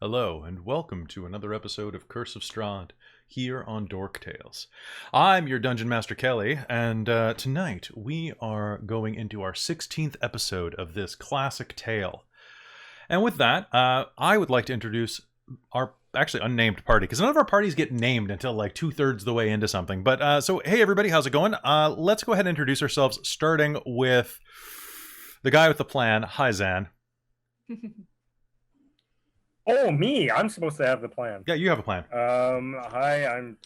Hello, and welcome to another episode of Curse of Strahd, here on Dork Tales. I'm your Dungeon Master Kelly, and tonight we are going into our 16th episode of this classic tale. And with that, I would like to introduce our actually unnamed party, because none of our parties get named until like 2/3 the way into something. But so, hey everybody, how's it going? Let's go ahead and introduce ourselves, starting with the guy with the plan. Hi, Zan. Oh, me! I'm supposed to have the plan. Yeah, you have a plan. Hi, I'm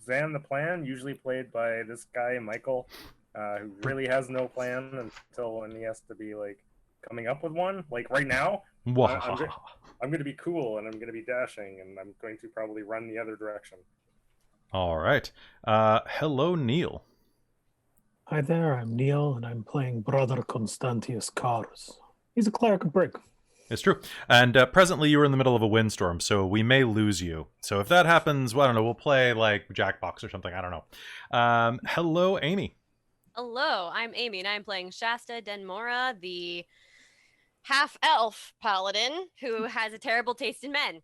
Zan the Plan, usually played by this guy, Michael, who really has no plan until when he has to be, like, coming up with one. Like, right now, I'm going to be cool, and I'm going to be dashing, and I'm going to probably run the other direction. All right. Hello, Neil. Hi there, I'm Neil, and I'm playing Brother Constantius Carus. He's a cleric of brick. It's true. And presently you are in the middle of a windstorm, so we may lose you. So if that happens, well, I don't know, we'll play like Jackbox or something. I don't know. Hello, Amy. Hello, I'm Amy, and I'm playing Shasta Denmora, the half-elf paladin who has a terrible taste in men.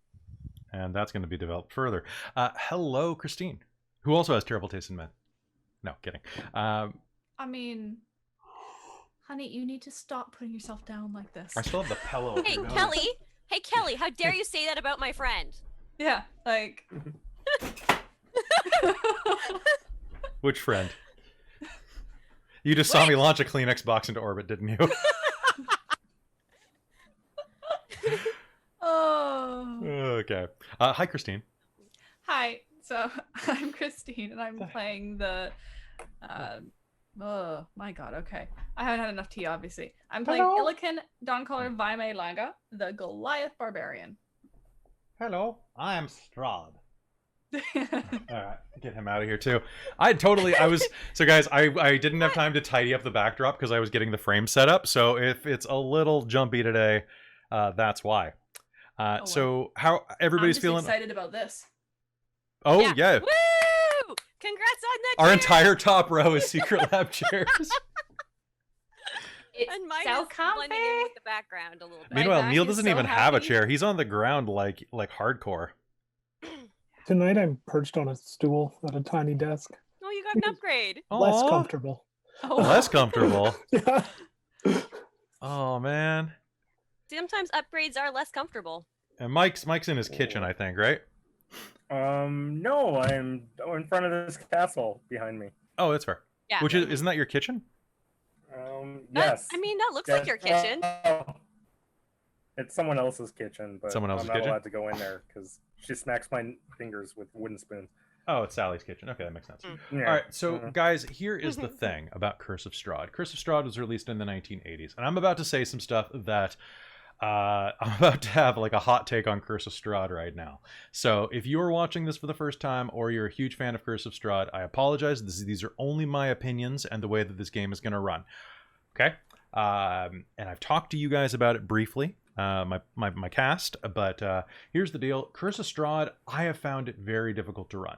And that's going to be developed further. Hello, Christine, who also has terrible taste in men. No, kidding. I mean, honey, you need to stop putting yourself down like this. I still have the pillow. Hey, Kelly! Hey, Kelly, how dare you say that about my friend? Yeah, like... Which friend? You just saw me launch a Kleenex box into orbit, didn't you? Oh. Okay. Hi, Christine. Hi, so I'm Christine, and I'm playing the... oh, my god, okay. I haven't had enough tea, obviously. I'm playing Illican Dawncaller Vaime Langa, the Goliath Barbarian. Hello, I am Strahd. Alright, get him out of here too. So guys, I didn't have time to tidy up the backdrop because I was getting the frame set up, so if it's a little jumpy today, that's why. So how everybody's feeling? I'm excited about this. Oh yeah. Woo! Congrats on that. Our entire top row is secret lab chairs. And mine so is blending in with the background a little bit. Meanwhile, Neil is doesn't so even have a happy. chair. He's on the ground like hardcore. Tonight I'm perched on a stool at a tiny desk. Oh, you got an upgrade. Less Aw. comfortable. Oh, Less comfortable. Yeah. Oh man. Sometimes upgrades are less comfortable. And Mike's in his kitchen, I think, right? No, I'm in front of this castle behind me. Oh, that's fair. Yeah. Which isn't that your kitchen? Yes. I mean, that looks like your kitchen. It's someone else's kitchen, but Someone else's I'm not kitchen? allowed to go in there because she smacks my fingers with wooden spoons. Oh, it's Sally's kitchen. Okay, that makes sense. Yeah. All right, so guys, here is the thing about Curse of Strahd. Curse of Strahd was released in the 1980s, and I'm about to say some stuff that I'm about to have like a hot take on Curse of Strahd right now. So if you are watching this for the first time or you're a huge fan of Curse of Strahd, I apologize. These are only my opinions and the way that this game is going to run. Okay? And I've talked to you guys about it briefly, my cast, but here's the deal. Curse of Strahd, I have found it very difficult to run.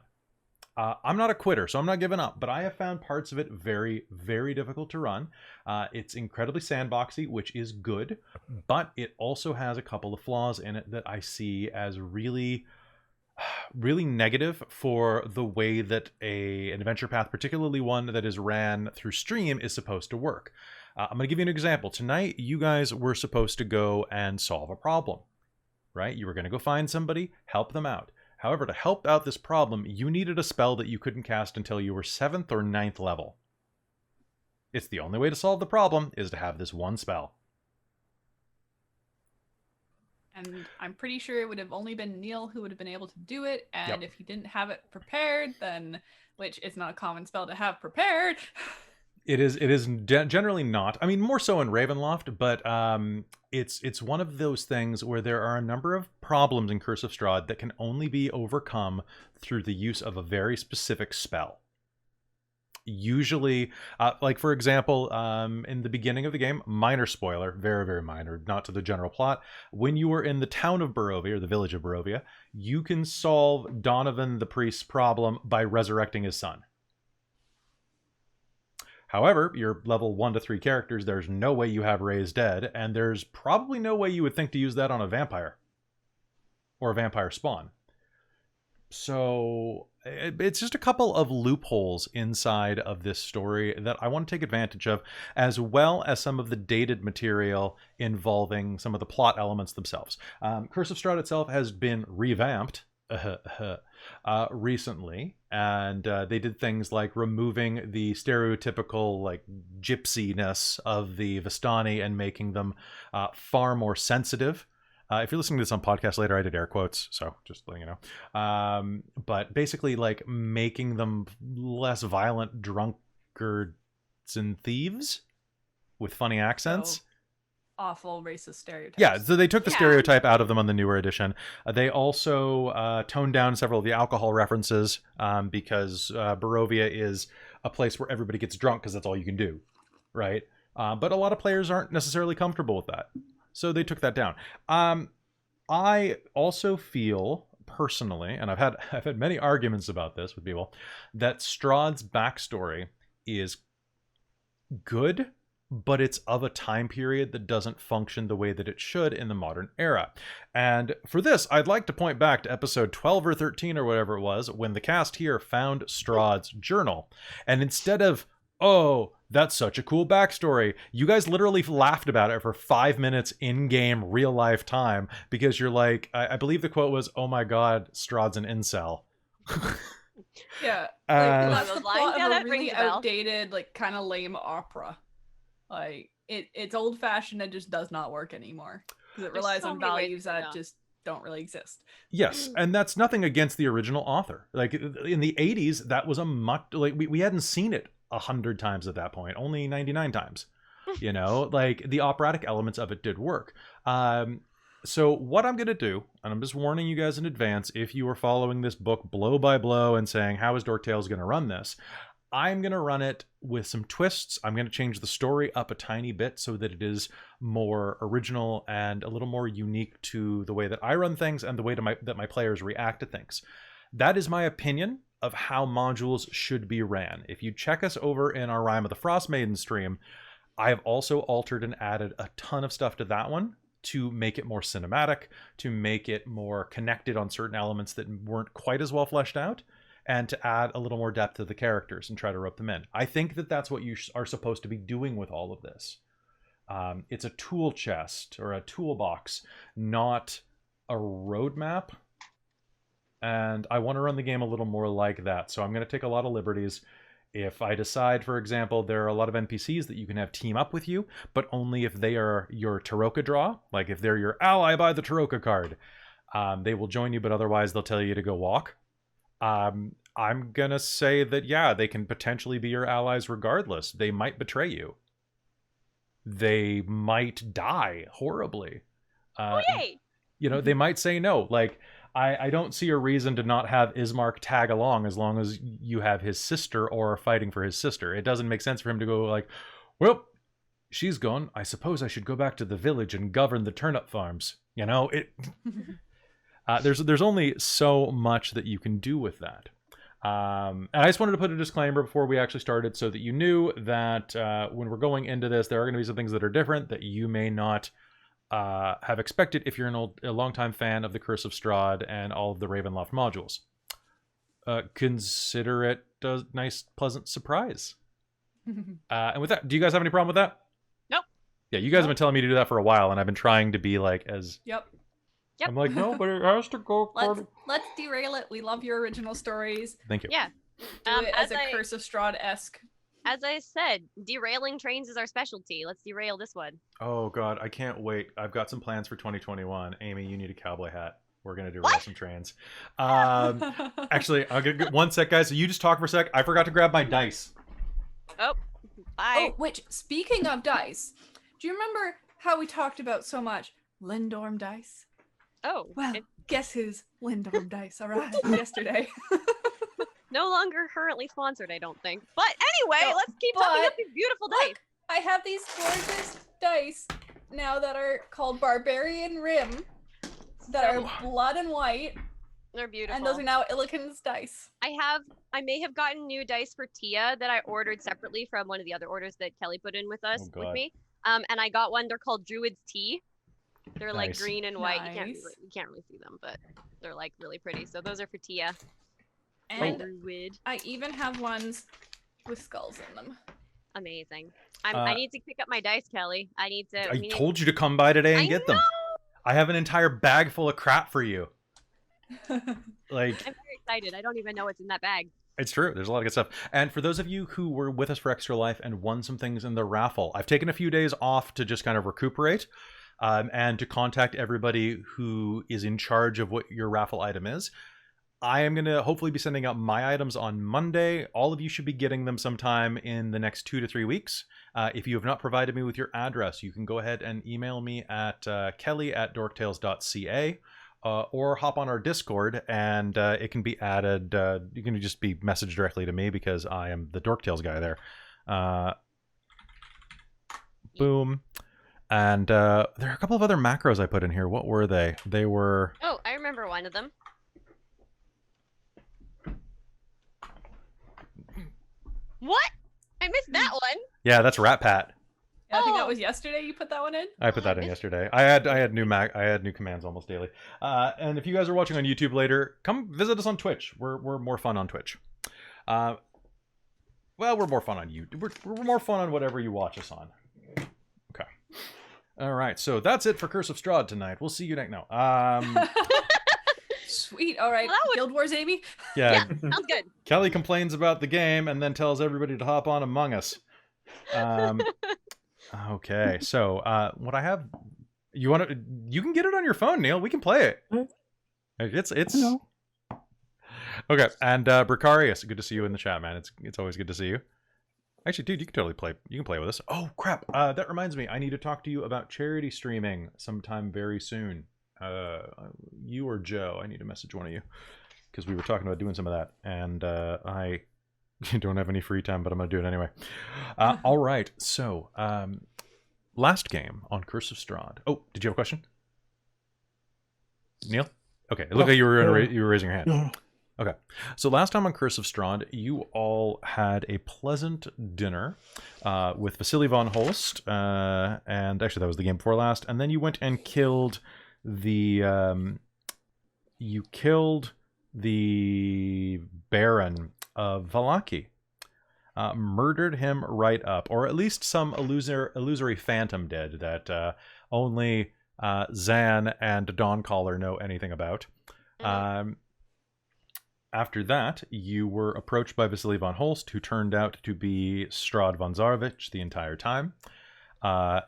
I'm not a quitter, so I'm not giving up, but I have found parts of it very, very difficult to run. It's incredibly sandboxy, which is good, but it also has a couple of flaws in it that I see as really, really negative for the way that an adventure path, particularly one that is ran through stream, is supposed to work. I'm going to give you an example. Tonight, you guys were supposed to go and solve a problem, right? You were going to go find somebody, help them out. However, to help out this problem, you needed a spell that you couldn't cast until you were 7th or 9th level. It's the only way to solve the problem is to have this one spell. and I'm pretty sure it would have only been Neil who would have been able to do it, and Yep. if if he didn't have it prepared, then, which is not a common spell to have prepared. It is generally not. I mean, more so in Ravenloft, but it's one of those things where there are a number of problems in Curse of Strahd that can only be overcome through the use of a very specific spell. Usually, like for example, in the beginning of the game, minor spoiler, very, very minor, not to the general plot, when you are in the town of Barovia, or the village of Barovia, you can solve Donovan the priest's problem by resurrecting his son. However, your level 1 to 3 characters, there's no way you have Raise Dead, and there's probably no way you would think to use that on a vampire. or vampire spawn. So it's just a couple of loopholes inside of this story that I want to take advantage of, as well as some of the dated material involving some of the plot elements themselves. Curse of Strahd itself has been revamped recently, and they did things like removing the stereotypical like gypsy-ness of the Vistani and making them far more sensitive. If you're listening to this on podcast later, I did air quotes, so just letting you know. But basically, like, making them less violent drunkards and thieves with funny accents. So, awful racist stereotypes. Yeah, so they took the stereotype out of them on the newer edition. They also toned down several of the alcohol references because Barovia is a place where everybody gets drunk because that's all you can do, right? But a lot of players aren't necessarily comfortable with that. So they took that down. I also feel personally, and I've had many arguments about this with people, that Strahd's backstory is good, but it's of a time period that doesn't function the way that it should in the modern era. And for this, I'd like to point back to episode 12 or 13 or whatever it was, when the cast here found Strahd's journal. And instead of, oh, that's such a cool backstory, you guys literally laughed about it for 5 minutes in-game, real-life time, because you're like, I believe the quote was, oh my god, Strahd's an incel. Yeah, Those that's the plot lines? Yeah, of a that really rings a bell. outdated, like, kind of lame opera. Like, it's old-fashioned and just does not work anymore. Because it There's relies so on many ways values to that go. just don't really exist. Yes, and that's nothing against the original author. Like, in the 80s, that was a much, like, we hadn't seen it 100 times at that point, only 99 times. You know, like, the operatic elements of it did work. So what I'm going to do, and I'm just warning you guys in advance, if you are following this book blow by blow and saying, how is Dork Tales going to run this? I'm going to run it with some twists. I'm going to change the story up a tiny bit so that it is more original and a little more unique to the way that I run things and the way that my players react to things. That is my opinion of how modules should be ran. If you check us over in our Rime of the Frost Maiden stream, I have also altered and added a ton of stuff to that one to make it more cinematic, to make it more connected on certain elements that weren't quite as well fleshed out, and to add a little more depth to the characters and try to rope them in. I think that that's what you are supposed to be doing with all of this. It's a tool chest or a toolbox, not a roadmap. And I want to run the game a little more like that. So I'm going to take a lot of liberties. If I decide, for example, there are a lot of NPCs that you can have team up with you, but only if they are your Taroka draw. Like if they're your ally by the Taroka card, they will join you, but otherwise they'll tell you to go walk. I'm going to say that, yeah, they can potentially be your allies regardless. They might betray you. They might die horribly. Oh, yay! You know, they might say no. Like, I don't see a reason to not have Ismark tag along as long as you have his sister or are fighting for his sister. It doesn't make sense for him to go like, well, she's gone. I suppose I should go back to the village and govern the turnip farms. You know, there's only so much that you can do with that. And I just wanted to put a disclaimer before we actually started so that you knew that when we're going into this, there are going to be some things that are different that you may not have expected if you're a longtime fan of the Curse of Strahd and all of the Ravenloft modules. Consider it a nice, pleasant surprise. And with that, do you guys have any problem with that? Nope. Yeah, you guys have been telling me to do that for a while, and I've been trying to be like as... Yep. I'm like, no, but it has to go... Let's derail it. We love your original stories. Thank you. Yeah. Do it as a I- Curse of Strahd-esque. As I said, derailing trains is our specialty. Let's derail this one. Oh, God, I can't wait. I've got some plans for 2021. Amy, you need a cowboy hat. We're going to derail some trains. Actually, I'll get one sec, guys. So you just talk for a sec. I forgot to grab my dice. Oh, bye. Oh, which, speaking of dice, do you remember how we talked about so much Lindorm dice? Oh, Well, guess whose Lindorm dice arrived yesterday? no longer currently sponsored, I don't think. But anyway, No, let's keep talking but about these beautiful dice. Look, I have these gorgeous dice now that are called Barbarian Rim, that are blood and white, They're beautiful. and those are now Illiken's dice. I may have gotten new dice for Tia that I ordered separately from one of the other orders that Kelly put in with us Oh, with God. me. And I got one. They're called Druid's Tea. They're like Nice. green and white. Nice. You can't really see them, but they're like really pretty. So those are for Tia. And Druid. I even have ones with skulls in them. Amazing. I need to pick up my dice, Kelly. we I need- told you to come by today and I get them. I have an entire bag full of crap for you. Like, I'm very excited. I don't even know what's in that bag. it's true. There's a lot of good stuff. And for those of you who were with us for Extra Life and won some things in the raffle, I've taken a few days off to just kind of recuperate and to contact everybody who is in charge of what your raffle item is. I am going to hopefully be sending out my items on Monday. All of you should be getting them sometime in the next 2 to 3 weeks. If you have not provided me with your address, you can go ahead and email me at kelly@dorktales.ca. Or hop on our Discord and it can be added. You can just be messaged directly to me because I am the Dork Tales guy there. Boom. And there are a couple of other macros I put in here. What were they? They were... Oh, I remember one of them. What? I missed that one. Yeah, that's Rat Pat. I think that Oh. was yesterday you put that one in. I put that in yesterday. I had new commands almost daily. And if you guys are watching on YouTube later, come visit us on Twitch. We're more fun on Twitch. Well, we're more fun on YouTube. We're more fun on whatever you watch us on. Okay. All right. So that's it for Curse of Strahd tonight. We'll see you next. No. Sweet. All right. Well, that would- Guild Wars, Amy. Yeah. Sounds good. Kelly complains about the game and then tells everybody to hop on Among Us. Okay. So what I have, you can get it on your phone, Neil. We can play it. It's. No. Okay, and Bricarius, good to see you in the chat, man. It's always good to see you. Actually, dude, you can totally play. You can play with us. Oh crap! That reminds me, I need to talk to you about charity streaming sometime very soon. You or Joe, I need to message one of you because we were talking about doing some of that, and I don't have any free time, but I'm gonna do it anyway. All right, so last game on Curse of Strahd. Oh, did you have a question, Neil? Okay, it looked like you were raising your hand. No. Okay, so last time on Curse of Strahd, you all had a pleasant dinner with Vasily von Holst, and actually that was the game before last, and then you went and killed the Baron of Valaki. Murdered him right up, or at least some illusory phantom did that only Zan and Dawncaller know anything about. After that, you were approached by Vasily von Holst, who turned out to be Strahd von Zarevich the entire time.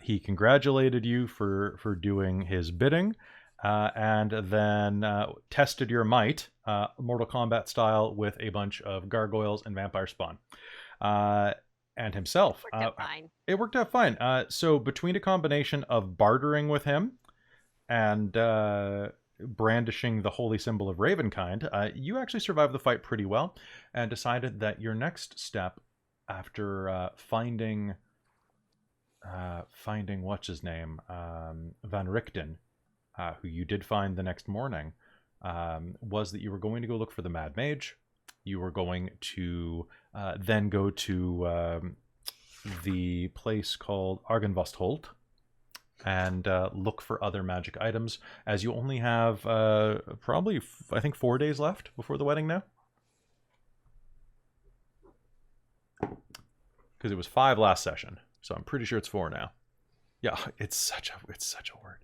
He congratulated you for doing his bidding, and then tested your might, Mortal Kombat style, with a bunch of gargoyles and vampire spawn. And himself. Worked out fine. It worked out fine. So between a combination of bartering with him and brandishing the holy symbol of Ravenkind, you actually survived the fight pretty well and decided that your next step after finding what's his name, Van Richten, who you did find the next morning, was that you were going to go look for the Mad Mage. You were going to then go to the place called Argenvostholt and look for other magic items, as you only have probably, I think, 4 days left before the wedding now. Because it was 5 last session, so I'm pretty sure it's 4 now. Yeah, it's such a word.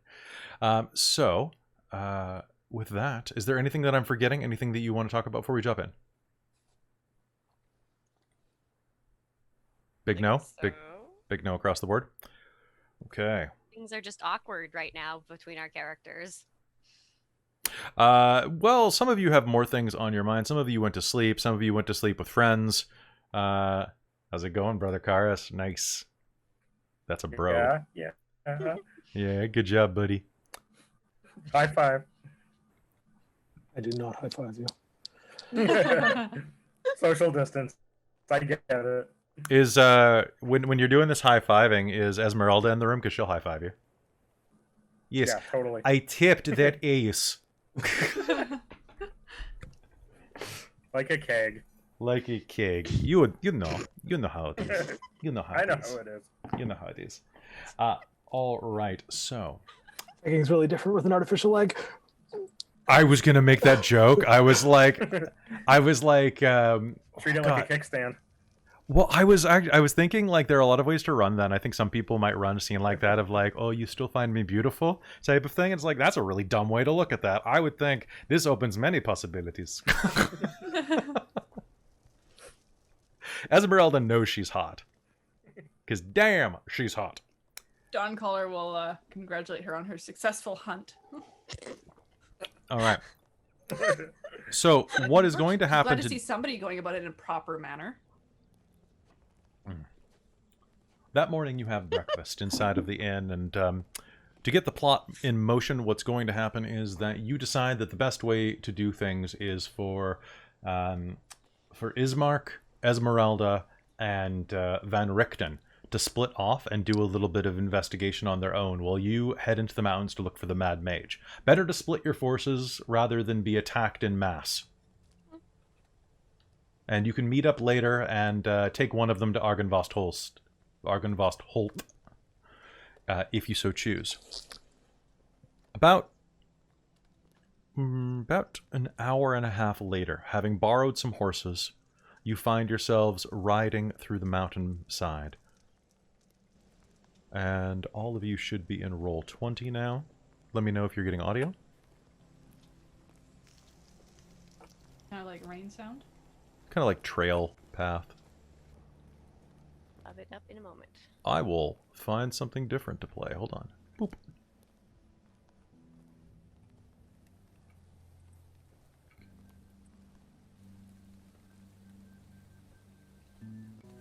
So, with that, is there anything that I'm forgetting? Anything that you want to talk about before we jump in? Big no? Big no across the board? Okay. Things are just awkward right now between our characters. Well, some of you have more things on your mind. Some of you went to sleep. Some of you went to sleep with friends. How's it going, Brother Karis? Nice. That's a bro. Yeah. Yeah, good job, buddy. High five. I do not high five you. Social distance. I get it. Is when you're doing this high fiving, is Esmeralda in the room? Because she'll high five you. Yes, Yeah, totally. I tipped that ace. Like a keg. Like a keg. You know how it is. You know how I it know is. how it is. You know how it is. All right. So, Hicking's really different with an artificial leg. I was gonna make that joke. I was like, Treat it God. like a kickstand. Well, I was thinking like there are a lot of ways to run that. And I think some people might run a scene like that of like, oh, you still find me beautiful type of thing. It's like that's a really dumb way to look at that. I would think this opens many possibilities. Esmeralda knows she's hot, because damn, she's hot. Dawncaller will congratulate her on her successful hunt. All right. So what is going to happen Glad to see somebody going about it in a proper manner. That morning you have breakfast inside of the inn, and to get the plot in motion, what's going to happen is that you decide that the best way to do things is for Ismark, Esmeralda, and Van Richten to split off and do a little bit of investigation on their own while you head into the mountains to look for the Mad Mage. Better to split your forces rather than be attacked in mass. And you can meet up later and take one of them to Argynvost Holt, if you so choose. About an hour and a half later, having borrowed some horses, you find yourselves riding through the mountainside. And all of you should be in roll 20 now. Let me know if you're getting audio. Kind of like rain sound. Kind of like trail path. Love it up in a moment. I will find something different to play. Hold on. Boop.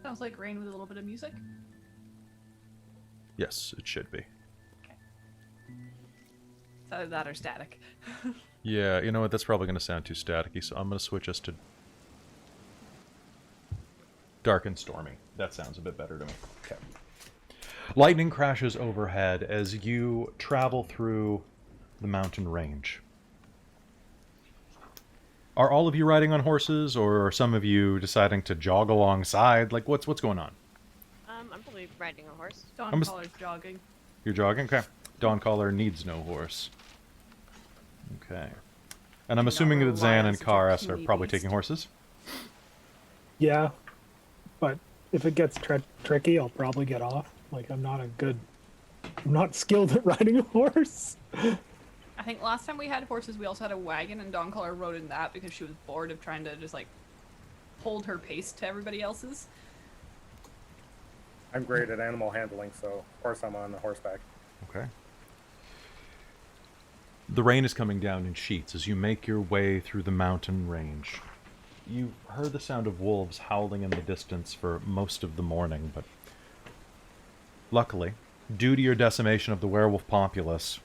Sounds like rain with a little bit of music. Yes, it should be. It's either that or static. Yeah, you know what? That's probably going to sound too staticky, so I'm going to switch us to dark and stormy. That sounds a bit better to me. Okay. Lightning crashes overhead as you travel through the mountain range. Are all of you riding on horses, or are some of you deciding to jog alongside? Like, what's going on? I'm probably riding a horse. Dawncaller's jogging. You're jogging? Okay. Dawncaller needs no horse. Okay. And I'm assuming that Zan and Karas are probably taking horses? Yeah, but if it gets tricky, I'll probably get off. Like, I'm not skilled at riding a horse. I think last time we had horses, we also had a wagon, and Dawncaller rode in that because she was bored of trying to just, like, hold her pace to everybody else's. I'm great at animal handling, so of course I'm on the horseback. Okay. The rain is coming down in sheets as you make your way through the mountain range. You've heard the sound of wolves howling in the distance for most of the morning, but luckily, due to your decimation of the werewolf populace,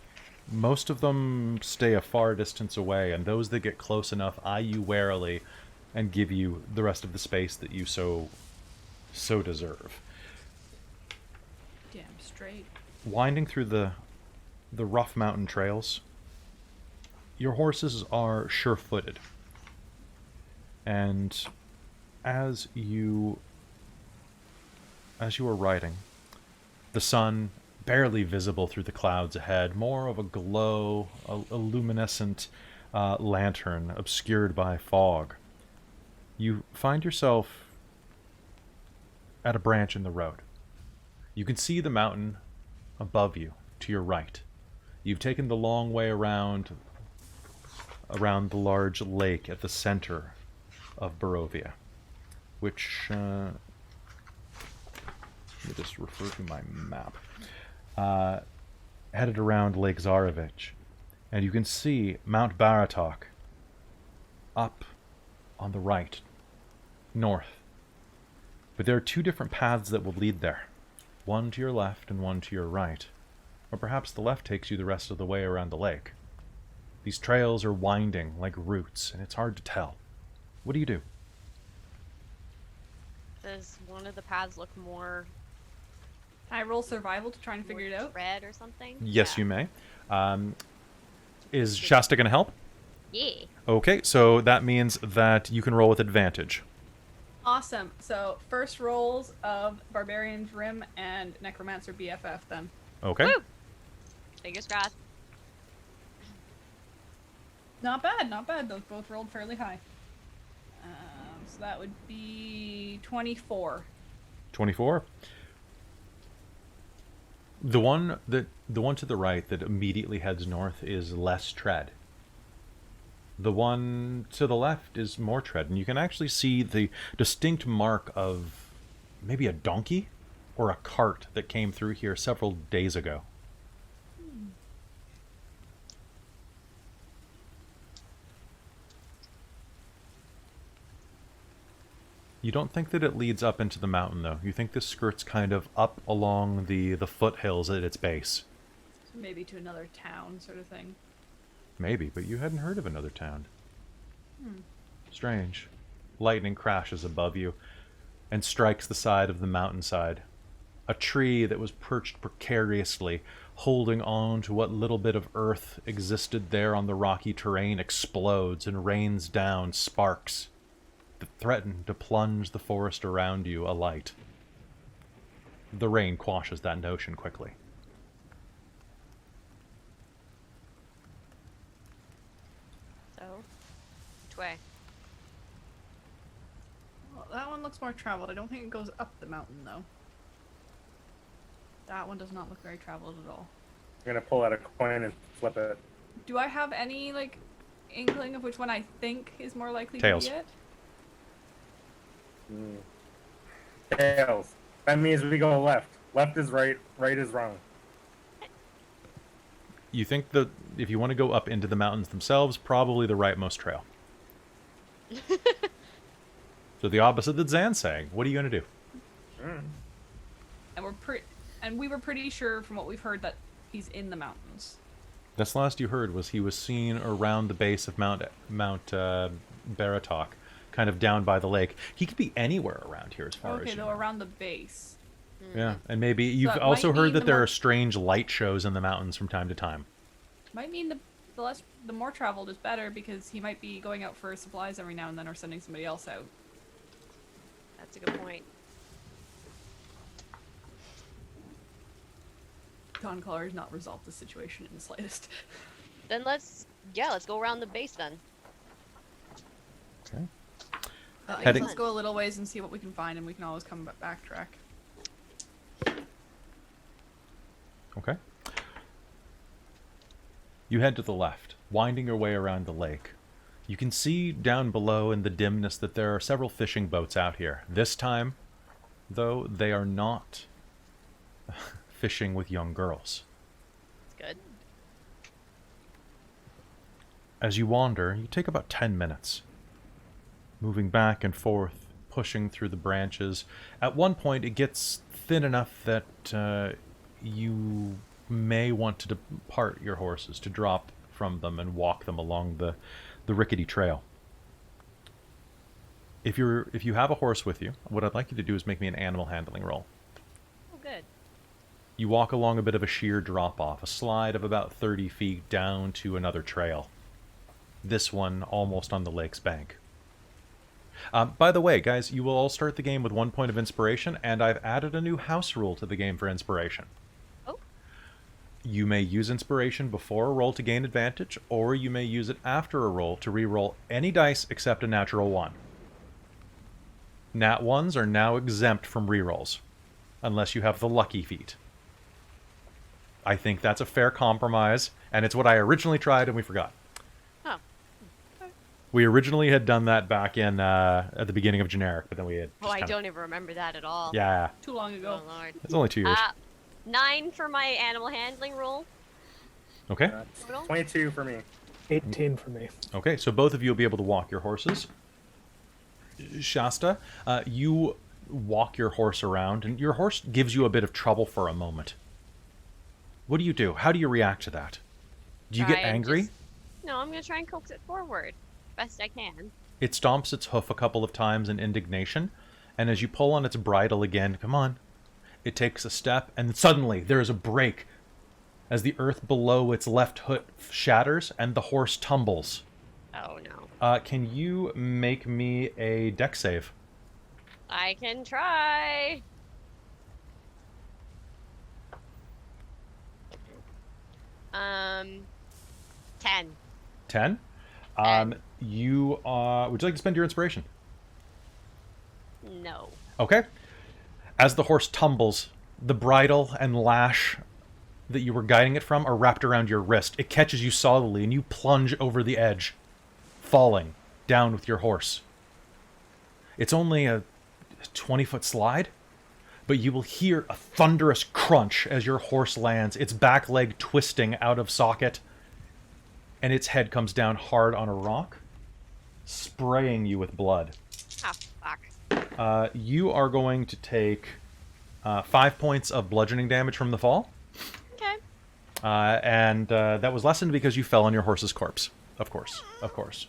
most of them stay a far distance away, and those that get close enough eye you warily and give you the rest of the space that you so deserve. Damn straight. Winding through the rough mountain trails, your horses are sure-footed. And as you are riding, the sun barely visible through the clouds ahead, more of a glow, a luminescent lantern obscured by fog. You find yourself at a branch in the road. You can see the mountain above you, to your right. You've taken the long way around the large lake at the center of Barovia, which, let me just refer to my map, headed around Lake Zarovich, and you can see Mount Baratok up on the right, north. But there are two different paths that will lead there. One to your left and one to your right. Or perhaps the left takes you the rest of the way around the lake. These trails are winding like roots, and it's hard to tell. What do you do? Does one of the paths look more Can I roll survival to try and figure it out? red or something? Yes, Yeah. you may. Is Shasta going to help? Yeah. Okay, so that means that you can roll with advantage. Awesome. So first rolls of Barbarian's Rim and Necromancer BFF then. Okay. Woo! Fingers crossed. Not bad, not bad. Those both rolled fairly high. So that would be 24. 24. The one to the right that immediately heads north is less tread. The one to the left is more tread, and you can actually see the distinct mark of maybe a donkey or a cart that came through here several days ago. You don't think that it leads up into the mountain, though. You think this skirts kind of up along the foothills at its base. So maybe to another town sort of thing. Maybe, but you hadn't heard of another town. Strange. Lightning crashes above you and strikes the side of the mountainside. A tree that was perched precariously, holding on to what little bit of earth existed there on the rocky terrain, explodes and rains down sparks that threaten to plunge the forest around you alight. The rain quashes that notion quickly. So, which way? Well, that one looks more traveled. I don't think it goes up the mountain, though. That one does not look very traveled at all. I'm gonna pull out a coin and flip it. Do I have any, like, inkling of which one I think is more likely Tails. to be it? Tails. That means we go left. Left is right, right is wrong. You think that if you want to go up into the mountains themselves, probably the rightmost trail. So the opposite that Zan's saying. What are you going to do? And we were pretty sure from what we've heard that he's in the mountains. That's the last you heard was he was seen around the base of Mount Baratok, kind of down by the lake. He could be anywhere around here as far as Okay, you though, know. around the base. Yeah, and maybe you've it also might mean heard that the there more- are strange light shows in the mountains from time to time. Might mean the more traveled is better because he might be going out for supplies every now and then or sending somebody else out. That's a good point. Dawncaller has not resolved the situation in the slightest. Then let's go around the base then. Okay. Let's go a little ways and see what we can find, and we can always come backtrack. Okay. You head to the left, winding your way around the lake. You can see down below in the dimness that there are several fishing boats out here. This time, though, they are not fishing with young girls. That's good. As you wander, you take about 10 minutes, moving back and forth, pushing through the branches. At one point, it gets thin enough that you may want to depart your horses, to drop from them and walk them along the rickety trail. If you have a horse with you, what I'd like you to do is make me an animal handling roll. Oh, good. You walk along a bit of a sheer drop-off, a slide of about 30 feet down to another trail. This one almost on the lake's bank. By the way, guys, you will all start the game with 1 point of inspiration, and I've added a new house rule to the game for inspiration. Oh. You may use inspiration before a roll to gain advantage, or you may use it after a roll to re-roll any dice except a natural 1. Nat 1s are now exempt from re-rolls, unless you have the lucky feat. I think that's a fair compromise, and it's what I originally tried and we forgot. Oh. We originally had done that back in at the beginning of generic, but then we had. Oh, I don't even remember that at all. Yeah, Too long ago. Oh, Lord. it's only 2 years. 9 for my animal handling roll. Okay. Total? 22 for me. 18 for me. Okay, so both of you will be able to walk your horses. Shasta, you walk your horse around, and your horse gives you a bit of trouble for a moment. What do? How do you react to that? Do you get Try and angry? No, I'm going to try and coax it forward. Best I can. It stomps its hoof a couple of times in indignation, and as you pull on its bridle again, come on, it takes a step, and suddenly there is a break as the earth below its left hoof shatters and the horse tumbles. Oh, no. Can you make me a dex save? I can try. Um, 10. 10? You would you like to spend your inspiration? No. Okay. As the horse tumbles, the bridle and lash that you were guiding it from are wrapped around your wrist. It catches you solidly, and you plunge over the edge, falling down with your horse. It's only a 20-foot slide, but you will hear a thunderous crunch as your horse lands, its back leg twisting out of socket, and its head comes down hard on a rock, spraying you with blood. Ah, fuck. You are going to take 5 points of bludgeoning damage from the fall. Okay. And that was lessened because you fell on your horse's corpse. Of course. Of course.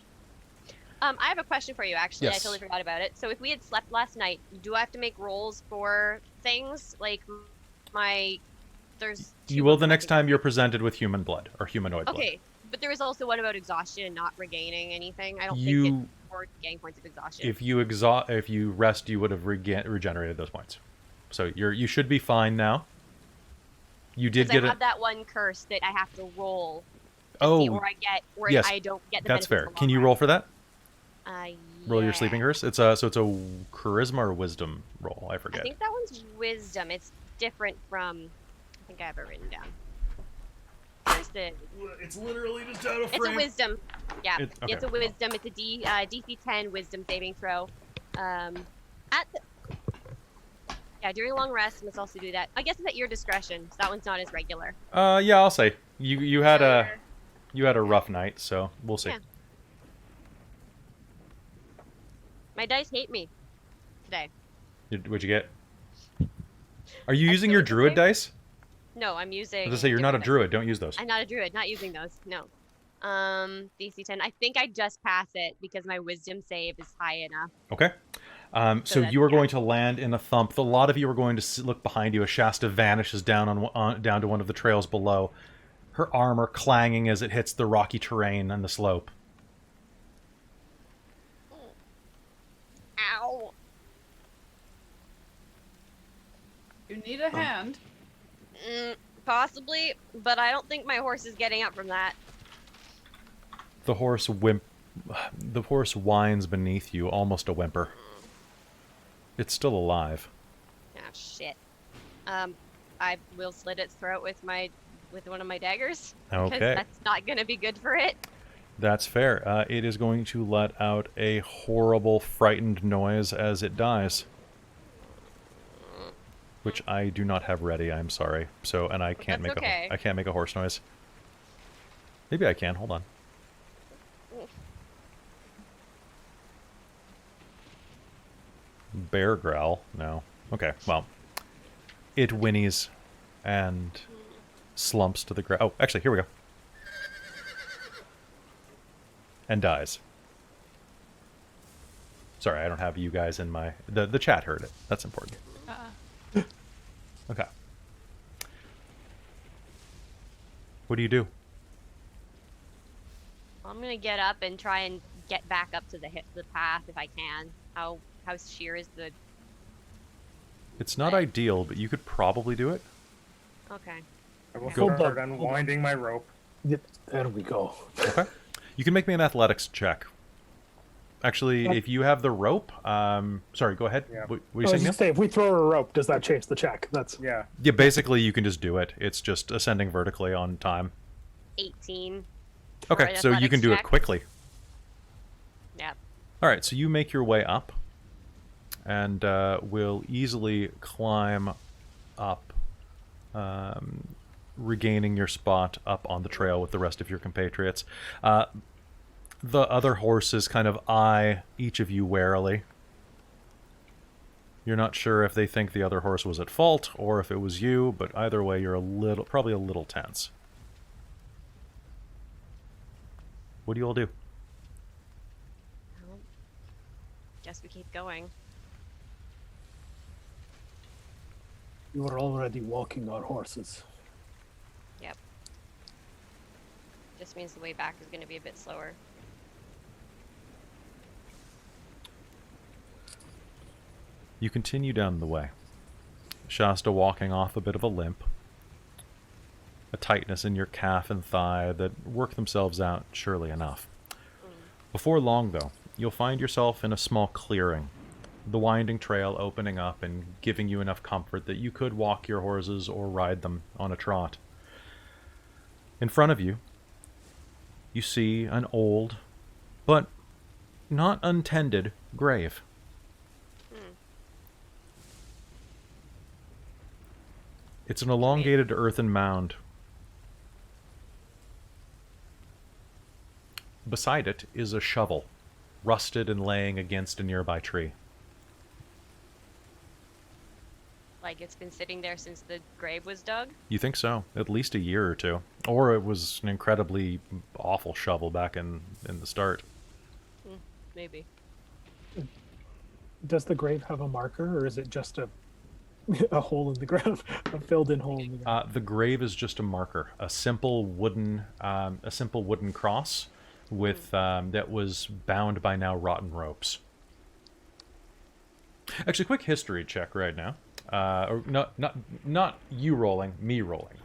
I have a question for you, actually. Yes. I totally forgot about it. So if we had slept last night, do I have to make rolls for things? Like, there's... You will the next time you're presented with human blood, or humanoid blood. Okay, but there was also one about exhaustion and not regaining anything. I don't think it's worth getting points of exhaustion. If you rest, you would have regenerated those points. So you should be fine now. You did get I have that one curse that I have to roll. Oh, see, or yes, I don't get the that's fair. benefits Can you along roll for that? Roll your yeah. sleeping curse. It's a charisma or wisdom roll. I forget. I think that one's wisdom. It's different from. I think I have it written down. Where's the? It's literally just out of frame. It's a wisdom. Yeah, okay. it's a wisdom. It's a DC 10 wisdom saving throw. During a long rest, let's also do that. I guess it's at your discretion. So that one's not as regular. Yeah, I'll say you had a rough night, so we'll see. Yeah. My dice hate me today. What'd you get? Are you using your druid dice? No, I'm using. I was gonna say you're not a druid. Don't use those. I'm not a druid. Not using those. No. DC 10. I think I just pass it because my wisdom save is high enough. Okay. So you are going to land in a thump. A lot of you are going to look behind you as Shasta vanishes down down to one of the trails below, her armor clanging as it hits the rocky terrain and the slope. Ow. You need a hand. Possibly, but I don't think my horse is getting up from that. The horse whines beneath you, almost a whimper. It's still alive. Ah, shit. I will slit its throat with one of my daggers. Okay. Because that's not gonna be good for it. That's fair. It is going to let out a horrible, frightened noise as it dies. Which I do not have ready, I'm sorry. So, and I can't I can't make a horse noise. Maybe I can, hold on. Bear growl? No. Okay, well. It whinnies and slumps to the ground. Oh, actually, here we go. And dies. Sorry, I don't have you guys in my... The chat heard it. That's important. Okay. What do you do? I'm gonna get up and try and get back up to the path if I can. How sheer is the... It's not ideal, but you could probably do it. Okay. I will Go start back. unwinding my rope. Yep, there we go. Okay. You can make me an athletics check. Actually, if you have the rope... sorry, go ahead. Yeah. What were I you was saying, Neil? just saying, if we throw her a rope, does that change the check? That's Yeah. Yeah, basically you can just do it. It's just ascending vertically on time. 18. Okay, so you can do it quickly. Yep. Alright, so you make your way up. And will easily climb up, regaining your spot up on the trail with the rest of your compatriots. The other horses kind of eye each of you warily. You're not sure if they think the other horse was at fault or if it was you, but either way you're probably a little tense. What do you all do? Well, guess we keep going. we were already walking our horses. Yep. Just means the way back is going to be a bit slower. You continue down the way. Shasta walking off a bit of a limp. A tightness in your calf and thigh that work themselves out surely enough. Before long, though, you'll find yourself in a small clearing, the winding trail opening up and giving you enough comfort that you could walk your horses or ride them on a trot. In front of you, you see an old, but not untended, grave. It's an elongated earthen mound. Beside it is a shovel, rusted and laying against a nearby tree. Like it's been sitting there since the grave was dug? You think so? At least a year or two. Or it was an incredibly awful shovel back in the start. Maybe. Does the grave have a marker, or is it just a hole in the ground, a filled-in hole in the ground? The grave is just a marker, a simple wooden cross with that was bound by now rotten ropes. Actually, quick history check right now. Or not you rolling, me rolling.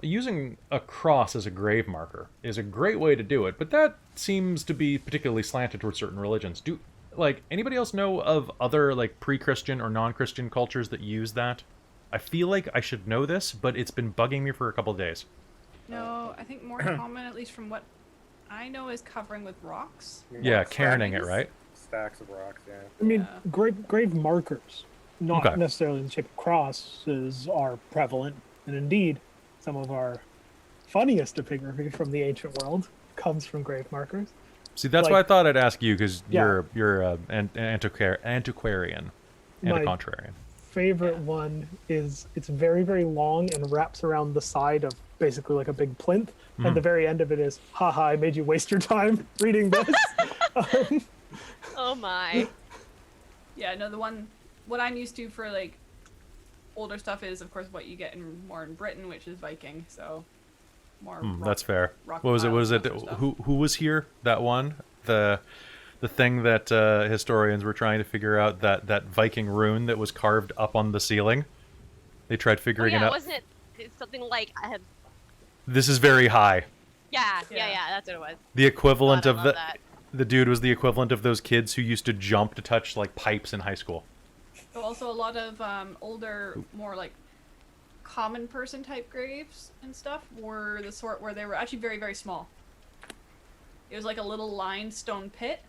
Using a cross as a grave marker is a great way to do it, but that seems to be particularly slanted towards certain religions. Anybody else know of other pre-Christian or non-Christian cultures that use that? I feel like I should know this, but it's been bugging me for a couple of days. No, I think more common, at least from what I know, is covering with rocks. Yeah, cairning it, right? Stacks of rocks, yeah. I mean, grave markers, not Okay. necessarily in the shape of crosses, are prevalent, and indeed, some of our funniest epigraphy from the ancient world comes from grave markers. See, that's why I thought I'd ask you, because Yeah. you're an antiquarian and My a contrarian. favorite one is it's very, very long and wraps around the side of basically like a big plinth. And the very end of it is, haha, I made you waste your time reading this. Oh my. Yeah, no, what I'm used to for older stuff is, of course, what you get more in Britain, which is Viking. So more. That's fair. rock What was it? piles Was and it that sort of who was here? That one, the thing that historians were trying to figure out, that Viking rune that was carved up on the ceiling. They tried Oh figuring it yeah, out. wasn't it? It's something like This is very high. yeah, Yeah. that's what it was. The equivalent God, I of love that. the dude was the equivalent of those kids who used to jump to touch pipes in high school. But also a lot of older, more common person type graves and stuff were the sort where they were actually very, very small. It was like a little lined stone pit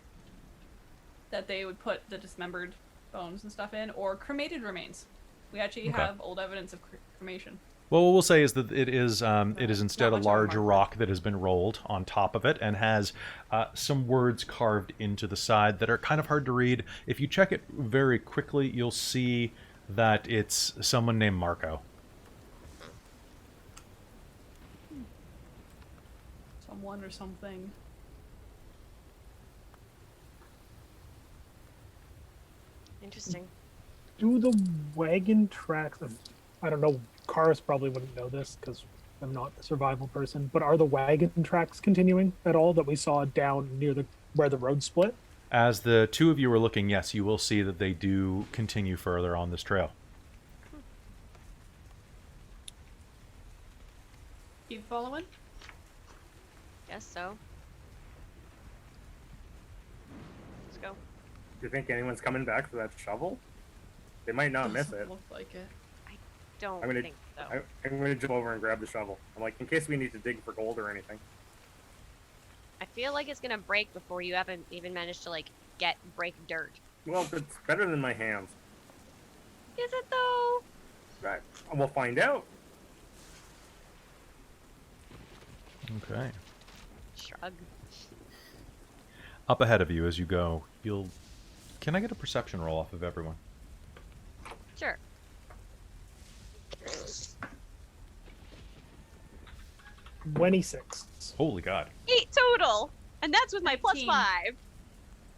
that they would put the dismembered bones and stuff in, or cremated remains. We actually Okay. have old evidence of cremation. Well, what we'll say is that it is instead a much of a large marker. rock that has been rolled on top of it and has some words carved into the side that are kind of hard to read. If you check it very quickly, you'll see that it's someone named Marco. Someone or something. Interesting. Do the wagon tracks, I don't know, Karis probably wouldn't know this because I'm not a survival person, but are the wagon tracks continuing at all that we saw down near where the road split? As the two of you are looking, yes, you will see that they do continue further on this trail. Keep following? Guess so. Let's go. Do you think anyone's coming back for that shovel? They might not miss Doesn't it. look like it. Don't I'm gonna- think so. I'm gonna jump over and grab the shovel. I'm like, in case we need to dig for gold or anything. I feel like it's gonna break before you haven't even managed to break dirt. Well, it's better than my hands. Is it though? Right. We'll find out. Okay. Shrug. Up ahead of you as you go, you'll... Can I get a perception roll off of everyone? Sure. 26. Holy God. 8 total, and that's with my plus 15. 5.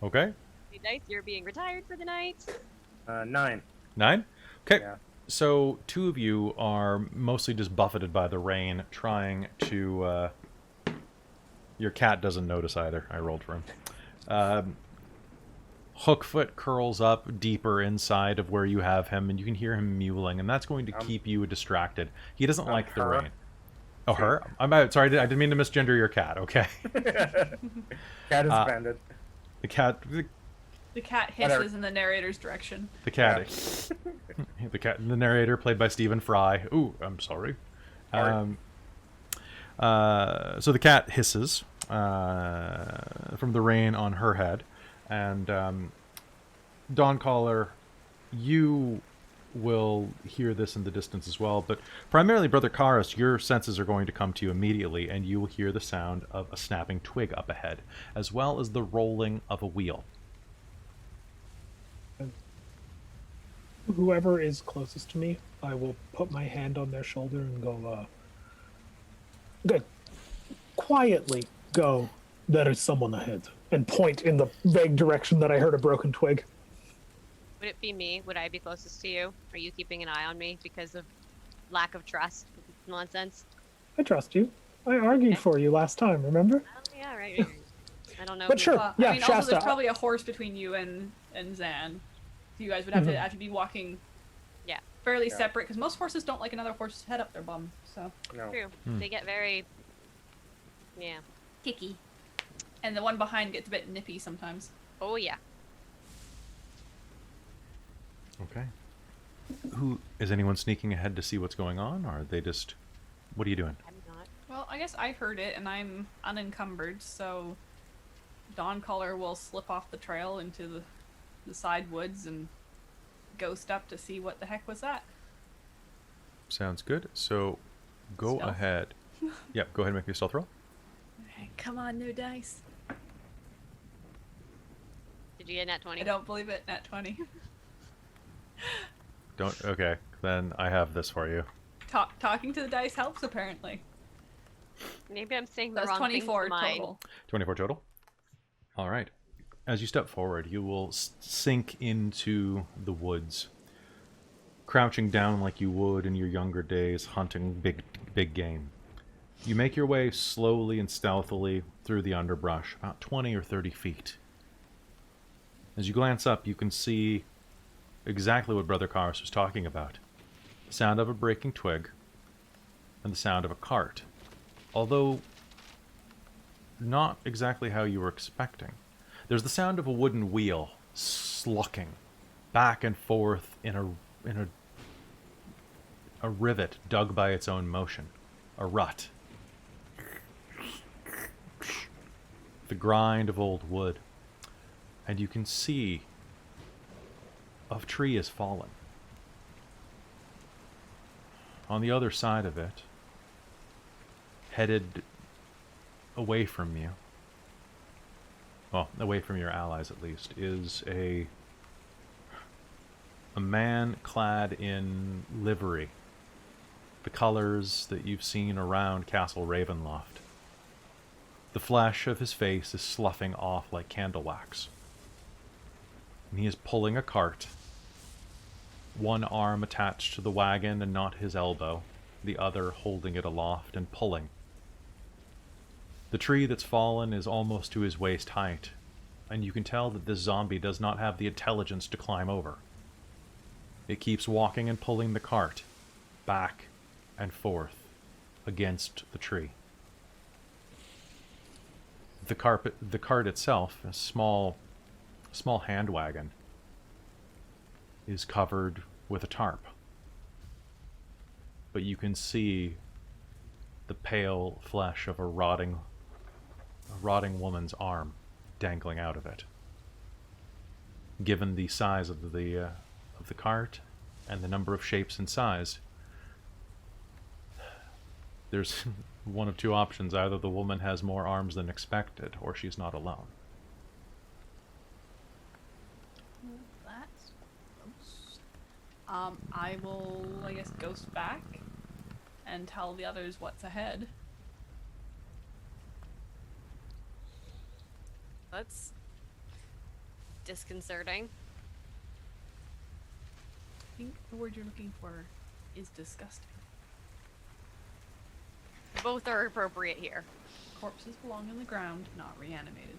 Okay. Hey, nice, you're being retired for the night. 9. 9? Okay. Yeah. So, two of you are mostly just buffeted by the rain, trying to... Your cat doesn't notice either. I rolled for him. Hookfoot curls up deeper inside of where you have him, and you can hear him mewling, and that's going to keep you distracted. He doesn't like the her? rain. Oh, her? Sorry, I didn't mean to misgender your cat. Okay. Cat is banded. The cat. The cat hisses in the narrator's direction. The cat. The narrator, played by Stephen Fry. Ooh, I'm sorry. So the cat hisses from the rain on her head, and Dawncaller, you will hear this in the distance as well, but primarily, Brother Karis, your senses are going to come to you immediately, and you will hear the sound of a snapping twig up ahead, as well as the rolling of a wheel. Whoever is closest to me, I will put my hand on their shoulder and go, good. Quietly go, there is someone ahead, and point in the vague direction that I heard a broken twig. Would it be me? Would I be closest to you? Are you keeping an eye on me because of lack of trust? Nonsense. I trust you. I argued for you last time, remember? Oh, yeah, right. I don't know. But sure. Yeah, I mean, Shasta. also there's probably a horse between you and Zan. So you guys would have to actually be walking fairly separate, because most horses don't like another horse's head up their bum. So No. True. They get very, kicky. And the one behind gets a bit nippy sometimes. Oh, yeah. Okay. Who is anyone sneaking ahead to see what's going on, or are they just? What are you doing? I'm not. Well, I guess I heard it, and I'm unencumbered, so Dawncaller will slip off the trail into the side woods and ghost up to see what the heck was that. Sounds good. So, go Stealth? ahead. Yep. Go ahead and make me a stealth roll. Come on, no dice. Did you get nat 20? I don't believe it. Nat 20. Don't. Okay. Then I have this for you. Talking to the dice helps, apparently. Maybe I'm saying the That's wrong 24 thing to mine. total. 24 total. All right. As you step forward, you will sink into the woods, crouching down like you would in your younger days, hunting big game. You make your way slowly and stealthily through the underbrush, about 20 or 30 feet. As you glance up, you can see exactly what Brother Karis was talking about. The sound of a breaking twig and the sound of a cart. Although not exactly how you were expecting. There's the sound of a wooden wheel slucking back and forth in a rivet dug by its own motion, a rut. The grind of old wood, and you can see a tree has fallen. On the other side of it, headed away from you, well, away from your allies at least, is a man clad in livery, the colors that you've seen around Castle Ravenloft. The flesh of his face is sloughing off like candle wax, and he is pulling a cart, one arm attached to the wagon and not his elbow, the other holding it aloft and pulling. The tree that's fallen is almost to his waist height, and you can tell that this zombie does not have the intelligence to climb over. It keeps walking and pulling the cart back and forth against the tree. The cart itself, a small hand wagon, is covered with a tarp. But you can see the pale flesh of a rotting woman's arm dangling out of it. Given the size of the cart and the number of shapes and size, there's one of two options. Either the woman has more arms than expected, or she's not alone. That's gross. I will, I guess, ghost back and tell the others what's ahead. That's disconcerting. I think the word you're looking for is disgusting. Both are appropriate here. Corpses belong in the ground, not reanimated.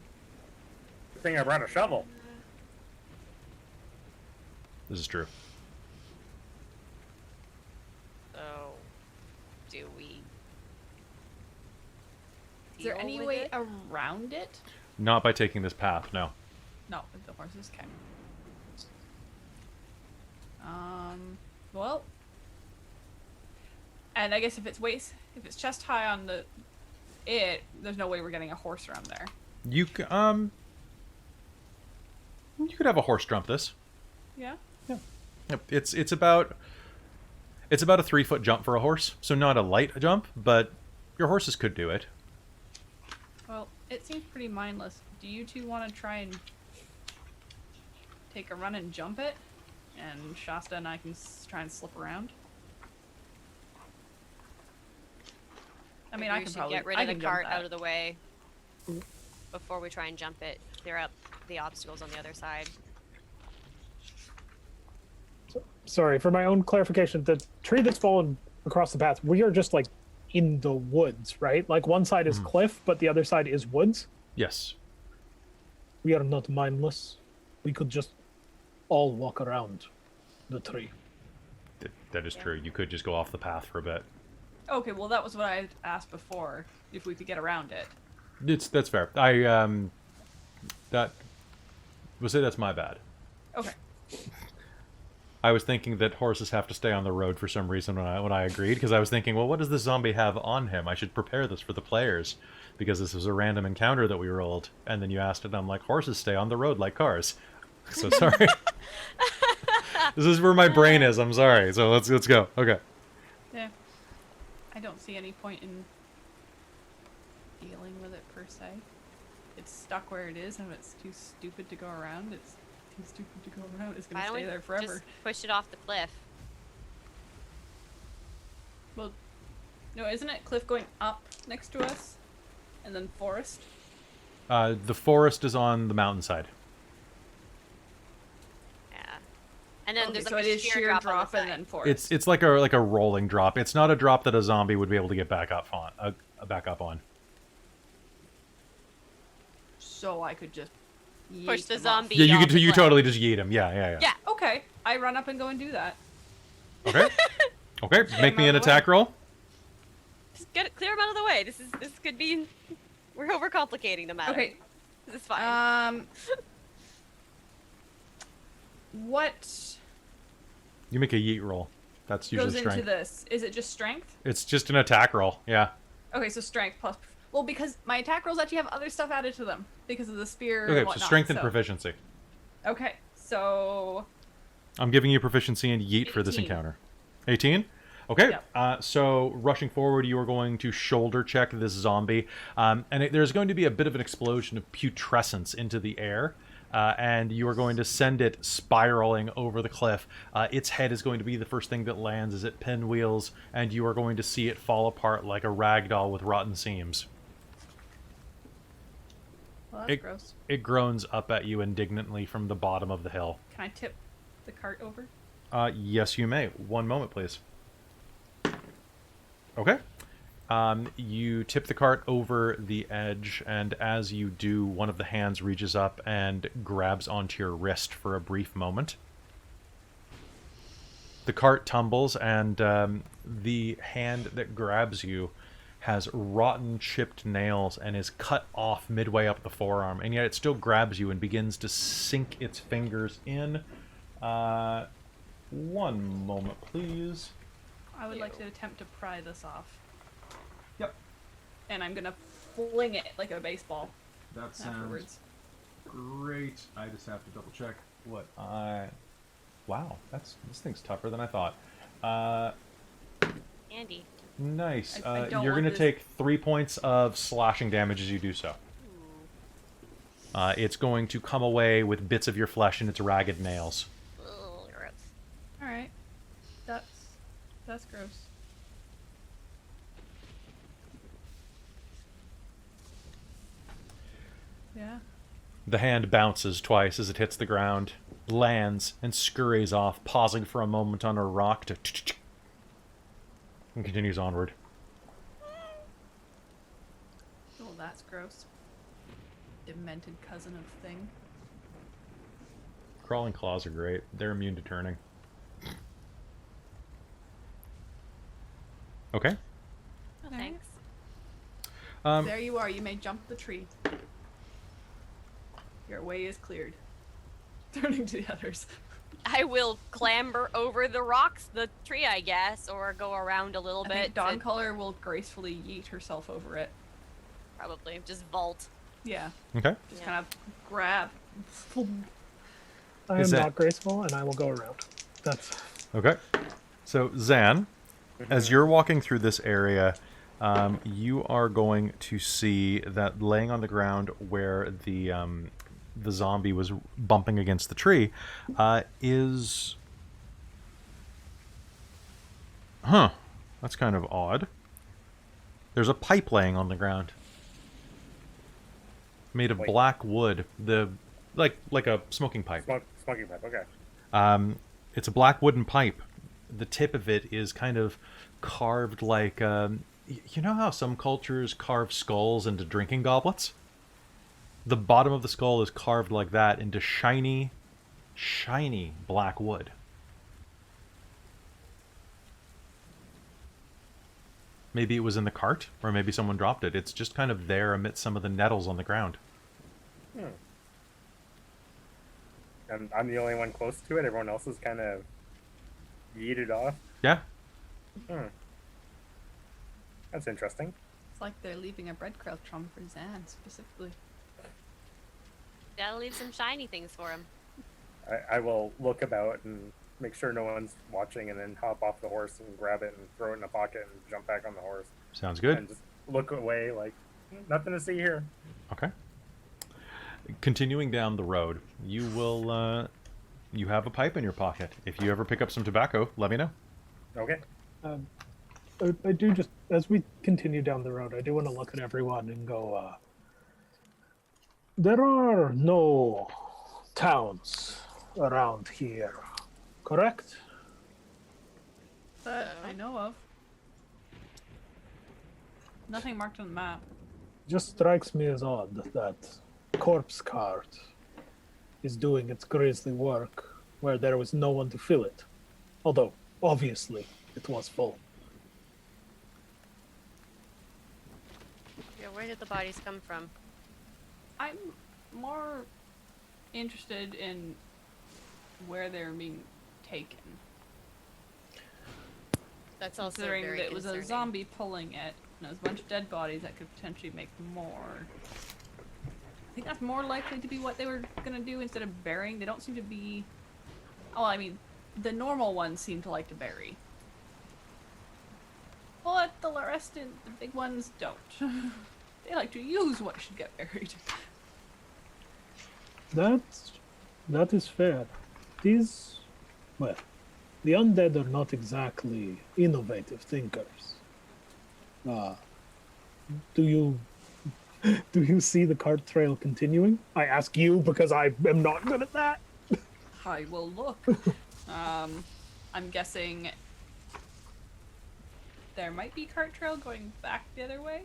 Good thing I brought a shovel. This is true. So, do we Is there any way around it? Not by taking this path, no. No, the horses can. Well, and I guess if it's chest high on there's no way we're getting a horse around there. You could have a horse jump this. Yeah. Yep. It's about a 3-foot jump for a horse, so not a light jump, but your horses could do it. Well, it seems pretty mindless. Do you two want to try and take a run and jump it? And Shasta and I can try and slip around? I mean, I we can should probably get rid I of the can jump cart that. out of the way before we try and jump it. Clear up the obstacles on the other side. Sorry, for my own clarification, the tree that's fallen across the path, we are just like in the woods, right? Like one side is cliff, but the other side is woods. Yes. We are not mindless. We could just all walk around the tree. That is true. You could just go off the path for a bit. Okay, well that was what I had asked before, if we could get around it. That's fair. We'll say that's my bad. Okay. I was thinking that horses have to stay on the road for some reason when I agreed, because I was thinking, well, what does the zombie have on him? I should prepare this for the players, because this was a random encounter that we rolled. And then you asked it, and I'm like, horses stay on the road like cars. So sorry. This is where my brain is. I'm sorry. So let's go. Okay. Yeah. I don't see any point in dealing with it per se. It's stuck where it is, and if it's too stupid to go around, it's too stupid to go around. It's Why gonna don't stay we there forever. just push it off the cliff? Well, no, isn't it cliff going up next to us, and then forest? The forest is on the mountainside. Yeah. And then Okay, there's so like it a is sheer sheer drop, on drop the and side. then forest. It's like a rolling drop. It's not a drop that a zombie would be able to get back up on. So I could just Push yeet the them off. zombie. Yeah, off the you cliff. totally just yeet him. Yeah. Yeah. Okay, I run up and go and do that. Okay. Okay. Make me an attack roll. Just clear him out of the way. This could be. We're overcomplicating the matter. Okay. This is fine. What You make a yeet roll. That's usually goes strength. into this? Is it just strength? It's just an attack roll. Yeah. Okay, so strength plus. Well, because my attack rolls actually have other stuff added to them because of the spear. Okay. and So whatnot, strength and proficiency. Okay, so I'm giving you proficiency in yeet for this 18. encounter. 18? Okay. Yep. So rushing forward, you are going to shoulder check this zombie. There's going to be a bit of an explosion of putrescence into the air. And you are going to send it spiraling over the cliff. Its head is going to be the first thing that lands as it pinwheels, and you are going to see it fall apart like a rag doll with rotten seams. well, that's gross. It groans up at you indignantly from the bottom of the hill. Can I tip the cart over? Yes, you may. One moment, please. Okay. You tip the cart over the edge, and as you do, one of the hands reaches up and grabs onto your wrist for a brief moment. The cart tumbles, and the hand that grabs you has rotten, chipped nails and is cut off midway up the forearm, and yet it still grabs you and begins to sink its fingers in. One moment, please. I would like to attempt to pry this off. Yep. And I'm gonna fling it like a baseball That afterwards. great. I just have to double check what I... Wow, this thing's tougher than I thought. Andy. Nice. I don't You're want going to this- take 3 points of slashing damage as you do so. It's going to come away with bits of your flesh and its ragged nails. Ugh, gross. All right, that's gross. Yeah. The hand bounces twice as it hits the ground, lands, and scurries off, pausing for a moment on a rock to... and continues onward. Oh, that's gross. Demented cousin of thing. Crawling claws are great. They're immune to turning. Okay. Well, thanks. There you are. You may jump the tree. Your way is cleared. Turning to the others. I will clamber over the rocks, the tree, I guess, or go around a little I bit. think Dawn Color will gracefully yeet herself over it. Probably just vault. Yeah. Okay. Just Yeah. kind of grab. I am Is that- not graceful, and I will go around. That's Okay. So, Zan, as you're walking through this area, you are going to see that laying on the ground where the zombie was bumping against the tree is... Huh. That's kind of odd. There's a pipe laying on the ground. Made of Wait. black wood. Like a smoking pipe. Smoking pipe. Okay. It's a black wooden pipe. The tip of it is kind of carved like... you know how some cultures carve skulls into drinking goblets? The bottom of the skull is carved like that into shiny, shiny black wood. Maybe it was in the cart, or maybe someone dropped it. It's just kind of there amidst some of the nettles on the ground. And I'm the only one close to it. Everyone else is kind of yeeted off. Yeah. That's interesting. It's like they're leaving a breadcrumb for Zan specifically. Gotta leave some shiny things for him. I will look about and make sure no one's watching, and then hop off the horse and grab it and throw it in a pocket and jump back on the horse. Sounds good. And just look away like, nothing to see here. Okay. Continuing down the road, you will, you have a pipe in your pocket. If you ever pick up some tobacco, let me know. Okay. I do just, as we continue down the road, I do want to look at everyone and go, there are no towns around here, correct? That I know of. Nothing marked on the map. Just strikes me as odd that corpse cart is doing its grisly work where there was no one to fill it. Although, obviously, it was full. Yeah, where did the bodies come from? I'm more interested in where they're being taken. That's also Considering very that it was a concerning. zombie pulling it, and there's a bunch of dead bodies that could potentially make more. I think that's more likely to be what they were gonna do instead of burying. They don't seem to be... Oh, I mean, the normal ones seem to like to bury. But the rest, the big ones don't. They like to use what should get buried. That is fair. These, well, the undead are not exactly innovative thinkers. Do you see the cart trail continuing? I ask you because I am not good at that. I will look. I'm guessing there might be cart trail going back the other way.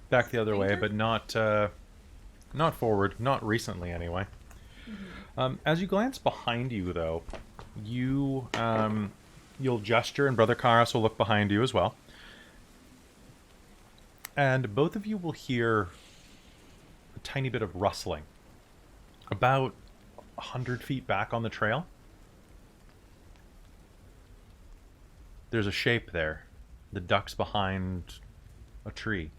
Back the other way, Danger? but not forward. Not recently, anyway. As you glance behind you, though, you'll gesture, and Brother Karas will look behind you as well. And both of you will hear a tiny bit of rustling. About 100 feet back on the trail. There's a shape there. The duck's behind a tree.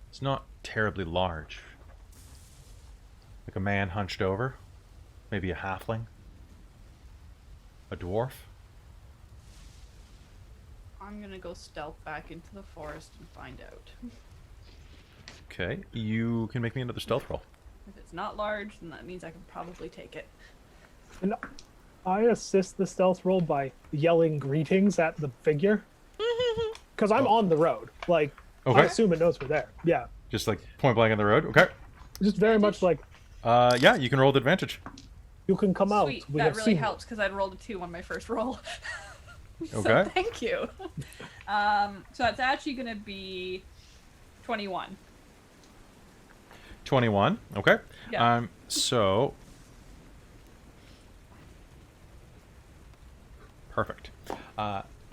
It's not terribly large. Like a man hunched over. Maybe a halfling. A dwarf. I'm gonna go stealth back into the forest and find out. Okay, you can make me another stealth roll. If it's not large, then that means I can probably take it. And I assist the stealth roll by yelling greetings at the figure. Because I'm on the road. Like, I Okay. assume it knows we're there. Yeah. Just like point blank on the road. Okay. Just very much like, Yeah, you can roll with advantage. you can come out. Sweet, We that have really seen helps because I'd rolled a 2 on my first roll. So Okay. thank you. So it's actually gonna be 21. 21. Okay. Yeah. So perfect.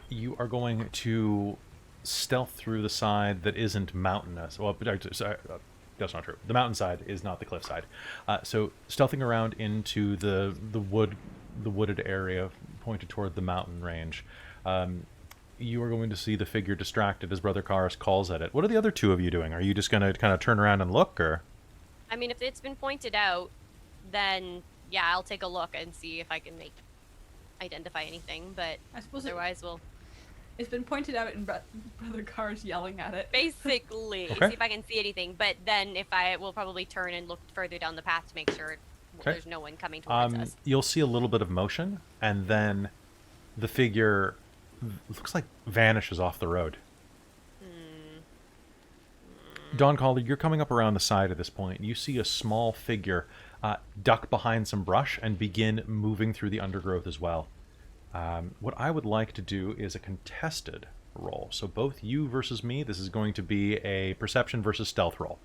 You are going to stealth through the side that isn't mountainous. Well, sorry, that's not true. The mountainside is not the cliffside. So stealthing around into the wooded area pointed toward the mountain range. You are going to see the figure distracted as Brother Karis calls at it. What are the other two of you doing? Are you just going to kind of turn around and look, or? I mean, if it's been pointed out, then yeah, I'll take a look and see if I can identify anything. But I suppose otherwise, we'll it's been pointed out and Brother Car's yelling at it. basically Okay. see if I can see anything. But then if I will probably turn and look further down the path to make sure there's no one coming towards us. You'll see a little bit of motion, and then the figure looks like vanishes off the road. Dawn Caller, you're coming up around the side at this point. You see a small figure duck behind some brush and begin moving through the undergrowth as well. What I would like to do is a contested roll. So both you versus me, this is going to be a perception versus stealth roll.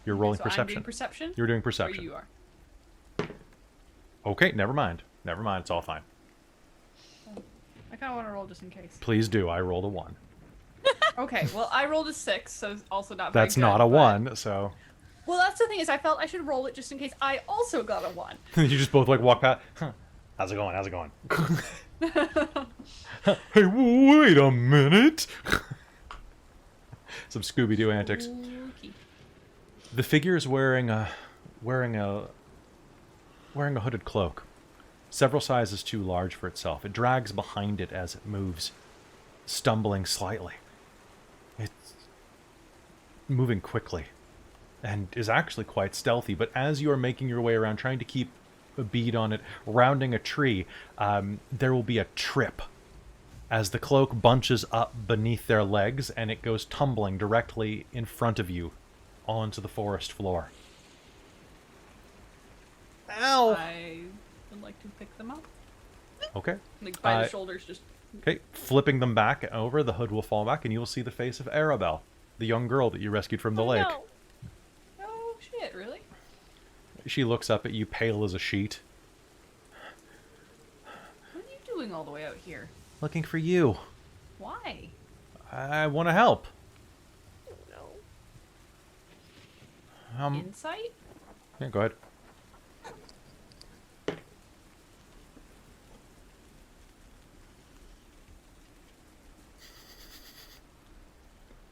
You're rolling So perception. I'm doing perception? You're doing Or perception. you are. Okay, never mind. Never mind, it's all fine. I kind of want to roll just in case. Please do. I rolled a 1. Okay, well, I rolled a 6, so also not very That's good, not a but- 1, so... Well, that's the thing is I felt I should roll it just in case I also got a 1. you just both like walk past. Huh. How's it going? How's it going? Hey, wait a minute. Some Scooby-Doo antics. Okay. The figure is wearing a hooded cloak, several sizes too large for itself. It drags behind it as it moves, stumbling slightly. It's moving quickly, and is actually quite stealthy. But as you are making your way around, trying to keep a bead on it, rounding a tree, there will be a trip as the cloak bunches up beneath their legs, and it goes tumbling directly in front of you onto the forest floor. Ow! I would like to pick them up. Okay. Like by the shoulders, just... Okay, flipping them back over, the hood will fall back, and you will see the face of Arabelle, the young girl that you rescued from the lake. No. Oh, shit, really? She looks up at you, pale as a sheet. What are you doing all the way out here? Looking for you. Why? I want to help. No. Insight? Yeah, go ahead.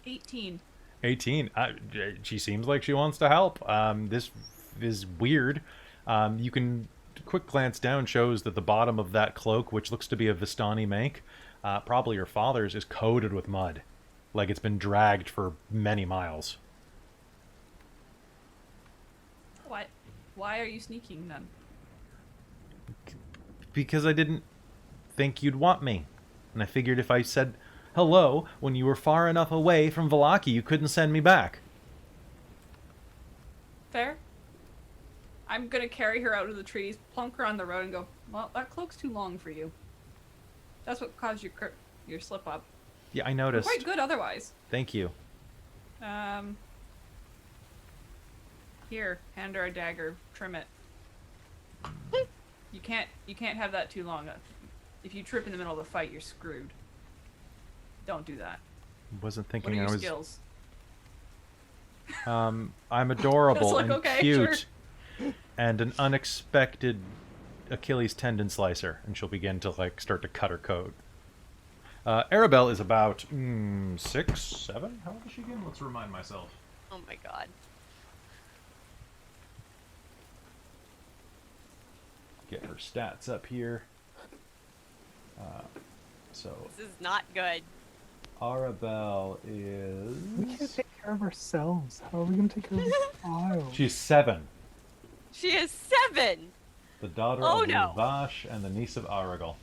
$18. 18. She seems like she wants to help. This is weird. You can... Quick glance down shows that the bottom of that cloak, which looks to be a Vistani make, probably your father's, is coated with mud. Like it's been dragged for many miles. What? Why are you sneaking then? Because I didn't think you'd want me. And I figured if I said hello when you were far enough away from Vallaki, you couldn't send me back. Fair. I'm gonna carry her out of the trees, plunk her on the road, and go, well, that cloak's too long for you. That's what caused your slip up. Yeah, I You're noticed. quite good otherwise. Thank you. Here, hand her a dagger, trim it. You can't have that too long. If you trip in the middle of the fight, you're screwed. Don't do that. Wasn't What thinking are your I was... skills? I'm adorable Just like, and okay, cute. sure. And an unexpected Achilles tendon slicer. And she'll begin to, like, start to cut her coat. Arabelle is about 6, 7? How old is she again? Let's remind myself. Oh my god. Get her stats up here. So This is not good. Arabelle We can't is... take care of ourselves. How are we going to take care of this child? She's 7. She is 7. The daughter Oh, of no. Vash and the niece of Aragal.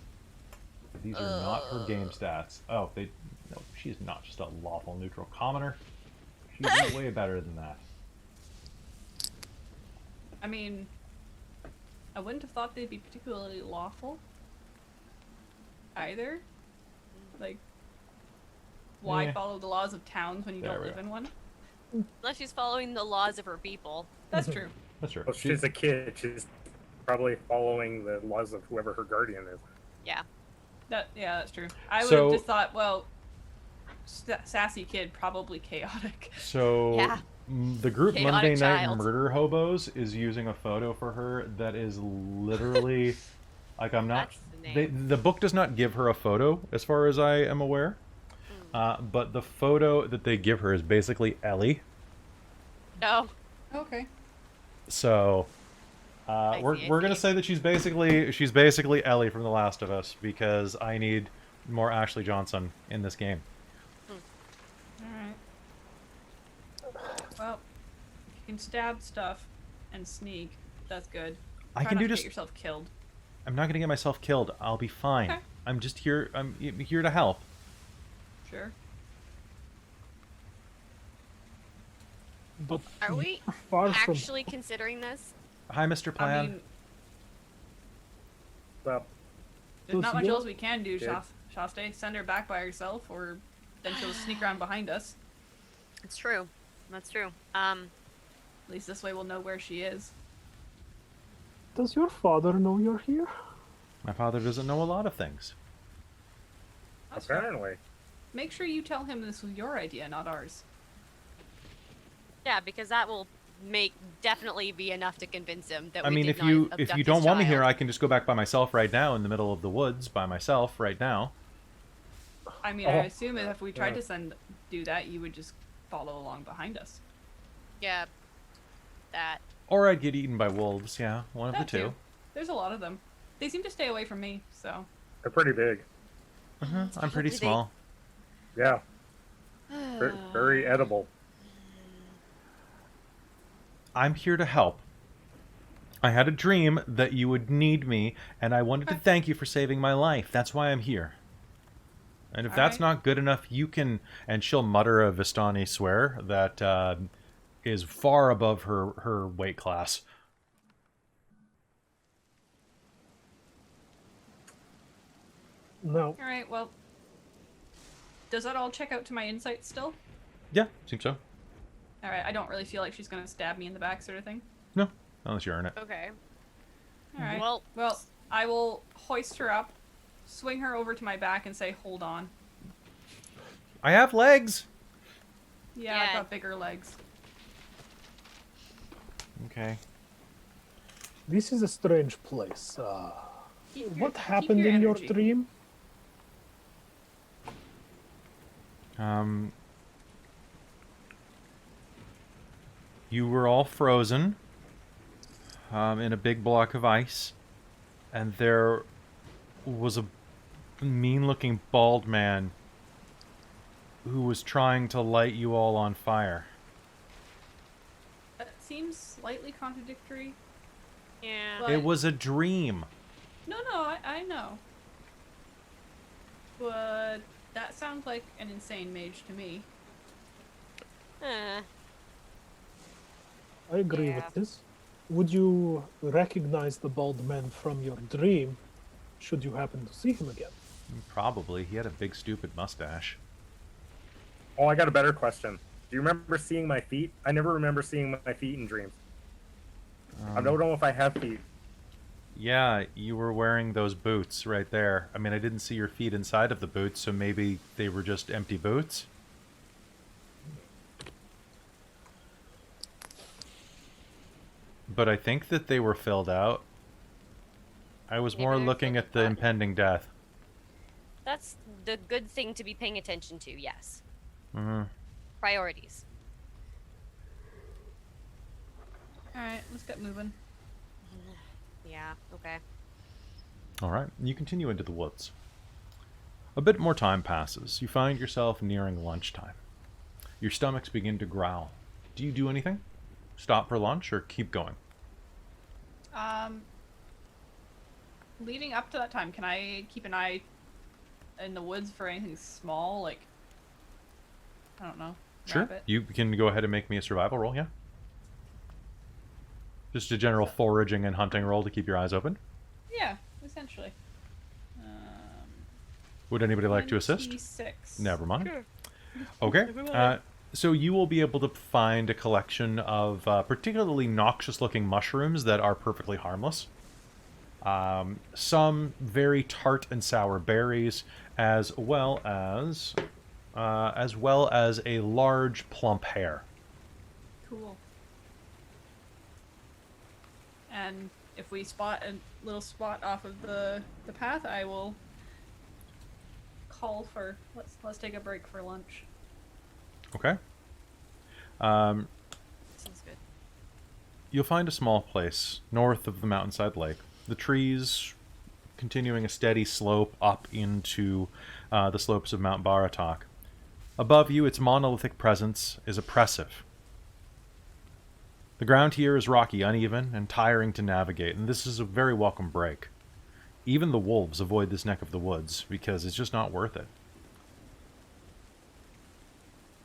These are not her game stats. Oh, no, she's not just a lawful neutral commoner. She's way better than that. I mean, I wouldn't have thought they'd be particularly lawful. Either. Like, why Eh. follow the laws of towns when you There don't we live go. in one? Unless she's following the laws of her people. That's true. That's true. Well, she's a kid. She's probably following the laws of whoever her guardian is. Yeah. Yeah, that's true. I would So- have just thought, well, sassy kid, probably chaotic. So Yeah. the group Chaotic Monday Night child. Murder Hobos is using a photo for her that is literally like I'm not. That's the name. The book does not give her a photo, as far as I am aware. But the photo that they give her is basically Ellie. Oh, Okay. So I we're see, I gonna see. say that she's basically Ellie from The Last of Us, because I need more Ashley Johnson in this game. Alright. Well, if you can stab stuff and sneak, that's good. I Try can not do to just. get yourself killed. I'm not gonna get myself killed. I'll be fine. Okay. I'm just here. I'm here to help. Sure. But are we far from actually considering this? Hi, Mr. Plan. I mean, Well, there's not much Does else we can do, Good. Shaste. Send her back by herself, or then she'll sneak around behind us. It's true. That's true. At least this way we'll know where she is. does your father know you're here? My father doesn't know a lot of things. That's right. apparently. Make sure you tell him this was your idea, not ours. Yeah, because that will definitely be enough to convince him that I we mean, did if not you abduct don't his want me here, child. I can just go back by myself right now in the middle of the woods by myself right now. I mean, Oh. I assume if we tried Yeah. to do that, you would just follow along behind us. Yeah, that. Or I'd get eaten by wolves. Yeah, one of That the two. too. There's a lot of them. They seem to stay away from me, so. They're pretty big. I'm pretty Probably they- small. Yeah, very edible. I'm here to help. I had a dream that you would need me, and I wanted to thank you for saving my life. That's why I'm here. And if that's Alright. not good enough, you can... And she'll mutter a Vistani swear that is far above her weight class. No. Alright, well. Does that all check out to my insight still? Yeah, seems so. Alright, I don't really feel like she's gonna stab me in the back, sort of thing. No, unless you earn it. Okay. Alright. Well, I will hoist her up, swing her over to my back, and say, hold on. I have legs! Yeah, Yeah. I've got bigger legs. Okay. This is a strange place. Keep What keep happened in your energy. dream? You were all frozen in a big block of ice, and there was a mean-looking bald man who was trying to light you all on fire. That seems slightly contradictory. yeah. But- It was a dream. No, I know. But that sounds like an insane mage to me. Eh, I agree Yeah. with this. Would you recognize the bald man from your dream, should you happen to see him again? Probably. He had a big, stupid mustache. Oh, I got a better question. Do you remember seeing my feet? I never remember seeing my feet in dreams. I don't know if I have feet. Yeah, you were wearing those boots right there. I mean, I didn't see your feet inside of the boots, so maybe they were just empty boots? But I think that they were filled out. I was Maybe more they're looking filled at the out. impending death. that's the good thing to be paying attention to. Yes. hmm Priorities. Alright, let's get moving. Yeah. Okay. All right, you continue into the woods. A bit more time passes. You find yourself nearing lunchtime. Your stomachs begin to growl. Do you do anything? Stop for lunch or keep going? Leading up to that time, can I keep an eye in the woods for anything small, like, I don't know, Sure. rabbit? You can go ahead and make me a survival roll, yeah? Just a general foraging and hunting roll to keep your eyes open. Yeah, essentially. Would anybody like to assist? 26. Never mind. Sure. Okay. Never mind. So you will be able to find a collection of particularly noxious-looking mushrooms that are perfectly harmless. Some very tart and sour berries, as well as as well as a large, plump hare. Cool. And if we spot a little spot off of the path, I will call for let's take a break for lunch. Okay. Sounds good. You'll find a small place north of the mountainside lake. The trees continuing a steady slope up into the slopes of Mount Baratok. Above you, its monolithic presence is oppressive. The ground here is rocky, uneven, and tiring to navigate, and this is a very welcome break. Even the wolves avoid this neck of the woods, because it's just not worth it.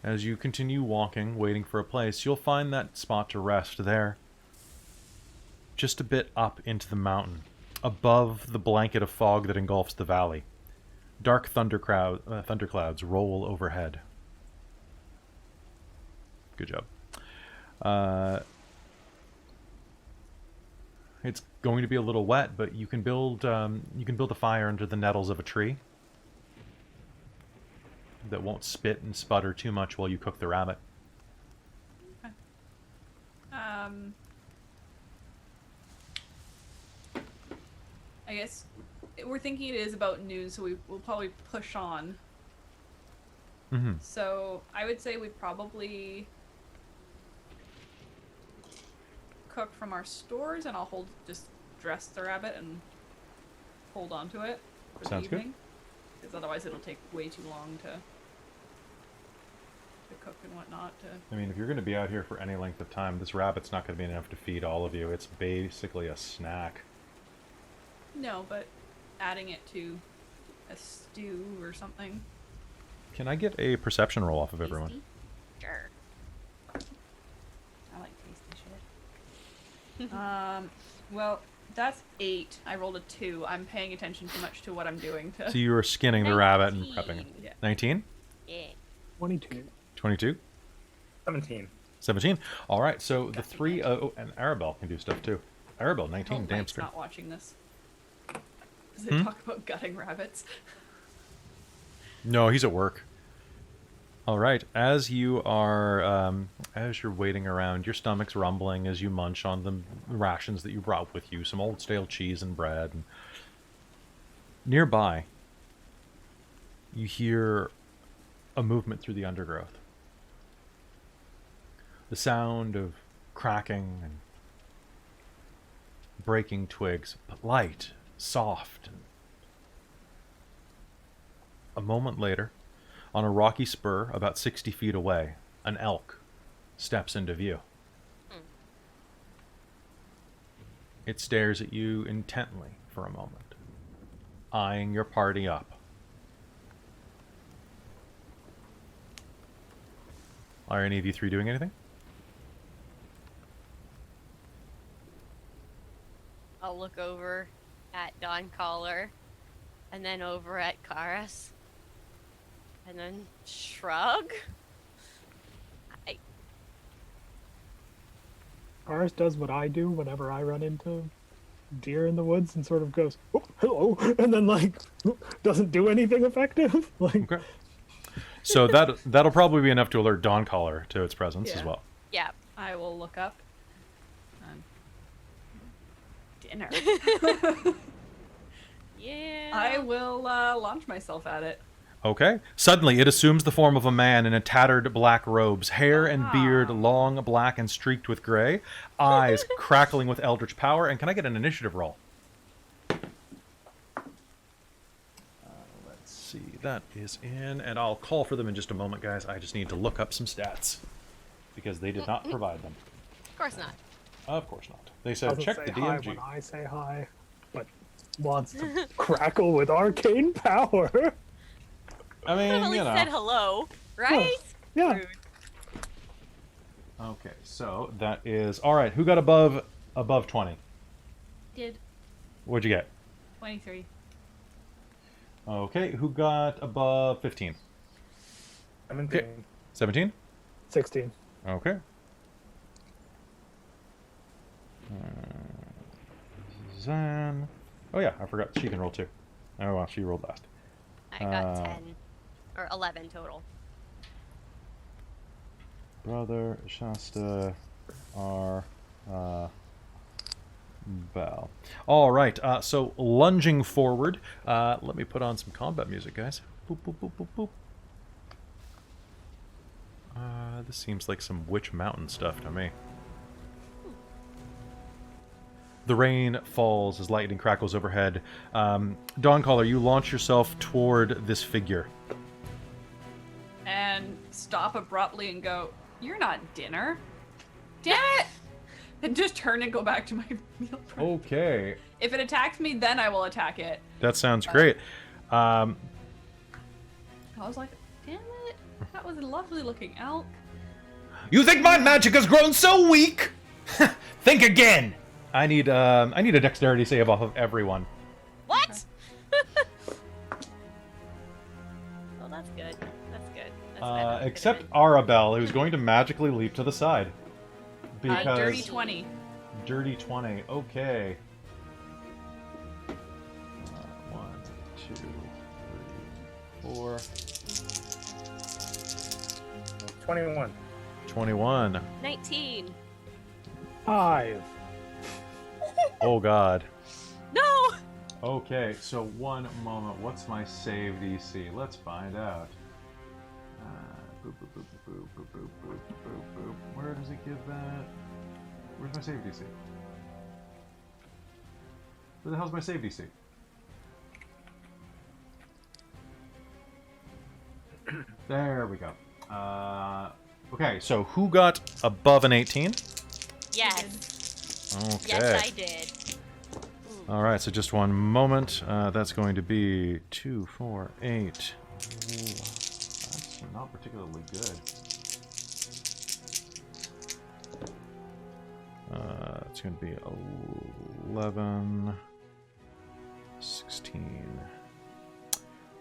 As you continue walking, waiting for a place, you'll find that spot to rest there, just a bit up into the mountain, above the blanket of fog that engulfs the valley. Dark thunderclouds roll overhead. Good job. It's going to be a little wet, but you can build a fire under the nettles of a tree that won't spit and sputter too much while you cook the rabbit. Okay. I guess we're thinking it is about noon, so we'll probably push on. Mm-hmm. So I would say we probably cook from our stores, and I'll just dress the rabbit and hold on to it for Sounds the good. evening. Because otherwise it'll take way too long to cook and whatnot. I mean, if you're going to be out here for any length of time, this rabbit's not going to be enough to feed all of you. It's basically a snack. No, but adding it to a stew or something. Can I get a perception roll off of everyone? Tasty? Sure. I like tasty shit. Well, that's 8. I rolled a 2. I'm paying attention too much to what I'm doing to. So you were skinning the rabbit and prepping it. 19. Yeah. 19? Yeah. 22. 22? 17. 17? All right, so the three... Oh, and Arabelle can do stuff too. Arabelle, 19, Hope damn Mike's straight. not watching this. Does it talk about gutting rabbits? No, he's at work. All right, as you are, as you're waiting around, your stomach's rumbling as you munch on the rations that you brought with you, some old stale cheese and bread. And nearby, you hear a movement through the undergrowth. The sound of cracking and breaking twigs, but light, soft. And a moment later, on a rocky spur about 60 feet away, an elk steps into view. It stares at you intently for a moment, eyeing your party up. Are any of you three doing anything? I'll look over at Don Collar, and then over at Karas, and then shrug. Ours does what I do whenever I run into deer in the woods and sort of goes, oh, hello, and then like doesn't do anything effective. Like, Okay. So that'll probably be enough to alert Dawn Caller to its presence as Yeah. well. Yeah. I will look up. Dinner. Yeah. I will launch myself at it. Okay. Suddenly, it assumes the form of a man in a tattered black robes, hair and beard long, black, and streaked with gray, eyes crackling with eldritch power. And can I get an initiative roll? Let's see. That is in, and I'll call for them in just a moment, guys. I just need to look up some stats because they did not provide them. Of course not. Of course not. They said doesn't check say the hi DMG. when I say hi, but wants to crackle with arcane power. I mean, At you least know. said hello, right? Yeah. Rude. Okay, so that is all right. Who got above 20? Did What'd you get? 23. Okay, who got above 15? 17. 17? 16. Okay. Zan. Oh yeah, I forgot she can roll too. Oh well, she rolled last. I got Uh, 10 or 11 total. brother, Shasta, R, Bell. All right, so lunging forward, let me put on some combat music, guys. Boop, boop, boop, boop, boop. This seems like some Witch Mountain stuff to me. The rain falls as lightning crackles overhead. Dawncaller, you launch yourself toward this figure. And stop abruptly and go, "You're not dinner. Damn it!" And just turn and go back to my meal prep. Okay. If it attacks me, then I will attack it. That sounds great. I was like, damn it. That was a lovely looking elk. You think my magic has grown so weak? Think again. I need a dexterity save off of everyone. What? Well, that's good. That's good. That's better. Except Arabelle, who's going to magically leap to the side. Because Dirty 20. Dirty 20. Okay. 1, 2, 3, 4. 21. 21. 19. 5. Oh god. No! Okay, so one moment. What's my save DC? Let's find out. Boop, boop, boop, boop, boop, boop, boop, boop, boop. Where does it give that? Where's my save DC? Where the hell's my save DC? There we go. Okay, so who got above an 18? Yes. Okay. Yes, I did. All right, so just one moment. That's going to be 2, 4, 8. Ooh, that's not particularly good. It's going to be 11, 16.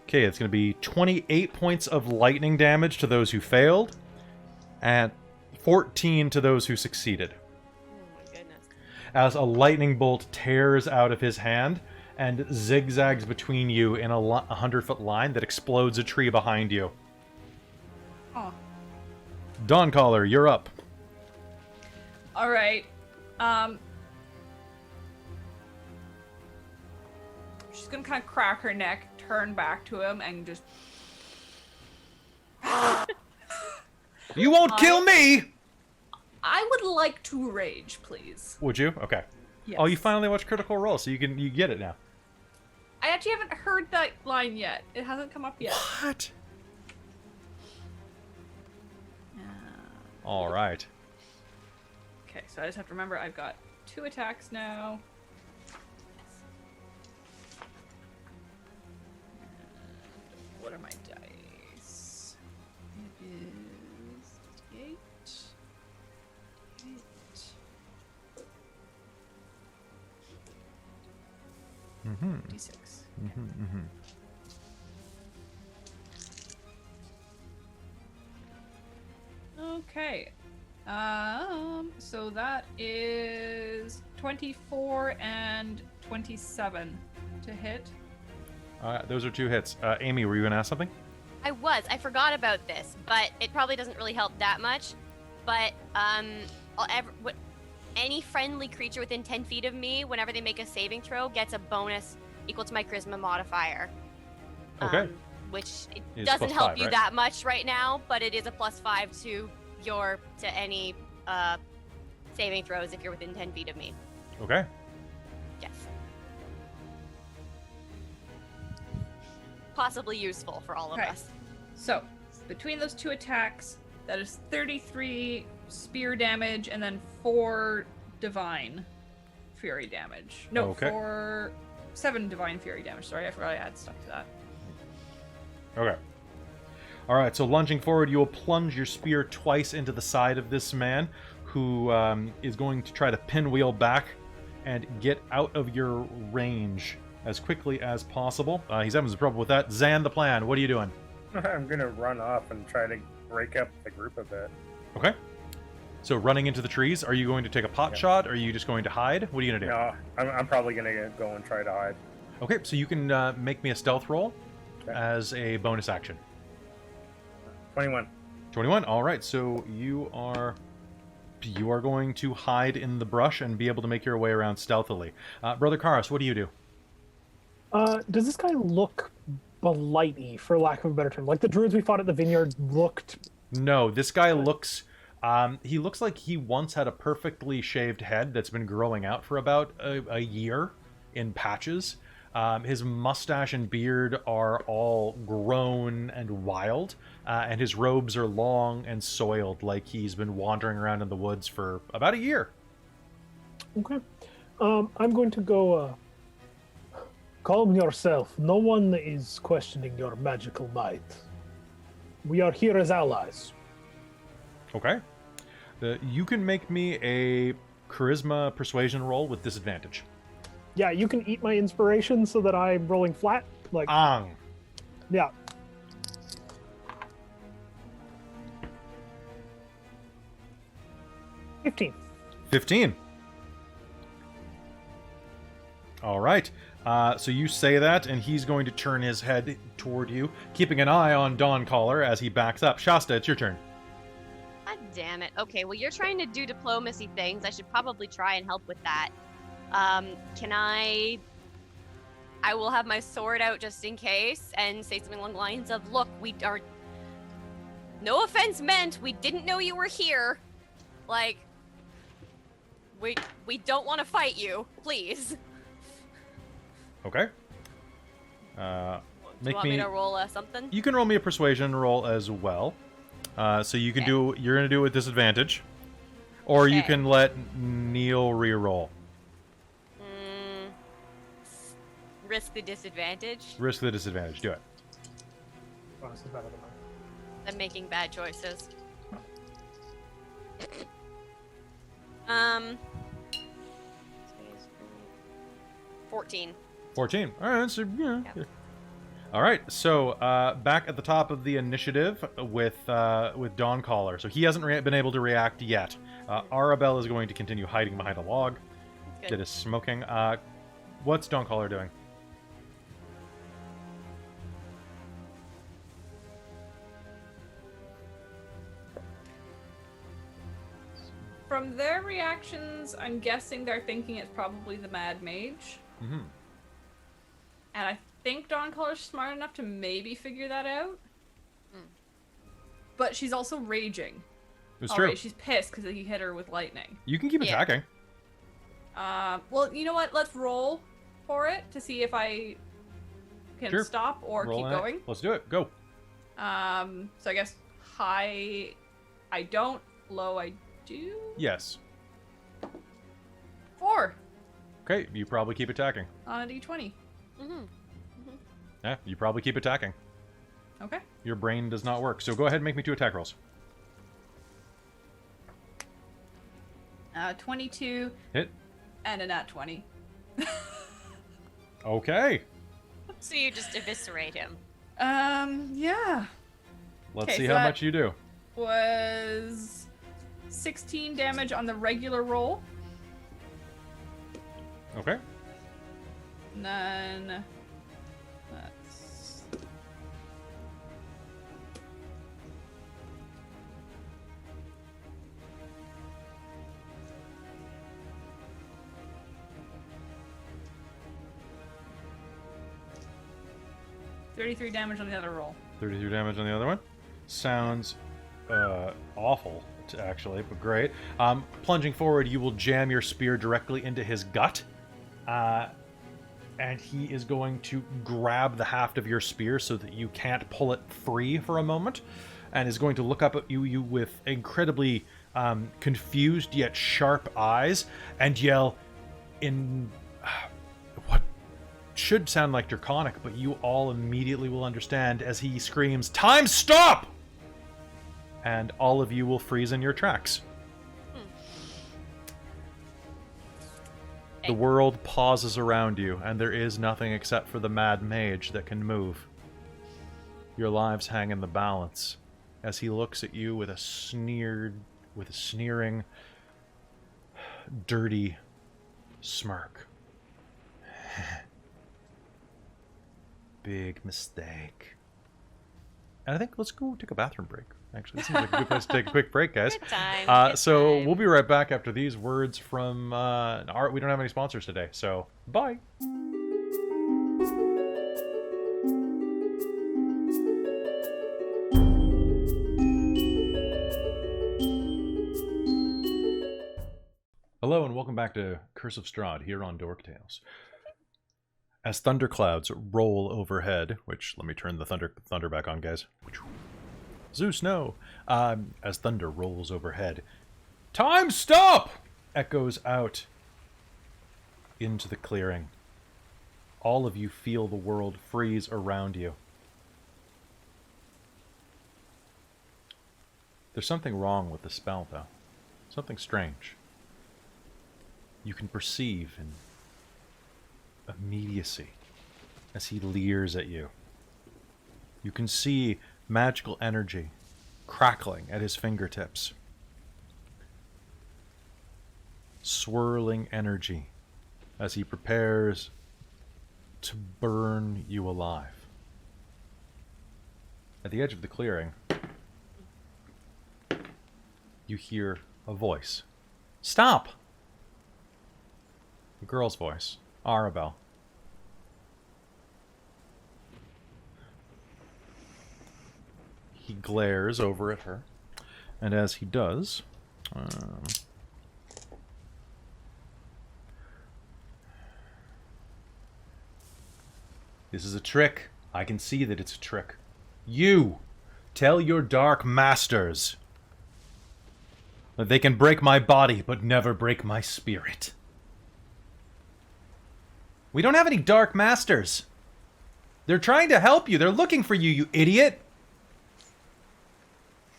Okay, it's going to be 28 points of lightning damage to those who failed, and 14 to those who succeeded. As a lightning bolt tears out of his hand and zigzags between you in a 100-foot line that explodes a tree behind you. Oh. Dawncaller, you're up. All right. She's gonna kind of crack her neck, turn back to him, and just. You won't kill me! I would like to rage, please. Would you? Okay. Yes. Oh, you finally watched Critical Role, so you get it now. I actually haven't heard that line yet. It hasn't come up yet. What? All right. Okay, so I just have to remember I've got 2 attacks now. What are my dice? It is 8. 8. Mm-hmm. D6. Mm-hmm, mm-hmm. Okay. So that is 24 and 27 to hit. Those are 2 hits. Amy, were you going to ask something? I forgot about this, but it probably doesn't really help that much. But any friendly creature within 10 feet of me, whenever they make a saving throw, gets a bonus equal to my charisma modifier. Okay. Which it Is doesn't help +5, you right? that much right now, but it is a +5 to any saving throws if you're within 10 feet of me. Okay. Yes. Possibly useful for all of Okay. us. So, between those 2 attacks, that is 33 spear damage and then 4 divine fury damage. No, Okay. 7 divine fury damage. Sorry, I forgot I had stuff to that. Okay. All right, so lunging forward, you will plunge your spear twice into the side of this man, who is going to try to pinwheel back and get out of your range as quickly as possible. He's having some trouble with that. Zan, the plan. What are you doing? I'm gonna run off and try to break up the group a bit. Okay. So running into the trees, are you going to take a pot shot, or are you just going to hide? What are you going to do? No, I'm probably gonna go and try to hide. Okay, so you can make me a stealth roll Okay. as a bonus action. 21. 21. All right, so you are going to hide in the brush and be able to make your way around stealthily. Brother Karas, what do you do? Does this guy look blighty, for lack of a better term? Like the druids we fought at the vineyard looked. No, this guy looks... he looks like he once had a perfectly shaved head that's been growing out for about a year in patches. His mustache and beard are all grown and wild, and his robes are long and soiled, like he's been wandering around in the woods for about a year. Okay. I'm going to go. Calm yourself. No one is questioning your magical might. We are here as allies. Okay. You can make me a charisma persuasion roll with disadvantage. Yeah, you can eat my inspiration so that I'm rolling flat. Like, Ang. yeah. $15. 15. All right. So you say that, and he's going to turn his head toward you, keeping an eye on Dawncaller as he backs up. Shasta, it's your turn. God damn it. Okay, well, you're trying to do diplomacy things. I should probably try and help with that. Can I will have my sword out just in case and say something along the lines of, look, we are... No offense meant, we didn't know you were here. Like, we don't want to fight you, please. Okay. Do you want me to roll something? You can roll me a persuasion roll as well. So you can Okay. you're going to do it with disadvantage. Or you Okay. can let Neil re-roll. Risk the disadvantage. Risk the disadvantage. Do it. Oh, this is better than mine. I'm making bad choices. 14. 14. All right, so yeah. Yeah. All right, so back at the top of the initiative with Dawncaller. So he hasn't been able to react yet. Arabelle is going to continue hiding behind a log That's that good. is smoking. What's Dawncaller doing? From their reactions, I'm guessing they're thinking it's probably the Mad Mage. Mm-hmm. And I think Dawncollar's smart enough to maybe figure that out. But she's also raging. It's Alright, true. she's pissed because he hit her with lightning. You can keep Yeah. attacking. Well, you know what? Let's roll for it to see if I can Sure. stop or Roll keep on it. going. Let's do it. Go. So I guess high, I don't. Low, I do. Yes. 4 Okay, you probably keep attacking. on a d20. Mm-hmm. Yeah, you probably keep attacking. Okay. Your brain does not work. So go ahead and make me 2 attack rolls. 22 Hit. and a nat 20. Okay. So you just eviscerate him. Yeah. Let's Okay, see so how that- much you do. Was 16 damage on the regular roll. Okay. And then that's $33 damage on the other roll. 32 damage on the other one. Sounds awful, actually, but great. Plunging forward, you will jam your spear directly into his gut. And he is going to grab the haft of your spear so that you can't pull it free for a moment. And is going to look up at you with incredibly confused yet sharp eyes and yell in what should sound like Draconic, but you all immediately will understand as he screams, "Time stop!" And all of you will freeze in your tracks. The world pauses around you, and there is nothing except for the Mad Mage that can move. Your lives hang in the balance as he looks at you with a sneering, dirty smirk. Big mistake. And I think let's go take a bathroom break. Actually, this seems like a good place to take a quick break, guys. Good time. So we'll be right back after these words from our. We don't have any sponsors today, so bye. Hello and welcome back to Curse of Strahd here on Dork Tales. As thunderclouds roll overhead, which let me turn the thunder back on, guys. Zeus, no. As thunder rolls overhead, time stop! Echoes out into the clearing. All of you feel the world freeze around you. There's something wrong with the spell, though. Something strange. You can perceive an immediacy as he leers at you. You can see magical energy crackling at his fingertips. Swirling energy as he prepares to burn you alive. At the edge of the clearing, you hear a voice. Stop! A girl's voice. Arabelle. He glares over at her, and as he does, this is a trick. I can see that it's a trick. You! Tell your dark masters that they can break my body, but never break my spirit. We don't have any dark masters. They're trying to help you. They're looking for you, you idiot.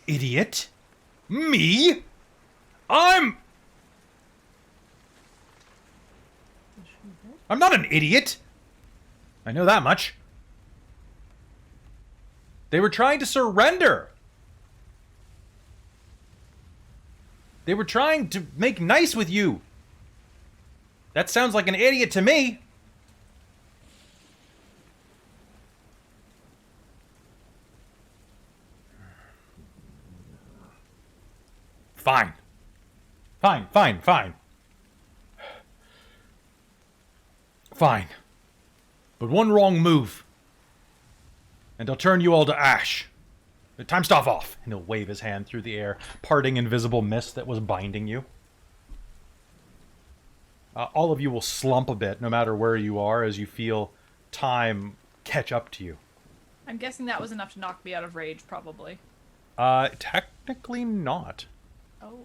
Idiot? Me? I'm not an idiot. I know that much. They were trying to surrender. They were trying to make nice with you. That sounds like an idiot to me. Fine. Fine. But one wrong move, and I'll turn you all to ash. Time stop off. And he'll wave his hand through the air, parting invisible mist that was binding you. All of you will slump a bit, no matter where you are, as you feel time catch up to you. I'm guessing that was enough to knock me out of rage, probably. Technically not. Oh.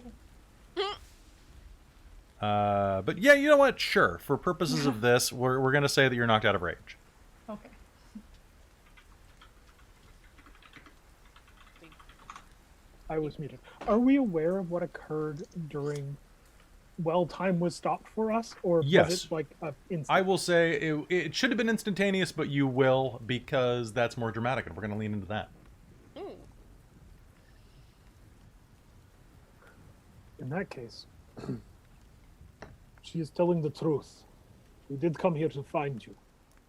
But yeah, you know what? Sure. For purposes of this, we're going to say that you're knocked out of rage. Okay. I was muted. Are we aware of what occurred during... Well, time was stopped for us, or Yes. was it like a instant? I will say it should have been instantaneous, but you will, because that's more dramatic, and we're going to lean into that. In that case, she is telling the truth. We did come here to find you,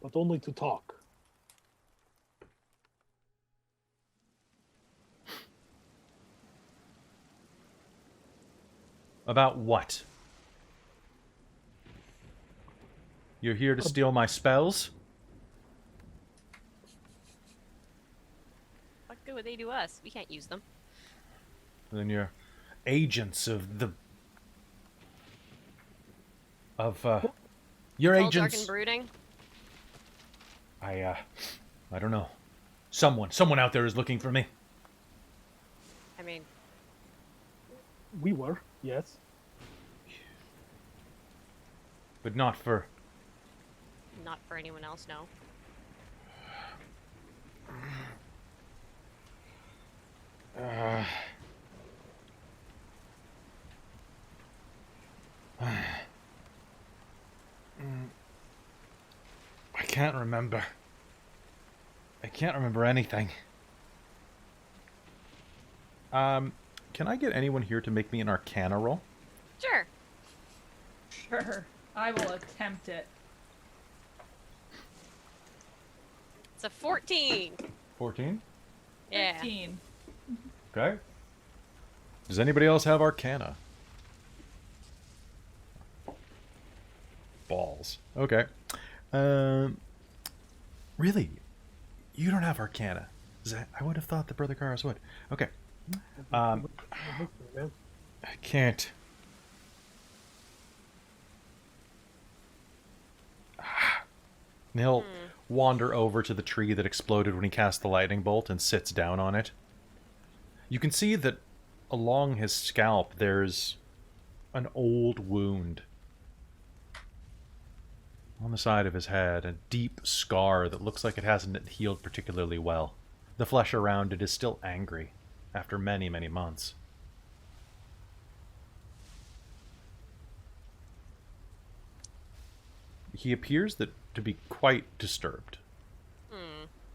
but only to talk. About what? You're here to steal my spells? What good would they do us? We can't use them. Then you're agents of the... You're It's all dark agents... and brooding. I don't know. Someone out there is looking for me. I mean, We were, yes. But not for... not for anyone else, no. I can't remember. I can't remember anything. Can I get anyone here to make me an Arcana roll? Sure. Sure. I will attempt it. It's a 14. 14? Yeah. 13. Okay. Does anybody else have Arcana? Balls. Okay. Really? You don't have Arcana? I would have thought that Brother Karos would. Okay. I can't. And he'll wander over to the tree that exploded when he cast the lightning bolt and sits down on it. You can see that along his scalp there's an old wound. On the side of his head, a deep scar that looks like it hasn't healed particularly well. The flesh around it is still angry after many, many months. He appears to be quite disturbed.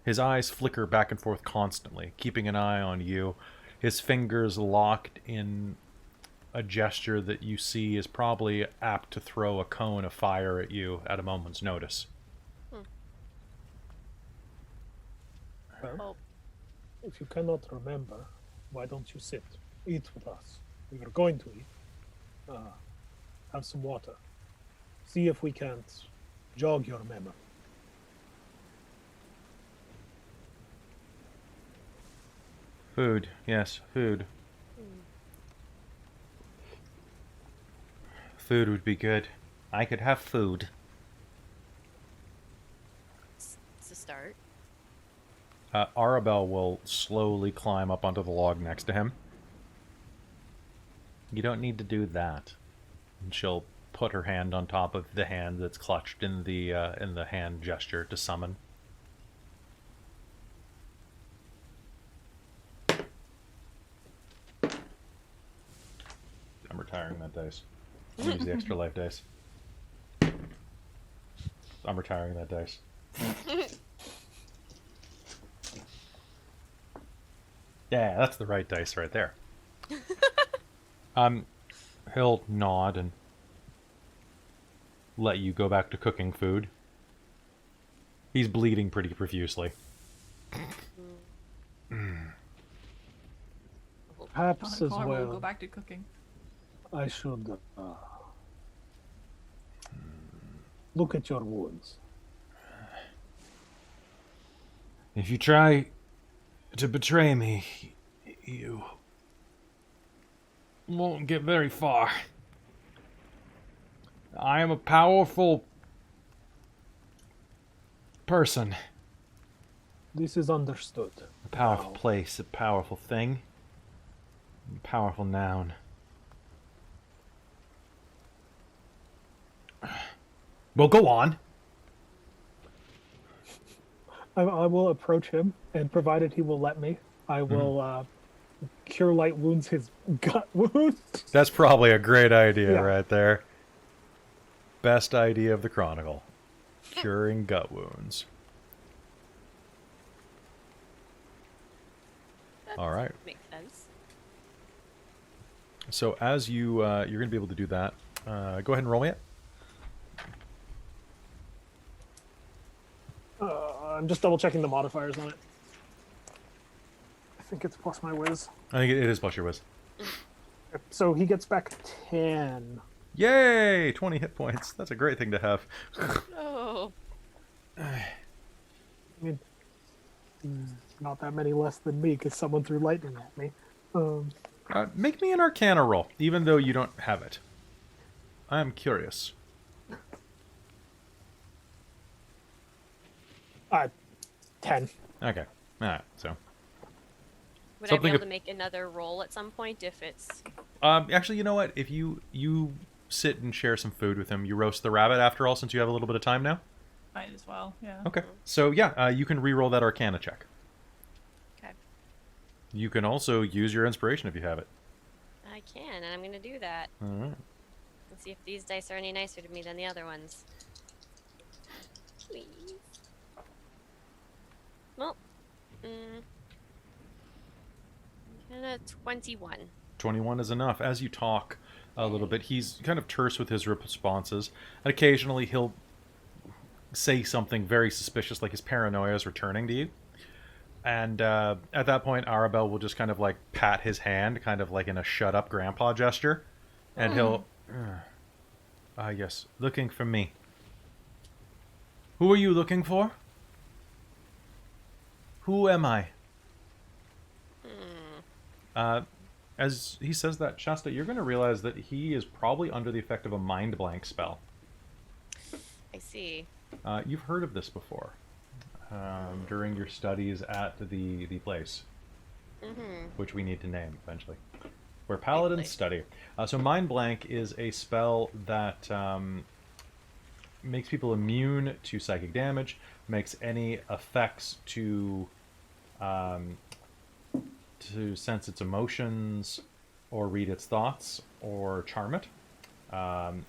His eyes flicker back and forth constantly, keeping an eye on you. His fingers locked in a gesture that you see is probably apt to throw a cone of fire at you at a moment's notice. Well, if you cannot remember, why don't you sit? Eat with us. We were going to eat. Have some water. See if we can't jog your memory. Food. Yes, food. Food would be good. I could have food. It's a start. Arabelle will slowly climb up onto the log next to him. You don't need to do that. And she'll put her hand on top of the hand that's clutched in the hand gesture to summon. I'm retiring that dice. I'm gonna use the extra life dice. I'm retiring that dice. Yeah, that's the right dice right there. He'll nod and let you go back to cooking food. He's bleeding pretty profusely. Perhaps as Connor will go well, back to cooking. I should look at your wounds. If you try to betray me, you won't get very far. I am a powerful person. This is understood. A powerful Now, place, a powerful thing. A powerful noun. Well, go on. I will approach him, and provided he will let me, I will cure light wounds his gut wound. That's probably a great idea Yeah. right there. Best idea of the Chronicle. Curing gut wounds. That All right. makes sense. So as you're going to be able to do that, go ahead and roll me it. I'm just double checking the modifiers on it. I think it's plus my whiz. I think it is plus your whiz. So he gets back 10. Yay! 20 hit points. That's a great thing to have. Oh. I mean, not that many less than me because someone threw lightning at me. Make me an Arcana roll, even though you don't have it. I'm curious. 10. Okay. Alright, so. Would I Something be able of- to make another roll at some point if it's... Actually, you know what? If you sit and share some food with him, you roast the rabbit after all, since you have a little bit of time now? Might as well, yeah. Okay. So, yeah, you can re-roll that Arcana check. Okay. You can also use your inspiration if you have it. I can, and I'm going to do that. Alright. Let's see if these dice are any nicer to me than the other ones. Please. Well, kind of 21. 21 is enough. As you talk a little bit, he's kind of terse with his responses. And occasionally he'll say something very suspicious, like his paranoia is returning to you. And at that point, Arabelle will just kind of like pat his hand, kind of like in a shut up grandpa gesture. And he'll... yes, looking for me. Who are you looking for? Who am I? As he says that, Shasta, you're going to realize that he is probably under the effect of a mind blank spell. I see. You've heard of this before during your studies at the place, which we need to name eventually, where paladins study. So mind blank is a spell that makes people immune to psychic damage, makes any effects to sense its emotions or read its thoughts or charm it.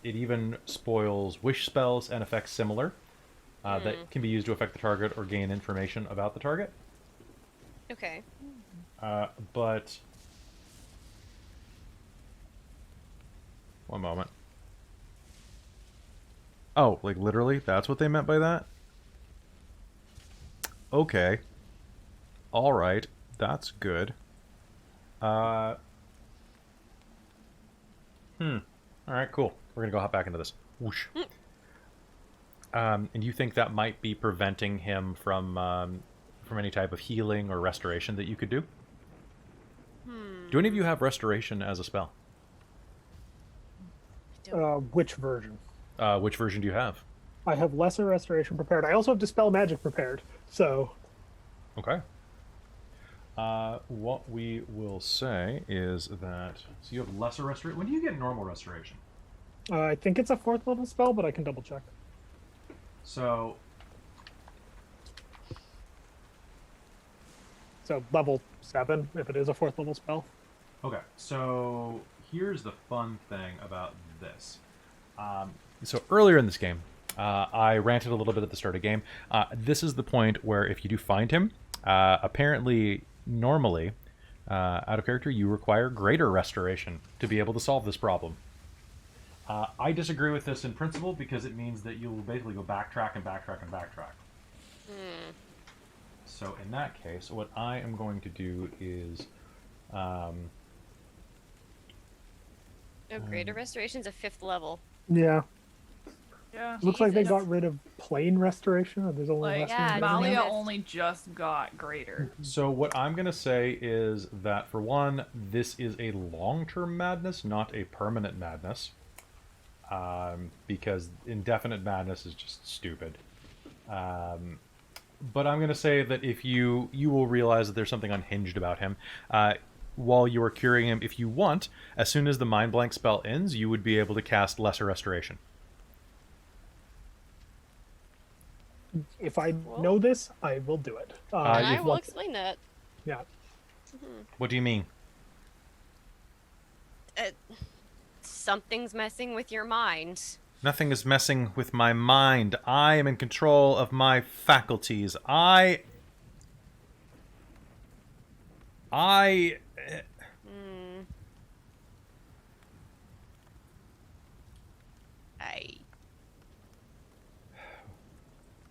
It even spoils wish spells and effects similar that can be used to affect the target or gain information about the target. Okay. But... One moment. Oh, like literally? That's what they meant by that? Okay. Alright. That's good. Alright, cool. We're gonna go hop back into this. Whoosh. And you think that might be preventing him from any type of healing or restoration that you could do? Do any of you have restoration as a spell? Which version? Which version do you have? I have lesser restoration prepared. I also have dispel magic prepared. So. Okay. What we will say is that... So you have lesser restoration. When do you get normal restoration? I think it's a 4th level spell, but I can double check. So level 7, if it is a 4th level spell. Okay, so here's the fun thing about this. So earlier in this game, I ranted a little bit at the start of the game. This is the point where if you do find him, apparently, normally, out of character, you require greater restoration to be able to solve this problem. I disagree with this in principle because it means that you'll basically go backtrack and backtrack and backtrack. So in that case, what I am going to do is... Greater Restoration's a 5th level. Yeah. Yeah. Looks like they Jesus. got rid of plain restoration. Or there's only Like, less Malia Jesus. only just got greater. So what I'm going to say is that, for one, this is a long-term madness, not a permanent madness. Because indefinite madness is just stupid. But I'm going to say that if you will realize that there's something unhinged about him. While you are curing him, if you want, as soon as the mind blank spell ends, you would be able to cast lesser restoration. If I know this, I will do it. And I if will what- explain that. Yeah. What do you mean? Something's messing with your mind. Nothing is messing with my mind. I am in control of my faculties. I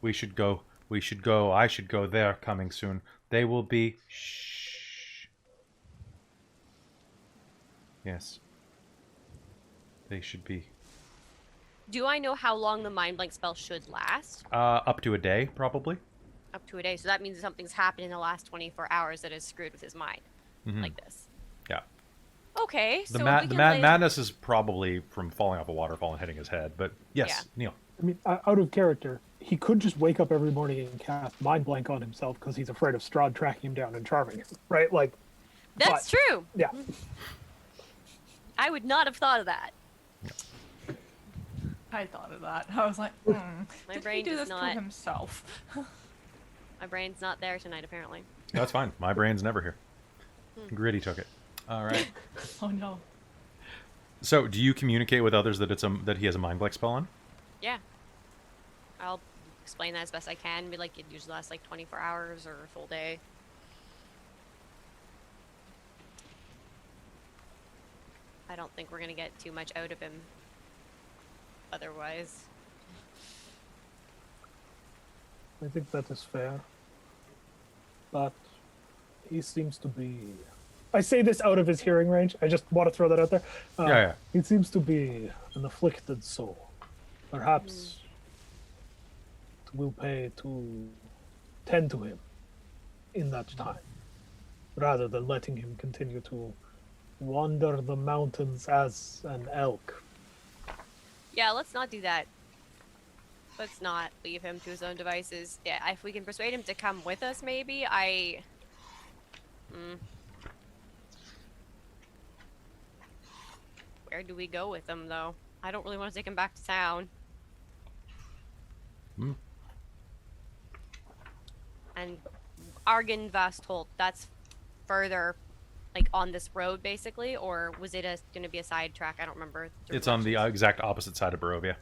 We should go. We should go. I should go. They're coming soon. They will be... Shh. Yes. They should be. Do I know how long the mind blank spell should last? Up to a day, probably. Up to a day. So that means something's happened in the last 24 hours that has screwed with his mind. Like this. Yeah. Okay. The so ma- we the can ma- lay- madness is probably from falling off a waterfall and hitting his head. But yes, Neil. I mean, out of character, he could just wake up every morning and cast Mind Blank on himself because he's afraid of Strahd tracking him down and charming him, right? Like, That's true. yeah. I would not have thought of that. I thought of that. I was like, My did he brain do does this not- to himself? My brain's not there tonight, apparently. That's fine. My brain's never here. Gritty took it. All right. Oh no. So, do you communicate with others that that he has a mind blank spell on? Yeah. I'll explain that as best I can. Be like, it usually lasts like 24 hours or a full day. I don't think we're gonna get too much out of him. Otherwise. I think that is fair. But He seems to be. I say this out of his hearing range. I just want to throw that out there. Yeah. He seems to be an afflicted soul. Perhaps it will pay to tend to him in that time, rather than letting him continue to wander the mountains as an elk. Yeah, let's not do that. Let's not leave him to his own devices. Yeah, if we can persuade him to come with us, maybe. Where do we go with him, though? I don't really want to take him back to town. And Argen Vastholt, that's further, like, on this road, basically? Or was it going to be a side track? I don't remember. It's on the exact opposite side of Barovia.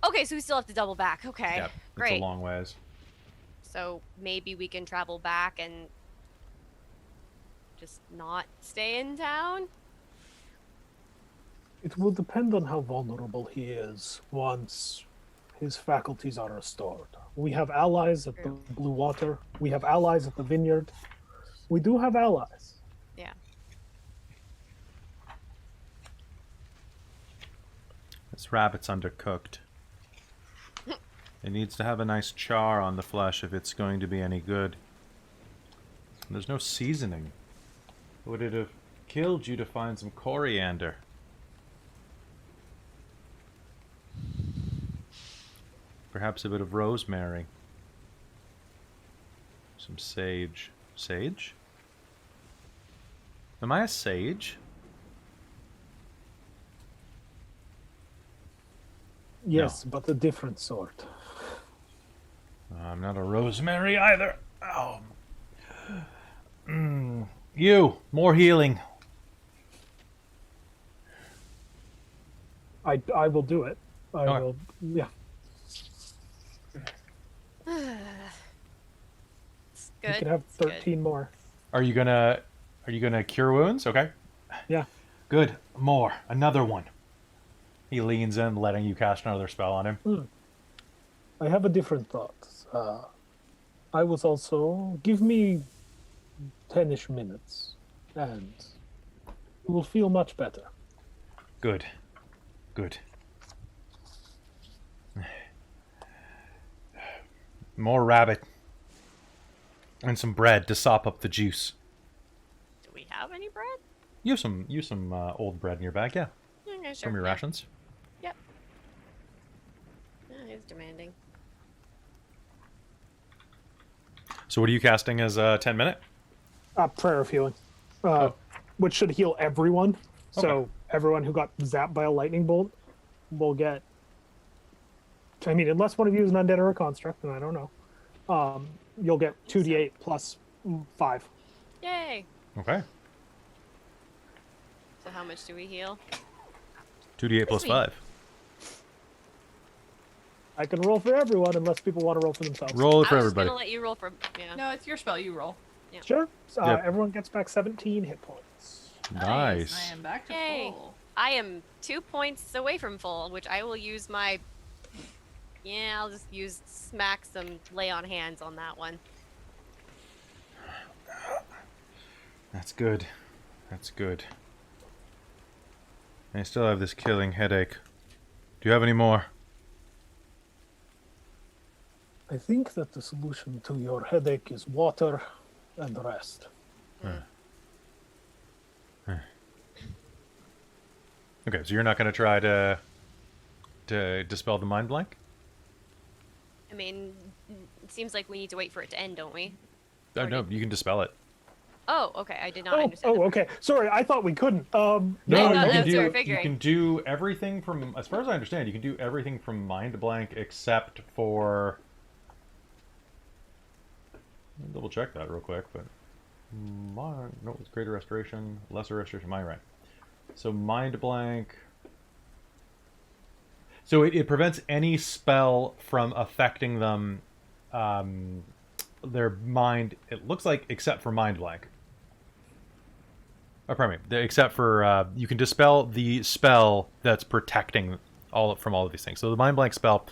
Okay, so we still have to double back. Okay, Yeah, great. it's a long ways. So maybe we can travel back and just not stay in town? It will depend on how vulnerable he is once his faculties are restored. We have allies at the Blue Water. We have allies at the Vineyard. We do have allies. Yeah. This rabbit's undercooked. It needs to have a nice char on the flesh if it's going to be any good. There's no seasoning. Would it have killed you to find some coriander? Perhaps a bit of rosemary. Some sage. Sage? Am I a sage? Yes, but a different sort. I'm not a rosemary either. Oh. You, more healing. I will do it. I Alright. will. Yeah. It's You good. can have it's good. 13 more. Are you gonna cure wounds? Okay. Yeah. Good. More. Another one. He leans in, letting you cast another spell on him. I have a different thought. I was also give me 10-ish minutes, and you will feel much better. Good. Good. More rabbit. And some bread to sop up the juice. Do we have any bread? Use some old bread in your bag, yeah. Okay, sure. From your yeah. rations. Yep. He's demanding. So what are you casting as a 10-minute? Prayer of healing, Oh. which should heal everyone. So Okay. everyone who got zapped by a lightning bolt will get. I mean, unless one of you is an undead or a construct, and I don't know, you'll get 2d8 plus 5. Yay! Okay. So how much do we heal? 2d8 plus Sweet. 5. I can roll for everyone unless people want to roll for themselves. Roll it for I was everybody. just gonna let you roll for. Yeah. No, it's your spell. You roll. Sure. Yep. Everyone gets back 17 hit points. Nice. I am back to Yay. full. I am 2 points away from full, which I will use my. Yeah, I'll just use smack some lay on hands on that one. That's good. That's good. I still have this killing headache. Do you have any more? I think that the solution to your headache is water and rest. Okay, so you're not going to try to dispel the mind blank? I mean, it seems like we need to wait for it to end, don't we? No, you can dispel it. Oh, okay. I did not Oh, understand. that. okay. Sorry, I thought we couldn't. No, you that's can what do, we're you figuring. can do everything from, as far as I understand, you can do everything from mind blank except for. I'll double check that real quick, but no, it's greater restoration, lesser restoration. Am I right? So mind blank. So it prevents any spell from affecting them, their mind. It looks like, except for mind blank. Oh, pardon me. Except for you can dispel the spell that's protecting from all of these things. So the mind blank spell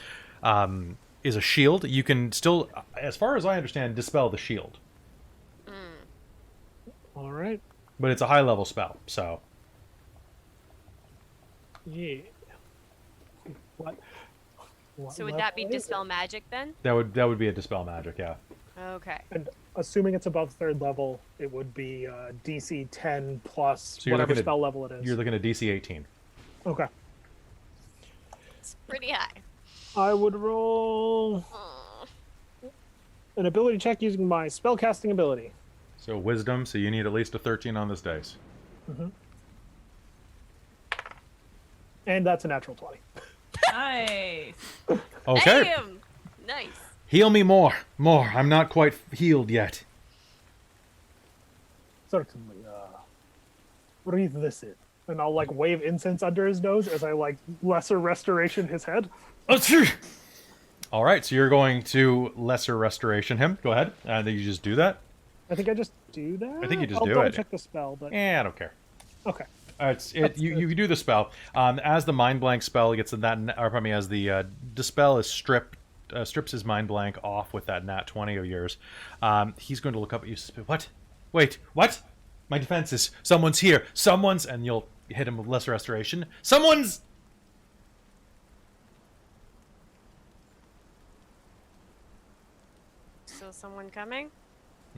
is a shield. You can still, as far as I understand, dispel the shield. All right. But it's a high level spell, so. Yeah. What? So would that be Dispel Magic then? That would be a Dispel Magic, yeah. Okay. And assuming it's above 3rd level, it would be DC 10 plus So you're whatever looking at- spell level it is. You're looking at DC 18. Okay. It's pretty high. I would roll an ability check using my spellcasting ability. So Wisdom, so you need at least a 13 on this dice. And that's a natural 20. Nice. Okay. Damn! Nice. Heal me more. More. I'm not quite healed yet. Certainly. Breathe this in. And I'll like wave incense under his nose as I like lesser restoration his head. All right, so you're going to lesser restoration him. Go ahead. And then you just do that. I think I just do that. I think you just I'll do double it. check the spell, but I don't care. okay. You do the spell. As the mind blank spell gets in that, or pardon me, as the dispel is strips his mind blank off with that nat 20 of yours. He's going to look up at you. What? Wait, what? My defenses. Someone's here. Someone's, and you'll hit him with lesser restoration. Someone's. So someone coming?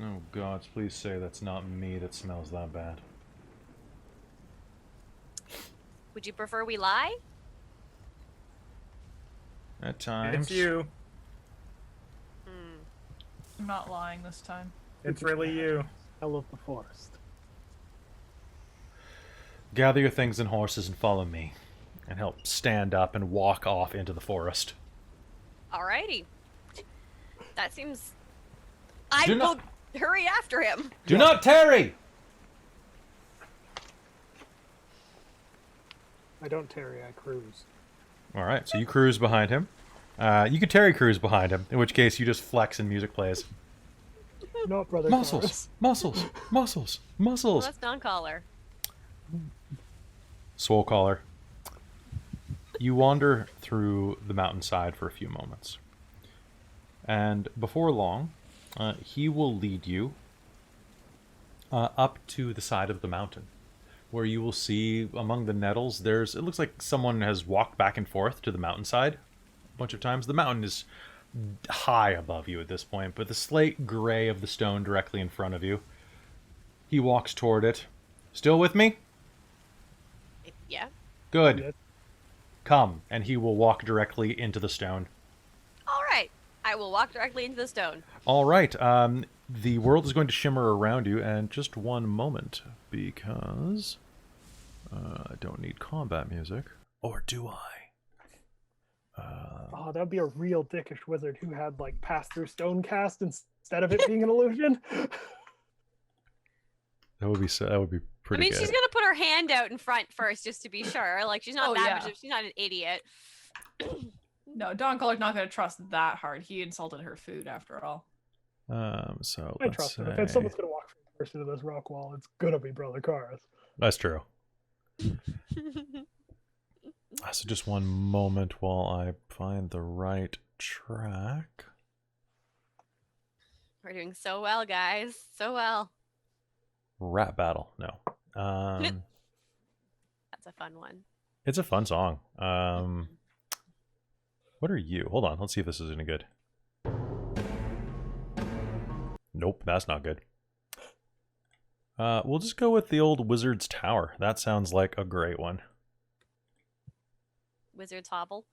Oh gods, please say that's not me that smells that bad. Would you prefer we lie? At times. It's you. I'm not lying this time. It's really you. Hell of the forest. Gather your things and horses and follow me. And help stand up and walk off into the forest. Alrighty. That seems... I Do will not- hurry after him. Do not tarry! I don't tarry, I cruise. Alright, so you cruise behind him. You could Terry cruise behind him, in which case you just flex and music plays. No, brother. Muscles, Taurus. muscles, muscles, Well, muscles. that's non-collar. Soul Caller. You wander through the mountainside for a few moments. And before long, he will lead you up to the side of the mountain, where you will see among the nettles, it looks like someone has walked back and forth to the mountainside a bunch of times. The mountain is high above you at this point, but the slate gray of the stone directly in front of you. He walks toward it. Still with me? Yeah. Good. Yes. Come, and he will walk directly into the stone. Alright. I will walk directly into the stone. All right. The world is going to shimmer around you, and just one moment, because I don't need combat music. Or do I? Oh, that'd be a real dickish wizard who had like pass through stone cast instead of it being an illusion. That would be I pretty mean, good. she's gonna put her hand out in front first, just to be sure. Like, she's not Oh, that yeah. much. She's not an idiot. No, Don Collar's not going to trust that hard. He insulted her food after all. So I let's trust him. say... If someone's gonna walk first into this rock wall, it's gonna be Brother Karas. That's true. So just one moment while I find the right track. We're doing so well, guys. So well. Rap battle. No. That's a fun one. It's a fun song. What are you? Hold on. Let's see if this is any good. Nope, that's not good. We'll just go with the old Wizard's Tower. That sounds like a great one. Wizard's Hobble.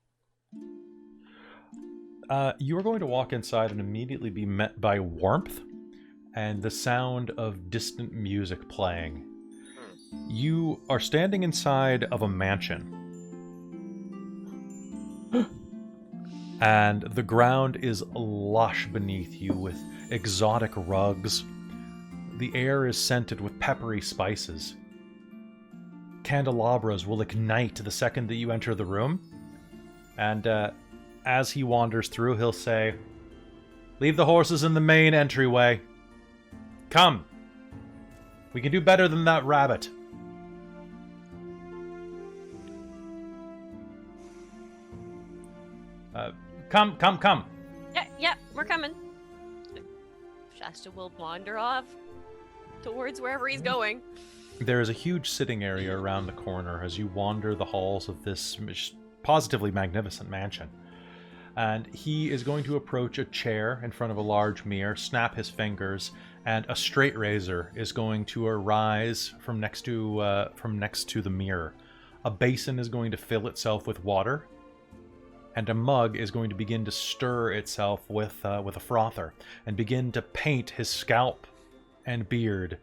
You are going to walk inside and immediately be met by warmth and the sound of distant music playing. You are standing inside of a mansion. And the ground is lush beneath you with exotic rugs. The air is scented with peppery spices. Candelabras will ignite the second that you enter the room. And as he wanders through, he'll say, "Leave the horses in the main entryway. Come. We can do better than that rabbit." Come. Yeah, we're coming. Shasta will wander off. towards wherever he's going. There is a huge sitting area around the corner as you wander the halls of this positively magnificent mansion. And he is going to approach a chair in front of a large mirror, snap his fingers, and a straight razor is going to arise from next to the mirror. A basin is going to fill itself with water, and a mug is going to begin to stir itself with a frother and begin to paint his scalp and beard.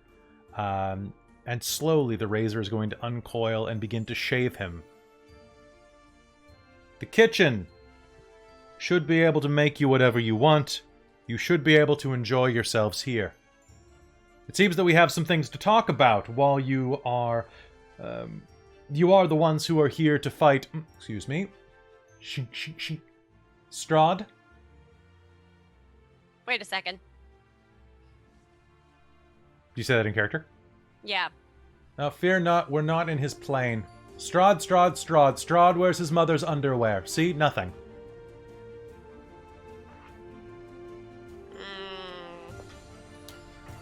And slowly the razor is going to uncoil and begin to shave him. The kitchen should be able to make you whatever you want. You should be able to enjoy yourselves here. It seems that we have some things to talk about while you are the ones who are here to fight. Excuse me. Strahd? Wait a second. You say that in character? Yeah. Now, fear not, we're not in his plane. Strahd wears his mother's underwear. See? Nothing.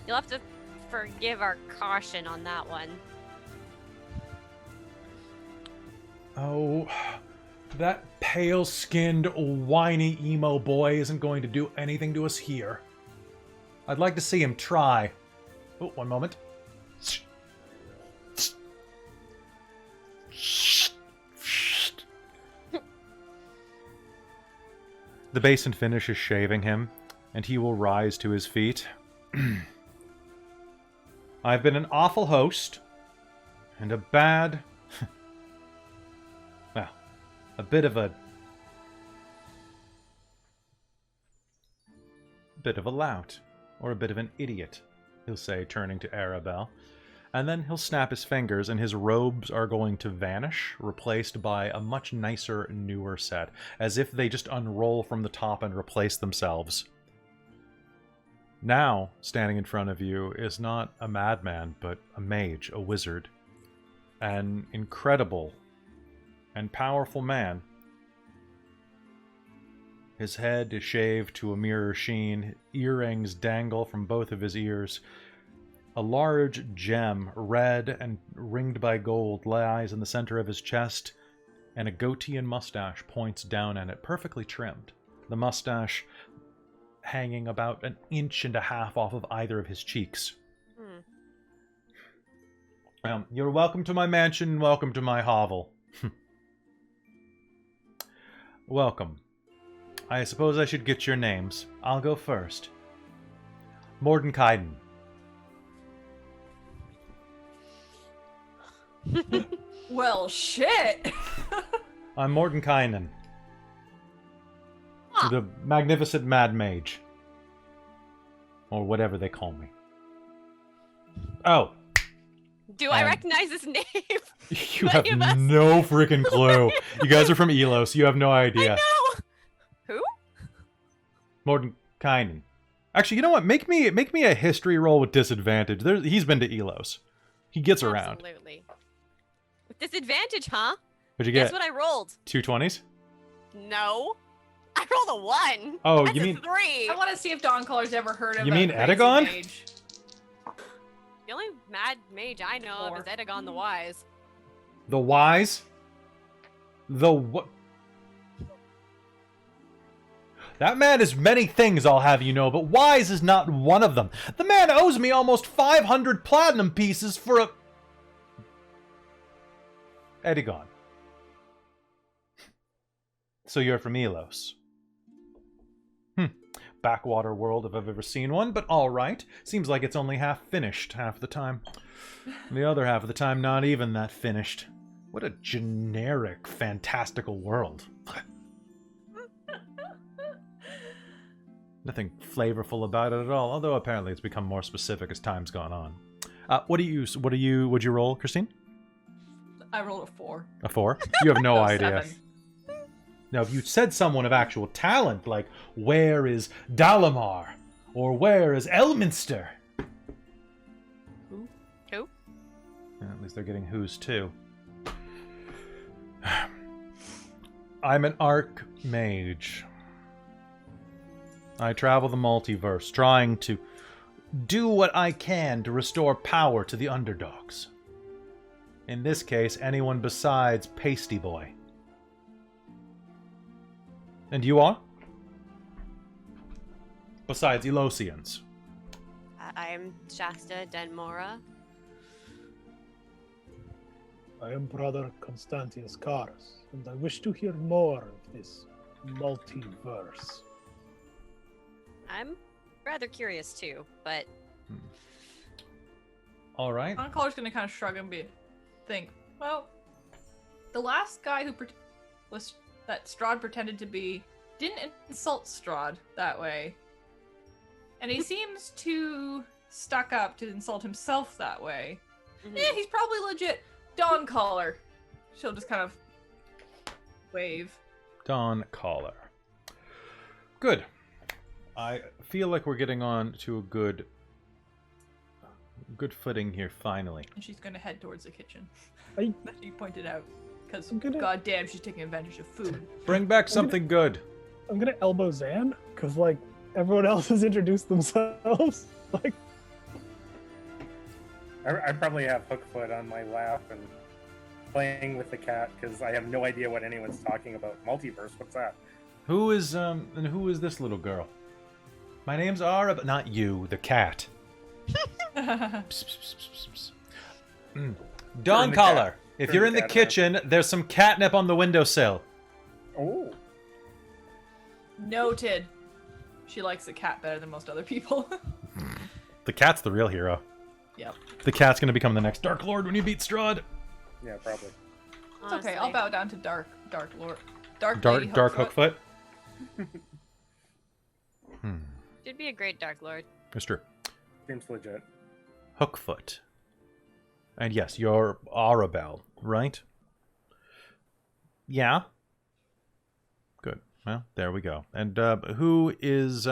You'll have to forgive our caution on that one. Oh, that pale-skinned, whiny emo boy isn't going to do anything to us here. I'd like to see him try. Oh, one moment. The basin finishes shaving him, and he will rise to his feet. I've been an awful host, and a bad... well, a bit of a lout, or a bit of an idiot, he'll say, turning to Arabelle. And then he'll snap his fingers, and his robes are going to vanish, replaced by a much nicer, newer set, as if they just unroll from the top and replace themselves. Now, standing in front of you is not a madman, but a mage, a wizard. An incredible and powerful man. His head is shaved to a mirror sheen, earrings dangle from both of his ears. A large gem, red and ringed by gold, lies in the center of his chest, and a goatee and mustache points down at it, perfectly trimmed. The mustache hanging about 1.5 inches off of either of his cheeks. You're welcome to my mansion, welcome to my hovel. Welcome. I suppose I should get your names. I'll go first. Mordenkainen. Well, shit! I'm Mordenkainen. The magnificent mad mage. Or whatever they call me. Oh. Do I recognize his name? You have no freaking clue. You guys are from Elos. You have no idea. I know! Who? Mordenkainen. Actually, you know what? Make me a history roll with disadvantage. He's been to Elos. He gets around. Absolutely. With disadvantage, huh? What'd you get? Guess what I rolled? 2 20s? No. I rolled a 1. Oh, That's you mean... 3. I want to see if Dawn Caller's ever heard of You a mean crazy Edagon? mage. The only mad mage I know of is Edagon the Wise. The Wise? The what? That man is many things, I'll have you know, but Wise is not one of them. The man owes me almost 500 platinum pieces for a... Edagon. So you're from Elos. Backwater world if I've ever seen one, but alright. Seems like it's only half finished half the time. The other half of the time, not even that finished. What a generic, fantastical world. Nothing flavorful about it at all, although apparently it's become more specific as time's gone on. Would you roll, Christine? I rolled a 4. A 4? You have no No, idea. 7. Now, if you said someone of actual talent, like, where is Dalamar? Or where is Elminster? Who? Yeah, at least they're getting who's too. I'm an archmage. I travel the multiverse, trying to do what I can to restore power to the underdogs. In this case, anyone besides Pasty Boy. And you are? Besides Elosians. I am Shasta Denmora. I am Brother Constantius Carus, and I wish to hear more of this multiverse. I'm rather curious too, but All right. Uncolor's gonna kind of shrug and think, well, the last guy who was that Strahd pretended to be didn't insult Strahd that way, and he seems too stuck up to insult himself that way. Yeah, he's probably legit. Dawn Caller. She'll just kind of wave. Dawn Caller. Good. I feel like we're getting on to a good footing here, finally. And she's gonna head towards the kitchen. I- That you pointed out. Because, I'm gonna- goddamn, she's taking advantage of food. Bring back something good. I'm gonna elbow Zan, because, like, everyone else has introduced themselves. Like, I probably have Hookfoot on my lap and playing with the cat because I have no idea what anyone's talking about. Multiverse, what's that? Who is this little girl? My name's Ara, but not you, the cat. Psst, psst, psst, psst, psst. Dawn the Caller, cat. if Turn you're the in the cat kitchen, there's some catnip on the windowsill. Oh, Noted. She likes the cat better than most other people. The cat's the real hero. Yep. The cat's gonna become the next Dark Lord when you beat Strahd. yeah, probably. It's okay, I'll bow down to Dark Lord. Dark Hookfoot. should be a great Dark Lord. Mr. Seems legit. Hookfoot. And yes, you're Arabelle, right? Yeah. Good. Well, there we go. And who is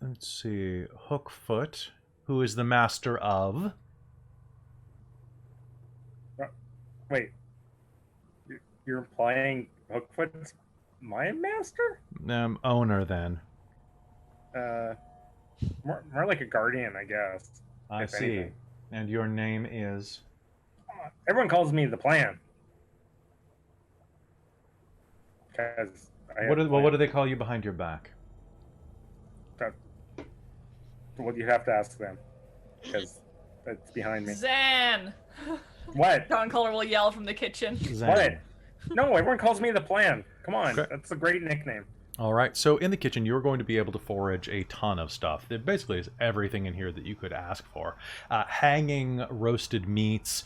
let's see, Hookfoot, who is the master of Wait, you're implying Hookfoot's my master? owner then. More like a guardian, I guess. I if see. anything. And your name is Everyone calls me the plan. Because what do they call you behind your back? Well, you have to ask them. Because it's behind me. Zan! What? Dawn Caller will yell from the kitchen. Zan. What? No, everyone calls me the plan. Come on, Okay. that's a great nickname. All right, so in the kitchen, you're going to be able to forage a ton of stuff. There basically is everything in here that you could ask for. Hanging roasted meats,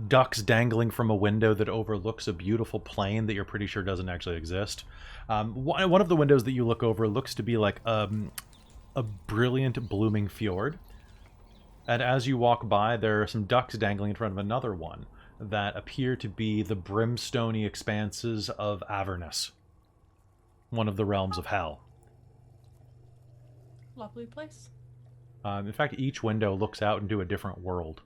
ducks dangling from a window that overlooks a beautiful plain that you're pretty sure doesn't actually exist. One of the windows that you look over looks to be like a brilliant blooming fjord. And as you walk by, there are some ducks dangling in front of another one that appear to be the brimstony expanses of Avernus, one of the realms of hell. Lovely place. In fact, each window looks out into a different world.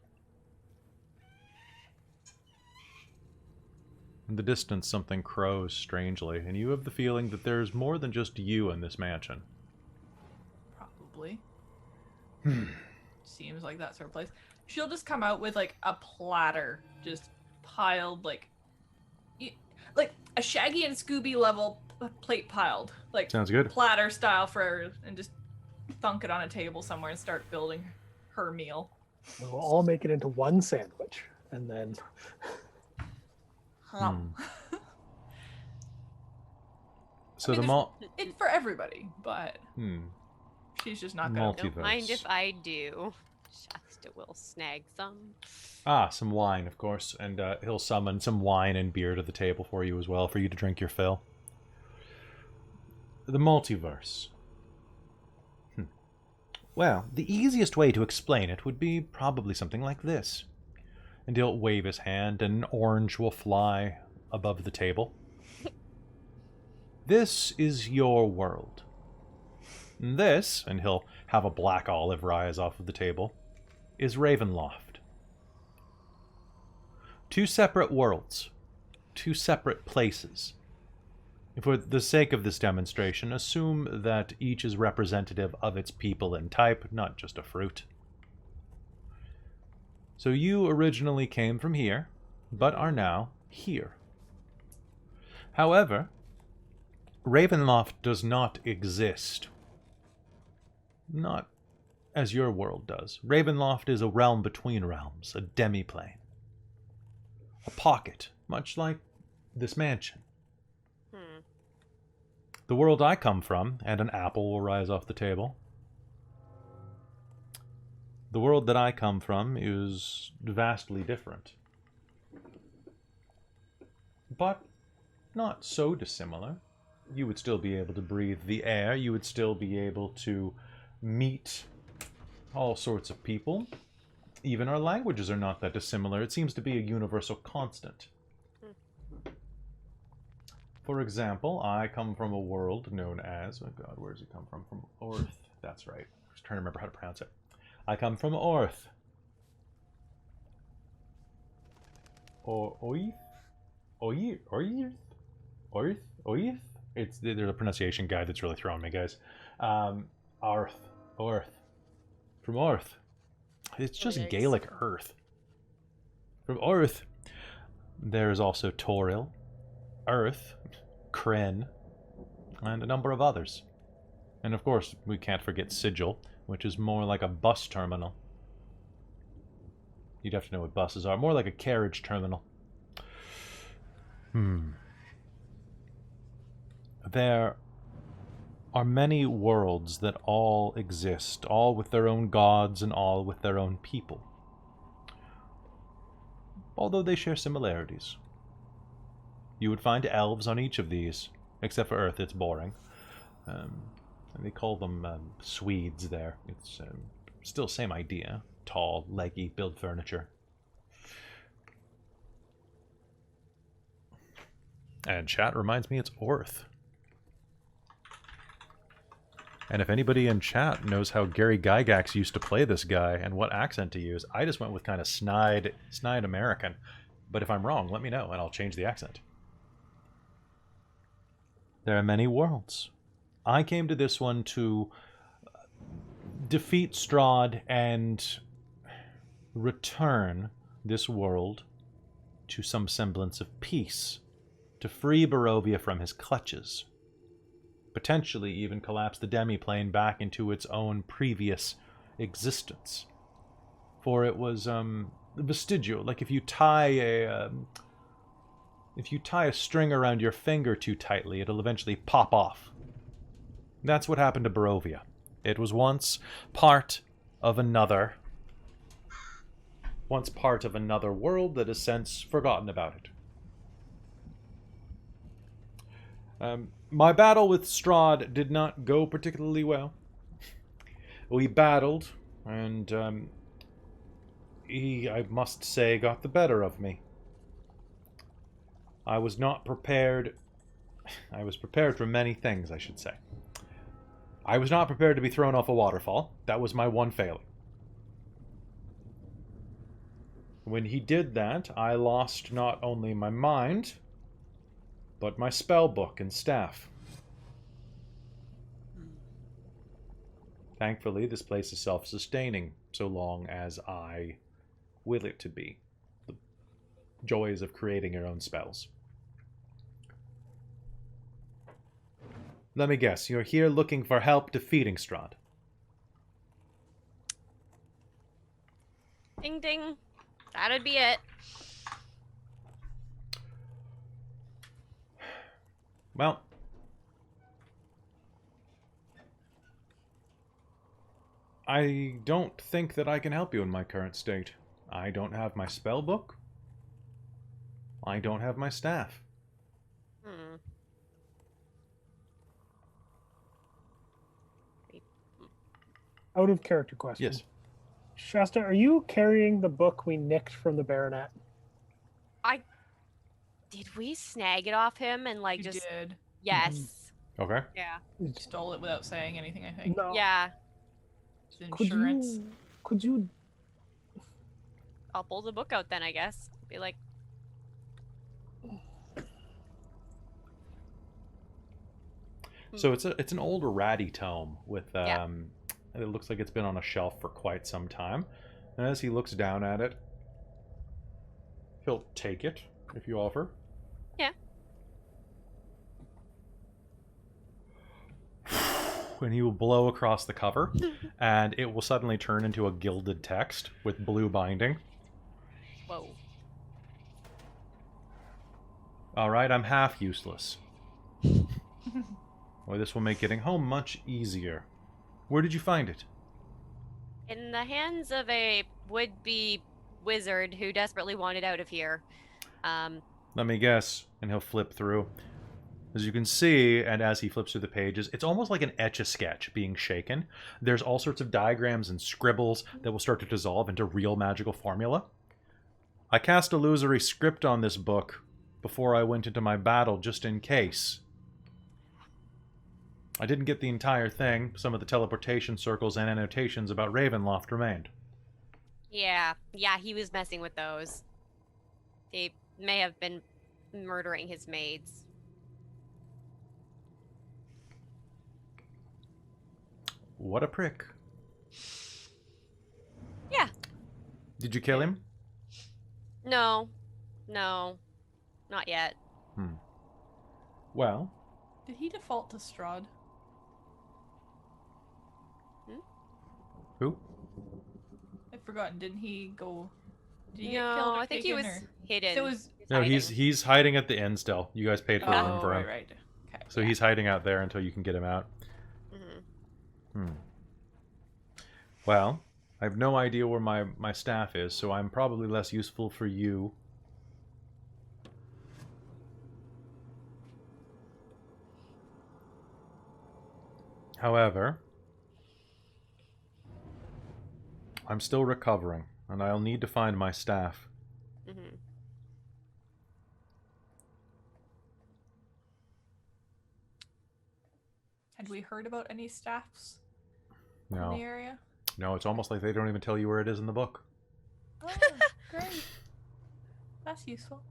In the distance, something crows strangely, and you have the feeling that there's more than just you in this mansion. Probably. Seems like that sort of place. She'll just come out with like a platter, just piled like a Shaggy and Scooby level plate piled, like Sounds good. platter style for her, and just thunk it on a table somewhere and start building her meal. we will all make it into one sandwich, and then So I mean, the it's for everybody, but she's just not gonna. Multiverse. Don't mind if I do. Shasta will snag some. some wine, of course, and he'll summon some wine and beer to the table for you as well, for you to drink your fill. The multiverse. Well, the easiest way to explain it would be probably something like this. And he'll wave his hand, and an orange will fly above the table. This is your world. And this, and he'll have a black olive rise off of the table, is Ravenloft. Two separate worlds. Two separate places. For the sake of this demonstration, assume that each is representative of its people and type, not just a fruit. So you originally came from here, but are now here. However, Ravenloft does not exist. Not as your world does. Ravenloft is a realm between realms, a demiplane. A pocket, much like this mansion. The world I come from, and an apple will rise off the table. The world that I come from is vastly different. But not so dissimilar. You would still be able to breathe the air. You would still be able to meet all sorts of people. Even our languages are not that dissimilar. It seems to be a universal constant. For example, I come from a world known as... Oh god, where does it come from? From Orth. That's right. I was trying to remember how to pronounce it. I come from Orth. Or Oith? Oith? Orth? Oith? There's a pronunciation guide that's really throwing me, guys. Orth. From Orth. It's just Gaelic earth. From Orth. There's also Toril, Earth, Kryn, and a number of others. And of course, we can't forget Sigil, which is more like a bus terminal. You'd have to know what buses are. More like a carriage terminal. There are many worlds that all exist, all with their own gods and all with their own people. Although they share similarities. You would find elves on each of these, except for Earth, it's boring. They call them Swedes there. It's still same idea. Tall, leggy, build furniture. And chat reminds me it's Orth. And if anybody in chat knows how Gary Gygax used to play this guy and what accent to use, I just went with kind of snide American. But if I'm wrong, let me know and I'll change the accent. There are many worlds. I came to this one to defeat Strahd and return this world to some semblance of peace, to free Barovia from his clutches, potentially even collapse the demiplane back into its own previous existence. For it was vestigial, like if you tie a string around your finger too tightly, it'll eventually pop off. That's what happened to Barovia. It was once part of another world that has since forgotten about it. My battle with Strahd did not go particularly well. We battled, and he, I must say, got the better of me. I was not prepared. I was prepared for many things, I should say. I was not prepared to be thrown off a waterfall. That was my one failing. When he did that, I lost not only my mind, but my spell book and staff. Thankfully, this place is self-sustaining, so long as I will it to be. The joys of creating your own spells. Let me guess, you're here looking for help defeating Strahd. Ding ding. That'd be it. Well, I don't think that I can help you in my current state. I don't have my spell book. I don't have my staff. Out of character question. Yes. Shasta, are you carrying the book we nicked from the Baronet? Did we snag it off him and like You just... did. Yes. Okay. Yeah. Stole it without saying anything, I think. No. Yeah. It's insurance. Could you... I'll pull the book out then, I guess. Be like... So it's an old ratty tome with Yeah. it looks like it's been on a shelf for quite some time. And as he looks down at it, he'll take it if you offer. Yeah. And he will blow across the cover, and it will suddenly turn into a gilded text with blue binding. Whoa. All right, I'm half useless. Well, this will make getting home much easier. Where did you find it? In the hands of a would-be wizard who desperately wanted out of here. Let me guess. And he'll flip through. As you can see, and as he flips through the pages, it's almost like an etch-a-sketch being shaken. There's all sorts of diagrams and scribbles that will start to dissolve into real magical formula. I cast illusory script on this book before I went into my battle, just in case. I didn't get the entire thing. Some of the teleportation circles and annotations about Ravenloft remained. Yeah, he was messing with those. He may have been murdering his maids. What a prick. Yeah. Did you kill him? No, not yet. Well, Did he default to Strahd? who? I've forgotten. Didn't he go? Did he get No, killed or I think he taken, was or- hidden. So it was. No, he's hiding at the inn still. You guys paid for a room Oh, for him. right. Okay. So he's hiding out there until you can get him out. Mhm. Well, I have no idea where my staff is, so I'm probably less useful for you. However, I'm still recovering, and I'll need to find my staff. Mhm. Had we heard about any staffs in No. the area? No, it's almost like they don't even tell you where it is in the book. Oh, great. That's useful.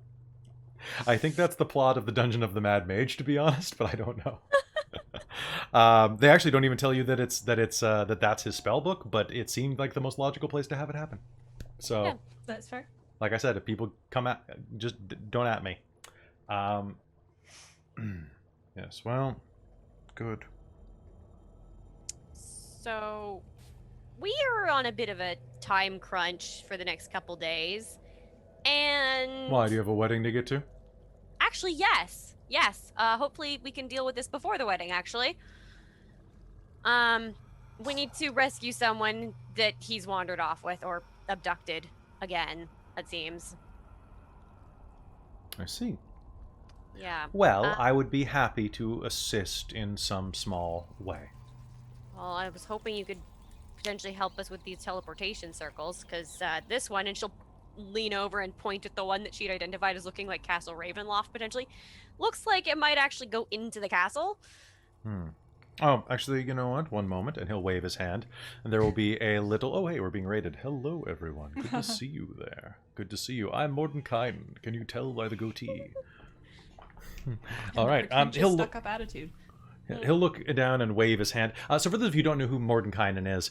I think that's the plot of the Dungeon of the Mad Mage, to be honest, but I don't know. They actually don't even tell you that that's his spell book, but it seemed like the most logical place to have it happen. So, Yeah. That's fair. like I said, if people come at, just don't at me. Yes, well, good. So, we are on a bit of a time crunch for the next couple days. And Why, do you have a wedding to get to? actually, yes. Hopefully we can deal with this before the wedding, actually. We need to rescue someone that he's wandered off with or abducted again, it seems. I see. Yeah. Well, I would be happy to assist in some small way. Well, I was hoping you could potentially help us with these teleportation circles, because this one, and she'll lean over and point at the one that she'd identified as looking like Castle Ravenloft, potentially, looks like it might actually go into the castle. Oh, actually, you know what? One moment, and he'll wave his hand, and there will be a little... Oh, hey, we're being raided. Hello, everyone. Good to see you there. Good to see you. I'm Mordenkainen. Can you tell by the goatee? All right. He'll look... Stuck-up attitude. He'll look down and wave his hand. So for those of you who don't know who Mordenkainen is,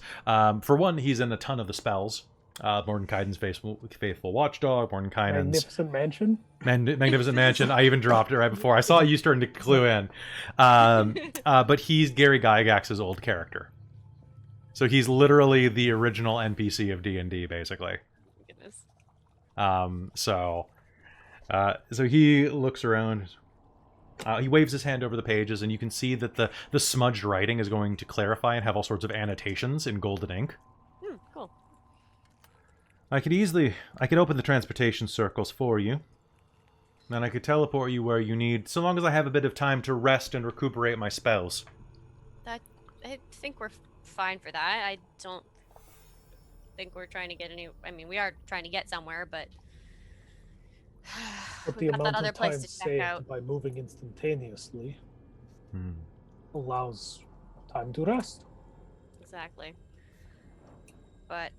for one, he's in a ton of the spells. Mordenkainen's faithful watchdog, Mordenkainen's Magnificent Mansion. Magnificent Mansion. I even dropped it right before. I saw you starting to clue in. But he's Gary Gygax's old character. So he's literally the original NPC of D&D, basically. Goodness. So he looks around. He waves his hand over the pages, and you can see that the smudged writing is going to clarify and have all sorts of annotations in golden ink. Cool. I could open the transportation circles for you. And I could teleport you where you need, so long as I have a bit of time to rest and recuperate my spells. I think we're fine for that. I don't think we're trying to get any... I mean, we are trying to get somewhere, but... But the we've got amount that other of time place to check saved out. by moving instantaneously allows time to rest. Exactly. But...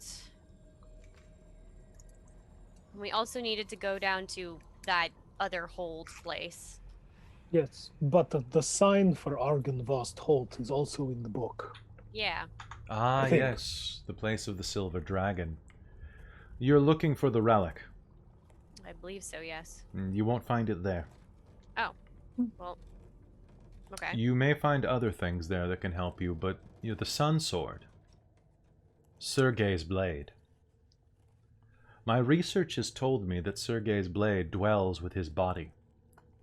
we also needed to go down to that other hold place. Yes, but the sign for Argynvost Holt is also in the book. Yeah. Ah, I think. yes, the place of the silver dragon. You're looking for the relic. I believe so, yes. You won't find it there. Oh. Well, okay. You may find other things there that can help you, but the Sun Sword. Sergei's blade. My research has told me that Sergei's blade dwells with his body.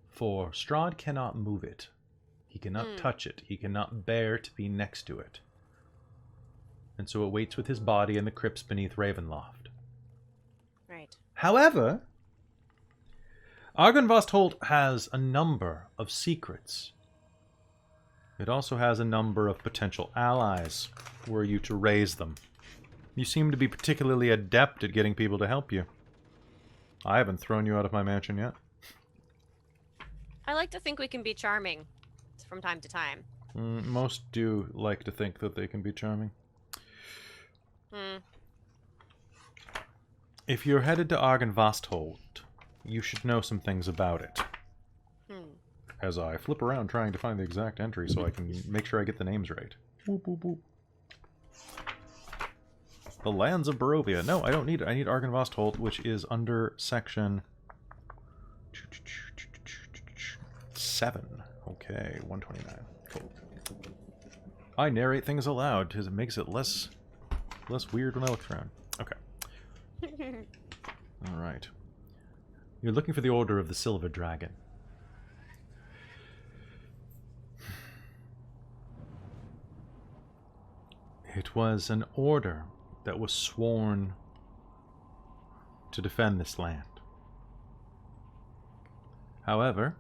For Strahd cannot move it. He cannot touch it. He cannot bear to be next to it. And so it waits with his body in the crypts beneath Ravenloft. Right. However, Argynvost Holt has a number of secrets. It also has a number of potential allies, were you to raise them. You seem to be particularly adept at getting people to help you. I haven't thrown you out of my mansion yet. I like to think we can be charming from time to time. Most do like to think that they can be charming. If you're headed to Argynvost Holt, you should know some things about it. As I flip around trying to find the exact entry so I can make sure I get the names right. Boop, boop, boop. The Lands of Barovia. No, I don't need it. I need Argynvost Holt, which is under section 7. Okay, 129. Cool. I narrate things aloud because it makes it less weird when I look around. Okay. Alright. You're looking for the Order of the Silver Dragon. It was an order that was sworn to defend this land. However,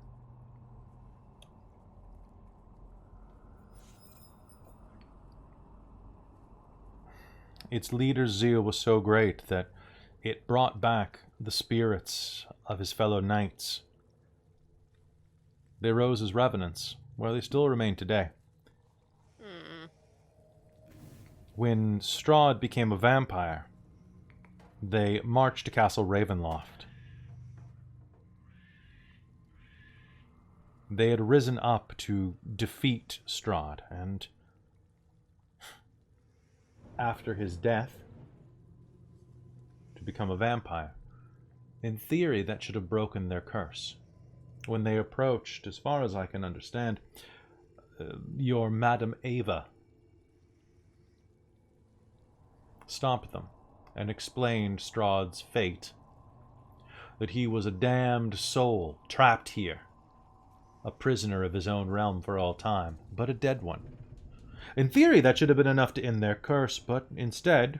its leader's zeal was so great that it brought back the spirits of his fellow knights. They rose as revenants, where they still remain today. When Strahd became a vampire, they marched to Castle Ravenloft. They had risen up to defeat Strahd, and after his death, to become a vampire. In theory, that should have broken their curse. When they approached, as far as I can understand, your Madam Ava stopped them and explained Strahd's fate, that he was a damned soul trapped here, a prisoner of his own realm for all time, but a dead one. In theory, that should have been enough to end their curse, but instead,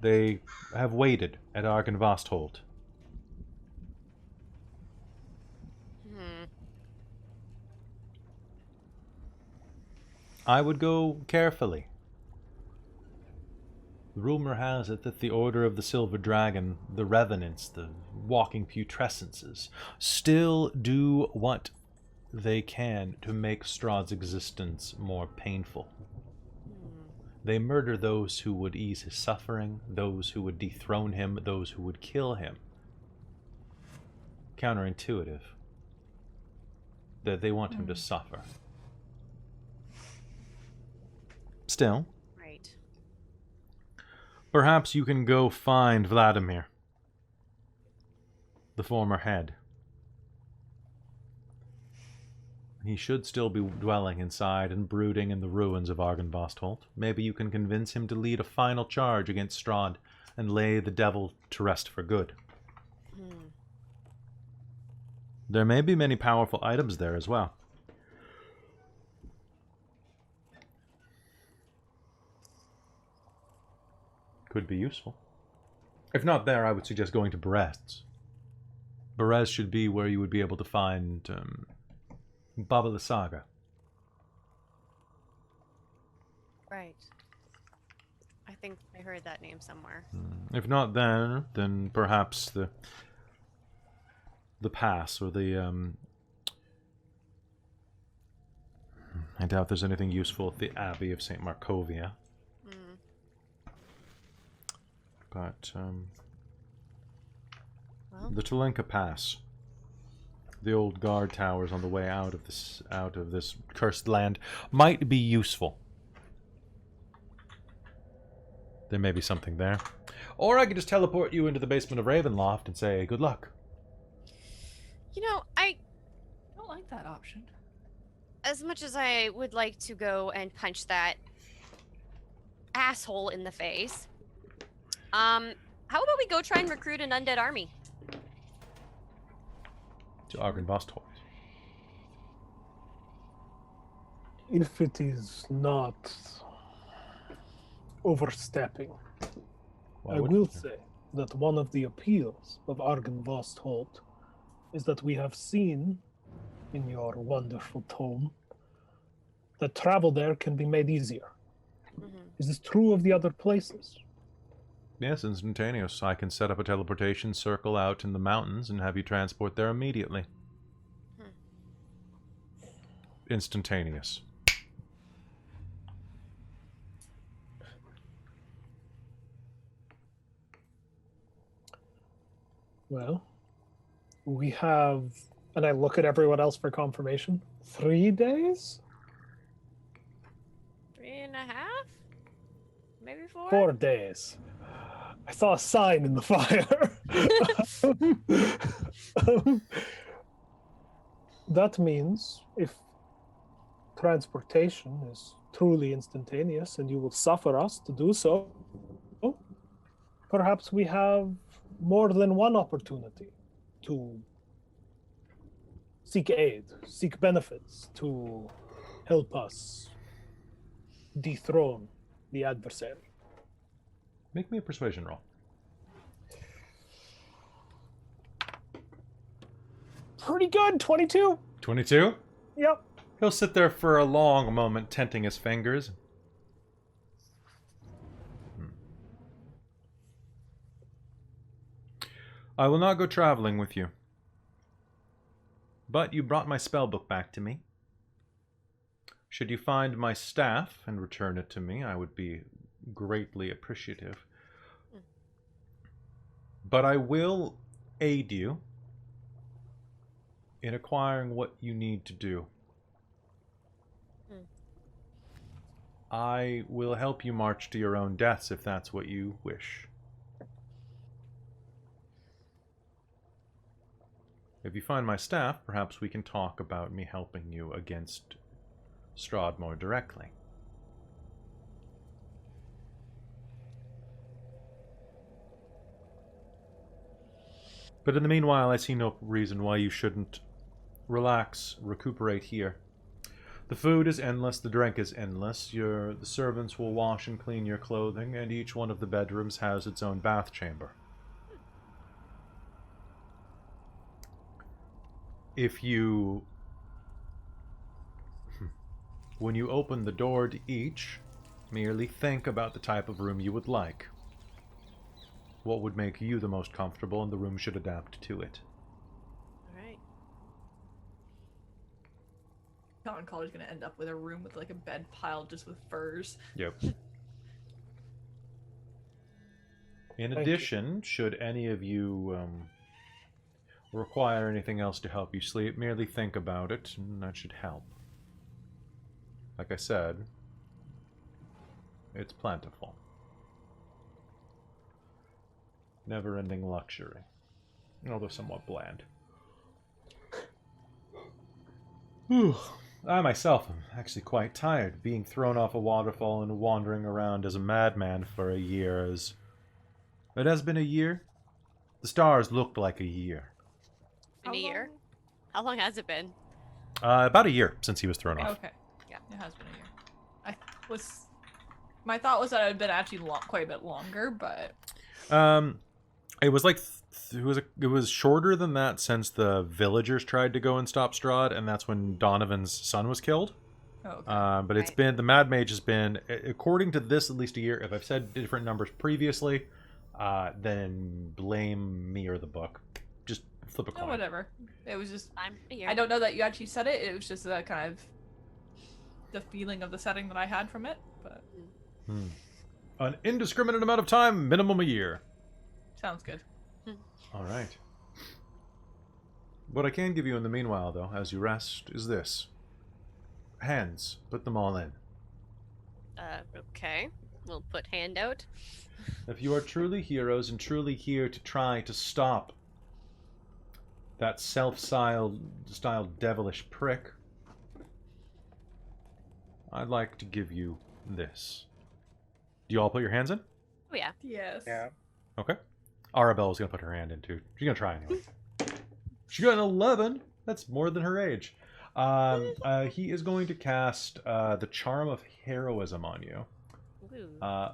they have waited at Argynvost Holt. I would go carefully. Rumor has it that the Order of the Silver Dragon, the Revenants, the walking putrescences, still do what they can to make Strahd's existence more painful. They murder those who would ease his suffering, those who would dethrone him, those who would kill him. Counterintuitive. That they want him to suffer. Still, Right. perhaps you can go find Vladimir, the former head. He should still be dwelling inside and brooding in the ruins of Argynvost Holt. Maybe you can convince him to lead a final charge against Strahd and lay the devil to rest for good. There may be many powerful items there as well. Could be useful. If not there, I would suggest going to Berez's. Berez should be where you would be able to find Baba the Saga. Right. I think I heard that name somewhere. If not there, then perhaps the pass or the I doubt there's anything useful at the Abbey of St. Markovia. But Well, the Talenka Pass. the old guard towers on the way out of this cursed land might be useful. There may be something there. Or I could just teleport you into the basement of Ravenloft and say, good luck. You know, I don't like that option. as much as I would like to go and punch that asshole in the face, how about we go try and recruit an undead army? To Argynvostholt. If it is not overstepping, I will say that one of the appeals of Argynvostholt is that we have seen in your wonderful tome that travel there can be made easier. Mm-hmm. Is this true of the other places? Yes, instantaneous. I can set up a teleportation circle out in the mountains and have you transport there immediately. Instantaneous. Well, we have, and I look at everyone else for confirmation, 3 days? 3.5? Maybe 4? 4 days. I saw a sign in the fire. That means if transportation is truly instantaneous and you will suffer us to do so, perhaps we have more than one opportunity to seek aid, seek benefits, to help us dethrone the adversary. Make me a persuasion roll. Pretty good, 22. 22? Yep. He'll sit there for a long moment, tenting his fingers. I will not go traveling with you. But you brought my spellbook back to me. Should you find my staff and return it to me, I would be greatly appreciative. But I will aid you in acquiring what you need to do. I will help you march to your own deaths if that's what you wish. If you find my staff, perhaps we can talk about me helping you against Strahd more directly. But in the meanwhile, I see no reason why you shouldn't relax, recuperate here. The food is endless, the drink is endless, the servants will wash and clean your clothing, and each one of the bedrooms has its own bath chamber. If you... When you open the door to each, merely think about the type of room you would like. What would make you the most comfortable, and the room should adapt to it. Alright. Common College is going to end up with a room with like a bed piled just with furs. Yep. In addition, should any of you require anything else to help you sleep, merely think about it, and that should help. Like I said, it's plentiful. Never-ending luxury, although somewhat bland. Whew. I myself am actually quite tired, being thrown off a waterfall and wandering around as a madman for a year. As it has been a year. The stars looked like a year. In a year? How long has it been? About a year since he was thrown off. Okay. Yeah, it has been a year. My thought was that it had been actually quite a bit longer, but it was like it was shorter than that since the villagers tried to go and stop Strahd, and that's when Donovan's son was killed. Oh, okay. But it's been, the Mad Mage has been, according to this, at least a year. If I've said different numbers previously, then blame me or the book. Just flip a coin. No, whatever. It was just I'm here. I don't know that you actually said it. It was just that kind of the feeling of the setting that I had from it. But An indiscriminate amount of time, minimum a year. sounds good. All right. What I can give you in the meanwhile, though, as you rest, is this. Hands. Put them all in. Okay. We'll put hand out. If you are truly heroes and truly here to try to stop that self-styled devilish prick, I'd like to give you this. Do you all put your hands in? Oh, yeah. Yes. Yeah. Okay. Arabella's going to put her hand in, too. She's going to try anyway. She got an 11. That's more than her age. He is going to cast the Charm of Heroism on you.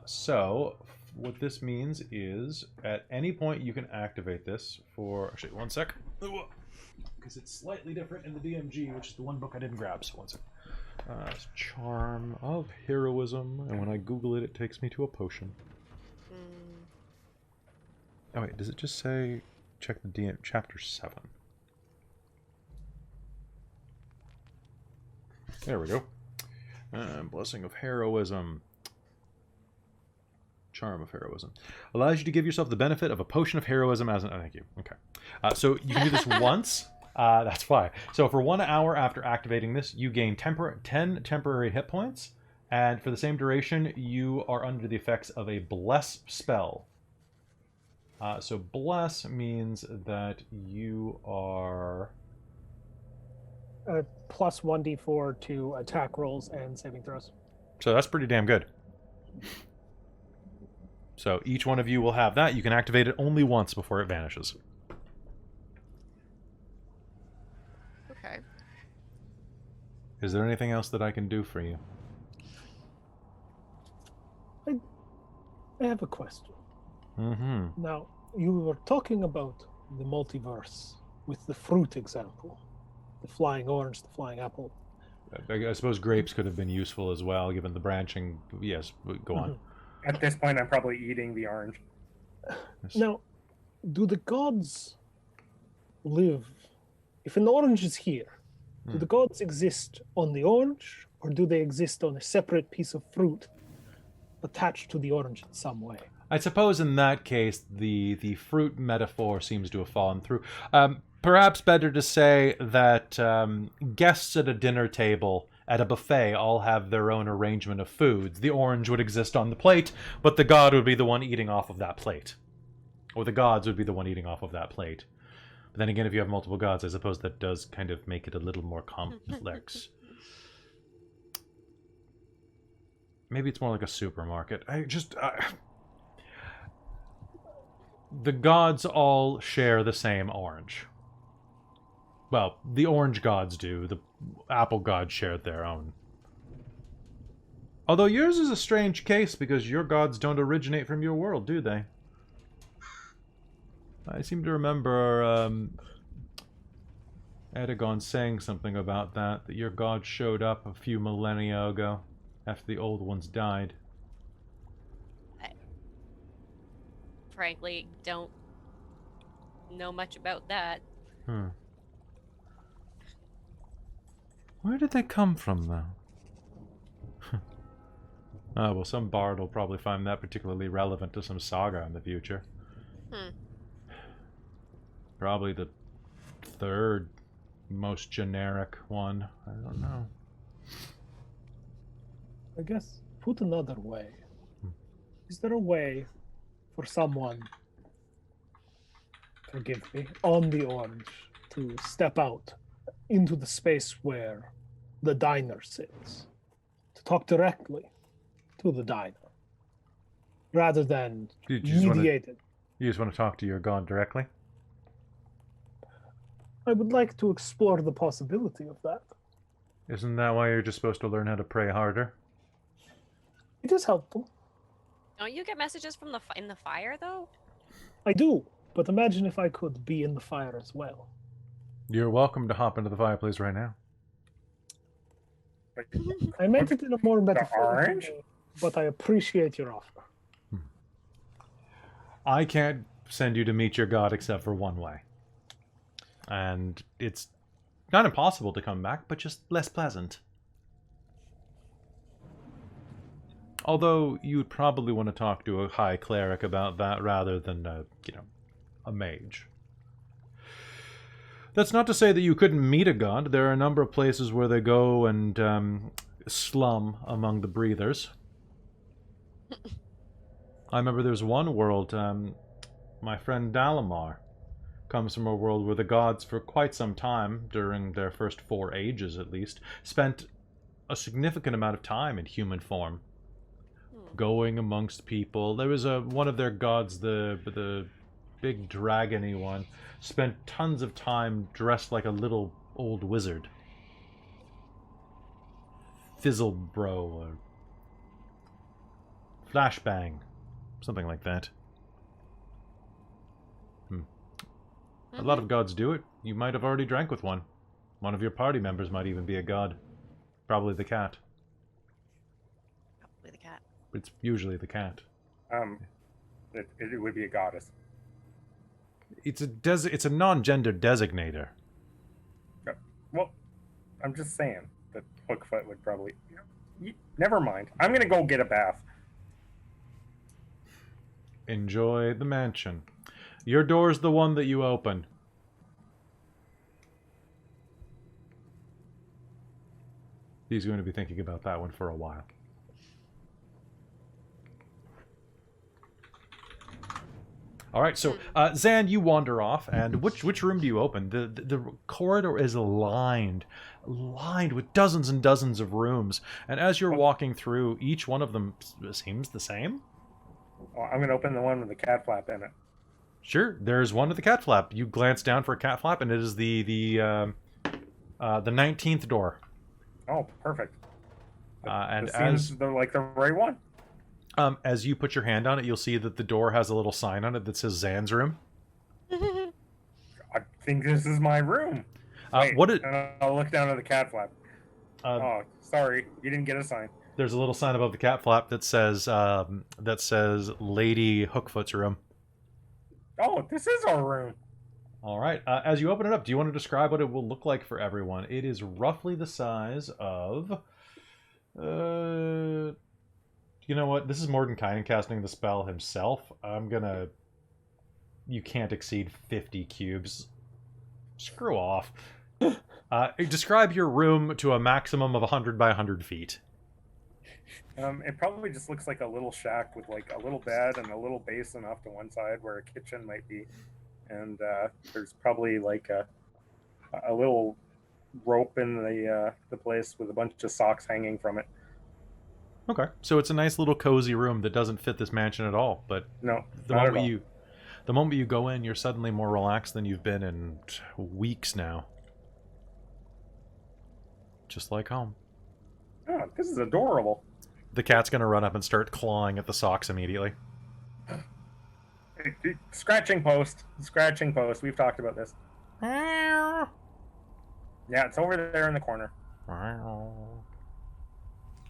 So, what this means is, at any point you can activate this for... Actually, one sec. Because it's slightly different in the DMG, which is the one book I didn't grab, so one sec. It's Charm of Heroism, and when I Google it, it takes me to a potion. Oh wait, does it just say... Check the DM... Chapter 7. There we go. Blessing of Heroism. Charm of Heroism. Allows you to give yourself the benefit of a potion of heroism as an... Oh, thank you. Okay. So you can do this once. That's why. So for 1 hour after activating this, you gain 10 temporary hit points. And for the same duration, you are under the effects of a Bless spell. So Bless means that you are... plus 1d4 to attack rolls and saving throws. So that's pretty damn good. So each one of you will have that. You can activate it only once before it vanishes. Okay. Is there anything else that I can do for you? I have a question. Mm-hmm. Now, you were talking about the multiverse with the fruit example. The flying orange, the flying apple. I suppose grapes could have been useful as well, given the branching. Yes, go on. At this point, I'm probably eating the orange. Now, do the gods live... If an orange is here, do the gods exist on the orange, or do they exist on a separate piece of fruit attached to the orange in some way? I suppose in that case, the fruit metaphor seems to have fallen through. Perhaps better to say that guests at a dinner table at a buffet all have their own arrangement of foods. The orange would exist on the plate, but the god would be the one eating off of that plate. Or the gods would be the one eating off of that plate. But then again, if you have multiple gods, I suppose that does kind of make it a little more complex. Maybe it's more like a supermarket. The gods all share the same orange. Well, the orange gods do. The apple gods shared their own. Although yours is a strange case because your gods don't originate from your world, do they? I seem to remember Edagon saying something about that your god showed up a few millennia ago after the old ones died. I frankly don't know much about that. Where did they come from, though? Oh, well, some bard will probably find that particularly relevant to some saga in the future. Probably the third most generic one. I don't know. I guess, put another way, is there a way for someone, forgive me, on the orange to step out into the space where the diner sits, to talk directly to the diner, rather than mediated? You just want to talk to your god directly? I would like to explore the possibility of that. Isn't that why you're just supposed to learn how to pray harder? It is helpful. Don't you get messages from in the fire, though? I do, but imagine if I could be in the fire as well. You're welcome to hop into the fireplace right now. I meant it in a more metaphorical orange? way, but I appreciate your offer. I can't send you to meet your god except for one way. And it's not impossible to come back, but just less pleasant. Although you'd probably want to talk to a high cleric about that rather than a mage. That's not to say that you couldn't meet a god. There are a number of places where they go and slum among the breathers. I remember there's one world, my friend Dalamar comes from a world where the gods, for quite some time, during their first 4 ages at least, spent a significant amount of time in human form, going amongst people. There was one of their gods, the big dragony one, spent tons of time dressed like a little old wizard. Fizzlebro or Flashbang, something like that. A lot of gods do it. You might have already drank with one. One of your party members might even be a god. Probably the cat. Probably the cat. It's usually the cat. It would be a goddess. It's a non-gender designator. Well, I'm just saying that Hookfoot would probably... Never mind. I'm gonna go get a bath. Enjoy the mansion. Your door's the one that you open. He's going to be thinking about that one for a while. All right, so Zan, you wander off, and which room do you open? The corridor is lined with dozens and dozens of rooms, and as you're walking through, each one of them seems the same. Well, I'm gonna open the one with the cat flap in it. Sure, there's one with the cat flap. You glance down for a cat flap, and it is the 19th door. Oh, perfect. And it seems like the right one. As you put your hand on it, you'll see that the door has a little sign on it that says Zan's room. I think this is my room. Wait, and I'll look down at the cat flap. Oh, sorry, you didn't get a sign. There's a little sign above the cat flap that says Lady Hookfoot's room. Oh, this is our room. All right. As you open it up, do you want to describe what it will look like for everyone? It is roughly the size of... you know what? This is Mordenkainen casting the spell himself. You can't exceed 50 cubes. Screw off. Describe your room to a maximum of 100 by 100 feet. It probably just looks like a little shack with like a little bed and a little basin off to one side where a kitchen might be. And there's probably like a little rope in the place with a bunch of socks hanging from it. Okay, so it's a nice little cozy room that doesn't fit this mansion at all. But no, the moment you go in, you're suddenly more relaxed than you've been in weeks now. Just like home. Oh, this is adorable. The cat's gonna run up and start clawing at the socks immediately. Scratching post. Scratching post. We've talked about this. Yeah, it's over there in the corner.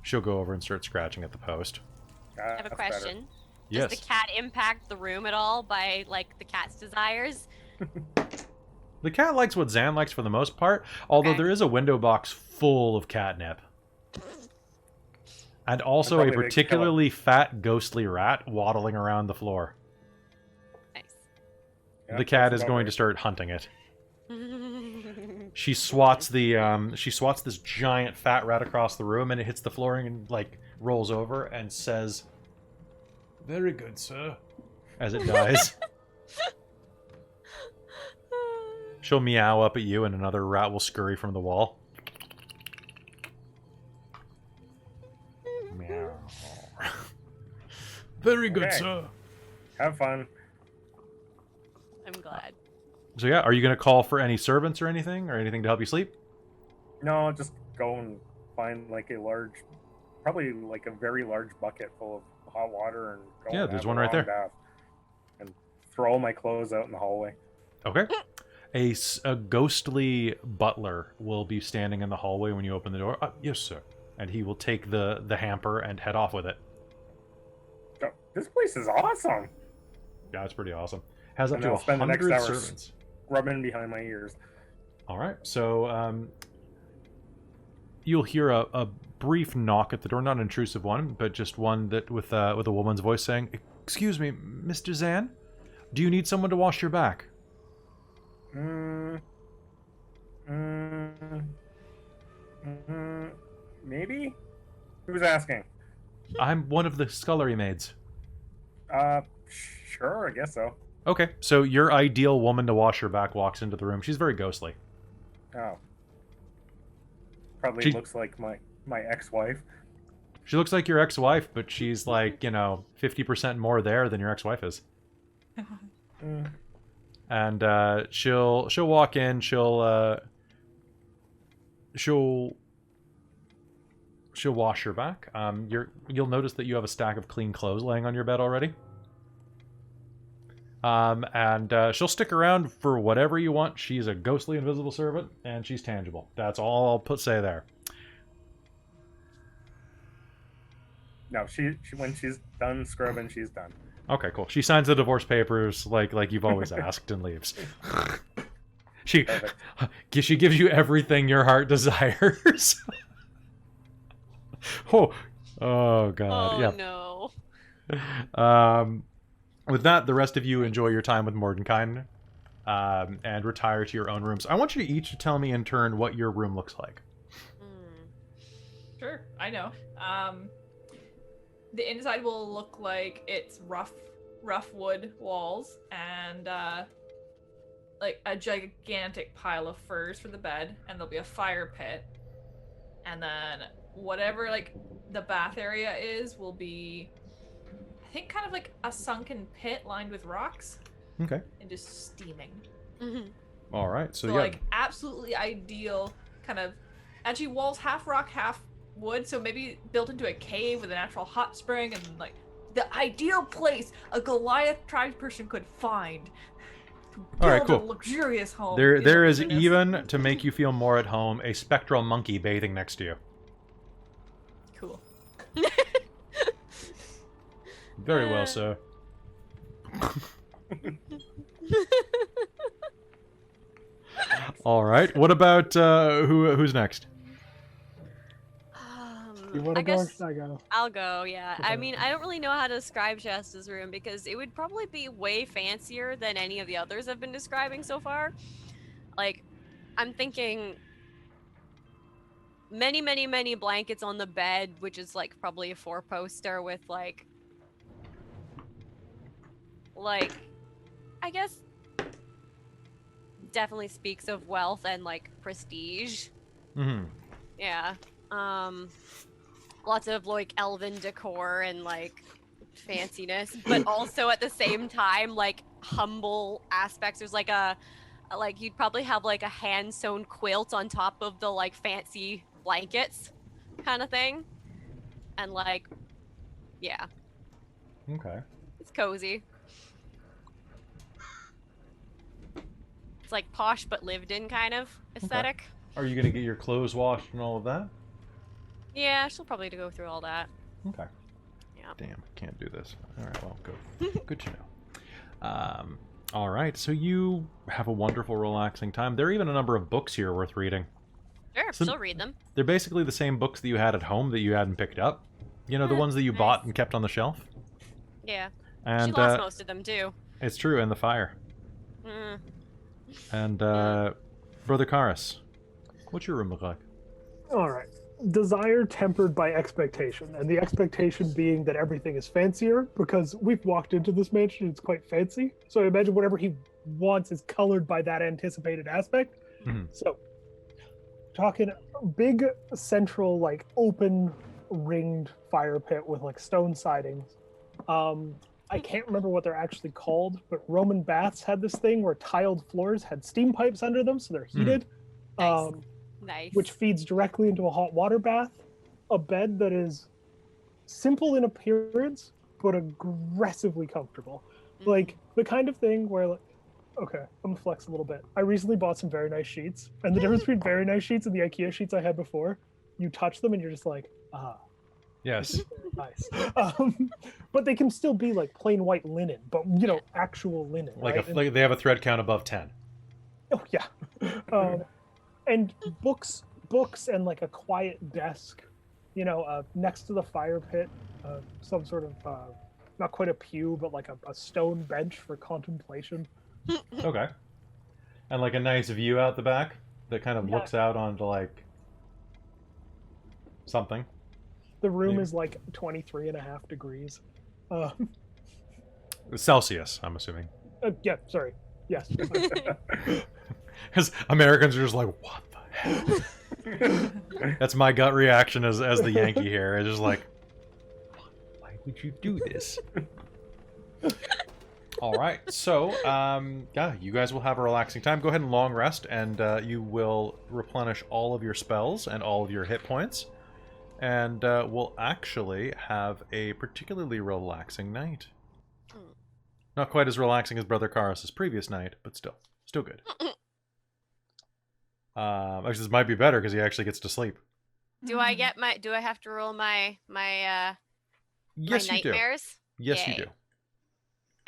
She'll go over and start scratching at the post. I have a question. Yes. Does the cat impact the room at all by, like, the cat's desires? The cat likes what Zan likes for the most part, although there is a window box full of catnip. And also a particularly fat, ghostly rat waddling around the floor. Nice. The cat is going to start hunting it. She swats this giant fat rat across the room, and it hits the flooring and like rolls over and says, "Very good, sir," as it dies. She'll meow up at you, and another rat will scurry from the wall. Meow. Very good, sir. Have fun. I'm glad. So yeah, are you going to call for any servants or anything to help you sleep? No, just go and find like probably like a very large bucket full of hot water and go. Yeah, and there's have one a right long there. bath and throw all my clothes out in the hallway. Okay. A ghostly butler will be standing in the hallway when you open the door. Yes, sir. And he will take the hamper and head off with it. Oh, this place is awesome. Yeah, it's pretty awesome. Has up And to I'll spend the next 100 hour servants. Rubbing behind my ears. All right, so you'll hear a brief knock at the door, not an intrusive one, but just one that with a woman's voice saying, "Excuse me, Mr. Zan, do you need someone to wash your back?" Mm, maybe? Who's asking? I'm one of the scullery maids. Sure, I guess so. Okay, so your ideal woman to wash her back walks into the room. She's very ghostly. Oh. Probably She- looks like my ex-wife. She looks like your ex-wife, but she's like, 50% more there than your ex-wife is. Mm. And she'll walk in. She'll wash her back. You'll notice that you have a stack of clean clothes laying on your bed already. And she'll stick around for whatever you want. She's a ghostly, invisible servant, and she's tangible. That's all I'll say there. No, she when she's done scrubbing, she's done. Okay, cool. She signs the divorce papers like you've always asked and leaves. She gives you everything your heart desires. oh God. Oh Yeah. With that, the rest of you enjoy your time with Mordenkainen, and retire to your own rooms. I want you each to tell me in turn what your room looks like. Sure, I know. The inside will look like it's rough wood walls and like a gigantic pile of furs for the bed, and there'll be a fire pit, and then whatever like the bath area is will be, I think, kind of like a sunken pit lined with rocks. Okay. And just steaming. All right. So yeah. Like absolutely ideal kind of, actually walls half rock, half wood, so maybe built into a cave with a natural hot spring, and like the ideal place a Goliath tribe person could find to build All right, cool. a luxurious home. There is even, to make you feel more at home, a spectral monkey bathing next to you. Cool. Very well, sir. All right. What about who's next? You want I to go or guess should I go? I'll go, yeah. Okay. I mean, I don't really know how to describe Shasta's room because it would probably be way fancier than any of the others I've been describing so far. Like, I'm thinking many blankets on the bed, which is like probably a 4-poster with like, I guess definitely speaks of wealth and like prestige. Mm-hmm. Yeah. Lots of like elven decor and like fanciness, but also at the same time like humble aspects. There's like like you'd probably have like a hand sewn quilt on top of the like fancy blankets kind of thing. And like, yeah, Okay. it's cozy. It's like posh but lived in kind of aesthetic. Are you gonna get your clothes washed and all of that? Yeah, she'll probably go through all that. Okay. Yeah. Damn, can't do this. All right, well, good to know. All right, so you have a wonderful, relaxing time. There are even a number of books here worth reading. Sure, So- she'll read them. They're basically the same books that you had at home that you hadn't picked up. You know, the Yeah, ones that you nice. bought and kept on the shelf. Yeah. And She lost most of them too. it's true, in the fire. Mm. And Brother Karis, what's your room look like? All right. Desire tempered by expectation, and the expectation being that everything is fancier because we've walked into this mansion and it's quite fancy. So I imagine whatever he wants is colored by that anticipated aspect. Mhm. So, talking big central, like open ringed fire pit with like stone sidings. I can't remember what they're actually called, but Roman baths had this thing where tiled floors had steam pipes under them, so they're heated. Nice. Nice. Which feeds directly into a hot water bath, a bed that is simple in appearance but aggressively comfortable. Mhm. Like the kind of thing where, like, okay, I'm gonna flex a little bit. I recently bought some very nice sheets, and the difference between very nice sheets and the IKEA sheets I had before, you touch them and you're just like, ah, Yes. nice. But they can still be like plain white linen, but actual linen. Like right? like they have a thread count above 10. Oh yeah, and books and like a quiet desk, next to the fire pit, some sort of not quite a pew, but like a stone bench for contemplation. Okay. And like a nice view out the back. that kind of Yeah. looks out onto like something. The room Maybe. is like 23.5 degrees. Celsius, I'm assuming. Yeah, sorry. Yes. Because Americans are just like, what the hell? That's my gut reaction as the Yankee here. It's just like, why would you do this? All right, so yeah, you guys will have a relaxing time. Go ahead and long rest, and you will replenish all of your spells and all of your hit points, and we'll actually have a particularly relaxing night. Not quite as relaxing as Brother Karos' previous night, but still good. Actually, this might be better because he actually gets to sleep. Do I have to roll my Yes, you do. nightmares? Yes, you Yay. do.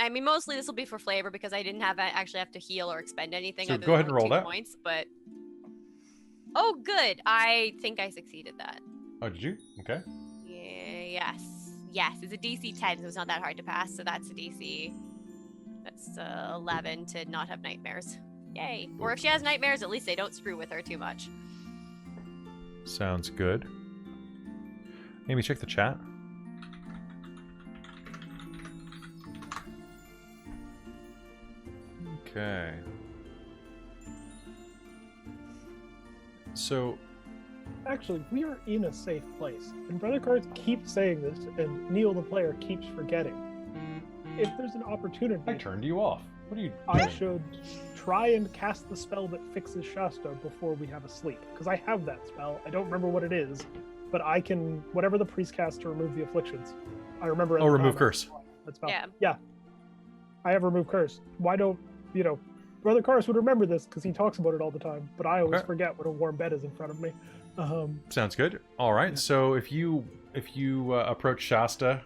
I mean, mostly this will be for flavor because I didn't actually have to heal or expend anything. So other go ahead than, and like, roll 2 that. points, but oh, good. I think I succeeded that. Oh, did you? Okay. Yeah, yes. It's a DC 10, so it's not that hard to pass. So that's a DC. That's 11 to not have nightmares. Yay! Or if she has nightmares, at least they don't screw with her too much. Sounds good. Amy, check the chat. Okay. So, Actually, we are in a safe place. And Brother Cards keeps saying this, and Neil the player keeps forgetting. If there's an opportunity, I turned you off. What are you I doing? should try and cast the spell that fixes Shasta before we have a sleep. Because I have that spell. I don't remember what it is, but I can, whatever the priest casts to remove the afflictions. I remember. at Oh, the remove time curse. That spell. Yeah. Yeah. I have remove curse. Why don't, Brother Carus would remember this because he talks about it all the time, but I always Okay. forget when a warm bed is in front of me. Sounds good. All right. So if you approach Shasta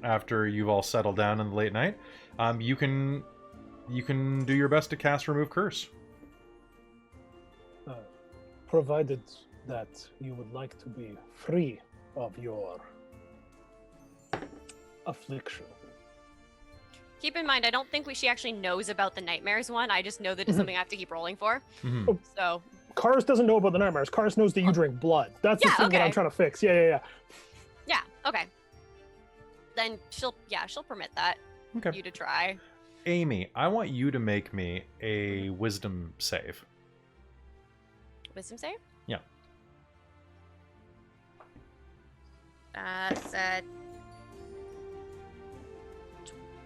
after you've all settled down in the late night, you can do your best to cast remove curse. Provided that you would like to be free of your affliction. Keep in mind, I don't think she actually knows about the nightmares one. I just know that it's something I have to keep rolling for. Mm-hmm. So Karis doesn't know about the nightmares. Karis knows that you drink blood. That's the Yeah, thing that I'm okay. trying to fix. Yeah. yeah, okay. Then she'll permit that Okay. you to try. Amy, I want you to make me a wisdom save. Wisdom save? Yeah. That's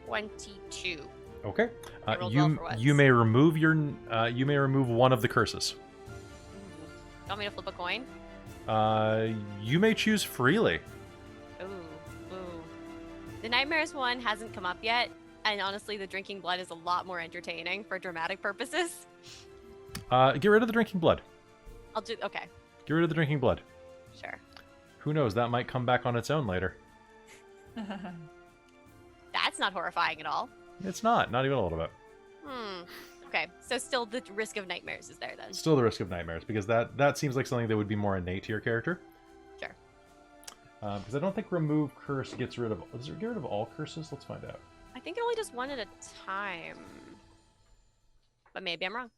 22. Okay. I rolled well for once. You may remove one of the curses. You want me to flip a coin? You may choose freely. Ooh. The nightmares one hasn't come up yet, and honestly, the drinking blood is a lot more entertaining for dramatic purposes. Get rid of the drinking blood. Okay, Get rid of the drinking blood. sure. Who knows? That might come back on its own later. That's not horrifying at all. It's not even a little bit. Okay, so still the risk of nightmares is there then. Still the risk of nightmares, because that seems like something that would be more innate to your character. Sure. Because I don't think remove curse gets rid of... Does it get rid of all curses? Let's find out. I think it only does one at a time. But maybe I'm wrong.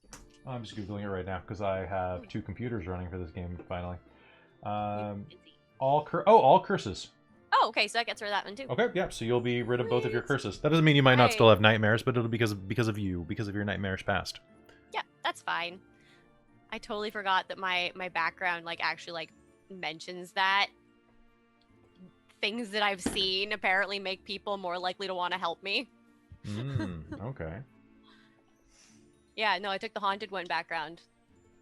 I'm just Googling it right now, because I have 2 computers running for this game, finally. All curses. Oh, okay, so that gets rid of that one too. Okay, yeah, so you'll be rid of both of your curses. That doesn't mean you might not still have nightmares, but it'll be because of your nightmares past. Yeah, that's fine. I totally forgot that my background actually mentions that things that I've seen apparently make people more likely to want to help me. Okay. Yeah, no, I took the haunted one background.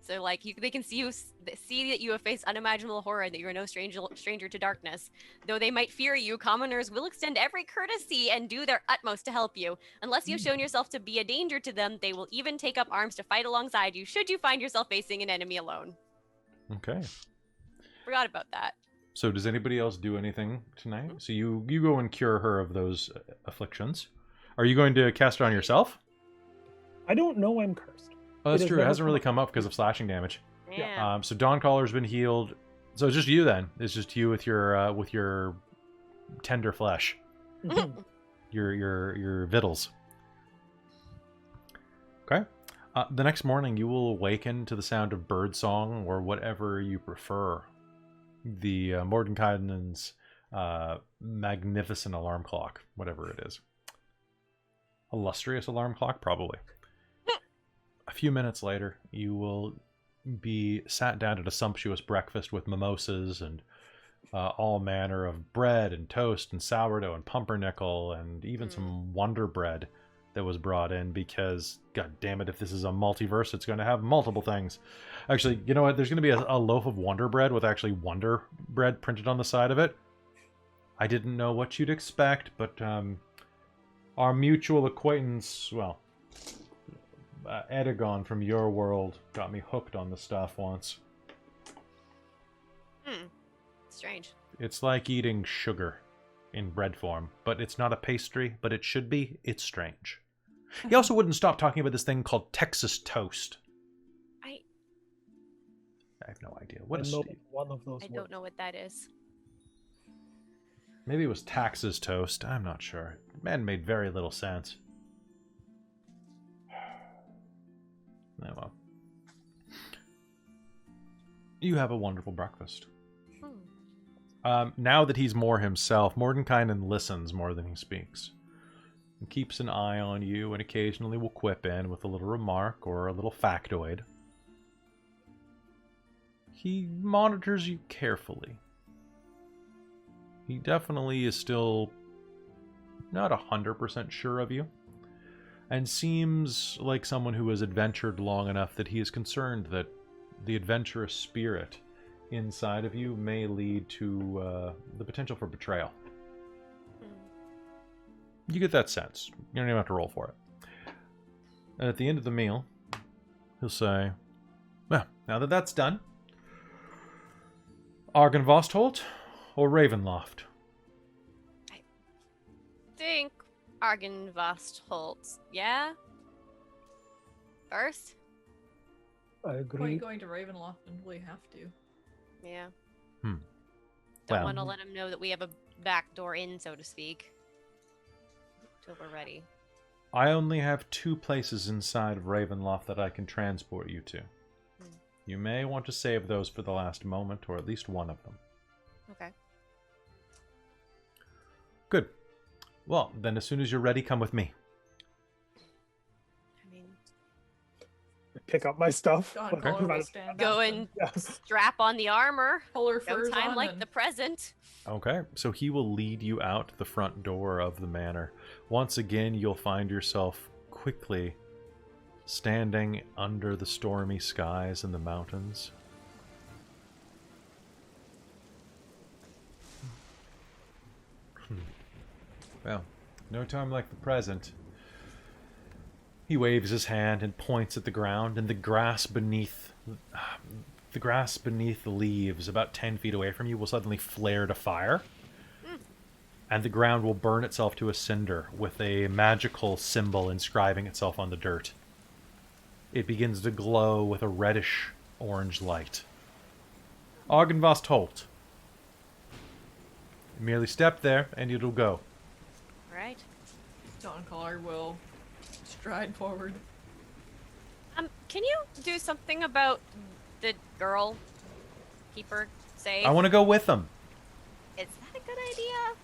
So they can see that you have faced unimaginable horror and that you are no stranger to darkness. Though they might fear you, commoners will extend every courtesy and do their utmost to help you. Unless you've shown yourself to be a danger to them, they will even take up arms to fight alongside you should you find yourself facing an enemy alone. Okay. Forgot about that. So does anybody else do anything tonight? So you go and cure her of those afflictions. Are you going to cast it on yourself? I don't know I'm cursed. Oh, that's It has true. It never hasn't really come come up because of slashing damage. Yeah. So Dawncaller's been healed. So it's just you then. It's just you with your tender flesh, Mhm. your victuals. Okay. The next morning, you will awaken to the sound of birdsong or whatever you prefer. The Mordenkainen's magnificent alarm clock, whatever it is. Illustrious alarm clock, probably. A few minutes later, you will be sat down at a sumptuous breakfast with mimosas and all manner of bread and toast and sourdough and pumpernickel and even some Wonder Bread that was brought in because, god damn it, if this is a multiverse, it's going to have multiple things. Actually, you know what? There's going to be a loaf of Wonder Bread with actually Wonder Bread printed on the side of it. I didn't know what you'd expect, but our mutual acquaintance, well, Edagon from your world got me hooked on the stuff once. Strange. It's like eating sugar in bread form, but it's not a pastry, but it should be. It's strange. He also wouldn't stop talking about this thing called Texas toast. I have no idea. What is one of those? I don't know what that is. Maybe it was Tax's toast. I'm not sure. Man, made very little sense. Oh well. You have a wonderful breakfast. Now that he's more himself, Mordenkainen listens more than he speaks. He keeps an eye on you and occasionally will quip in with a little remark or a little factoid. He monitors you carefully. He definitely is still not 100% sure of you, and seems like someone who has adventured long enough that he is concerned that the adventurous spirit inside of you may lead to the potential for betrayal. You get that sense. You don't even have to roll for it. And at the end of the meal, he'll say, well, now that that's done, Argynvostholt or Ravenloft? I think Argynvostholt, yeah? First? I agree. Going to Ravenloft until we have to. Yeah. Well. Don't want to let him know that we have a back door in, so to speak. Till we're ready. I only have 2 places inside of Ravenloft that I can transport you to. You may want to save those for the last moment, or at least one of them. Okay. Good. Well, then as soon as you're ready, come with me. I mean, Pick up my stuff. John Collar will stand go up and Yes. strap on the armor. pull her No furs time on like and the present. Okay, so he will lead you out the front door of the manor. Once again, you'll find yourself quickly standing under the stormy skies and the mountains. Well, no time like the present. He waves his hand and points at the ground, and the grass beneath the leaves about 10 feet away from you will suddenly flare to fire. And the ground will burn itself to a cinder with a magical symbol inscribing itself on the dirt. It begins to glow with a reddish-orange light. Argynvostholt. Merely step there, and it'll go. Right. John Collar will stride forward. Can you do something about the girl? Keep her safe? I want to go with them. Is that a good idea?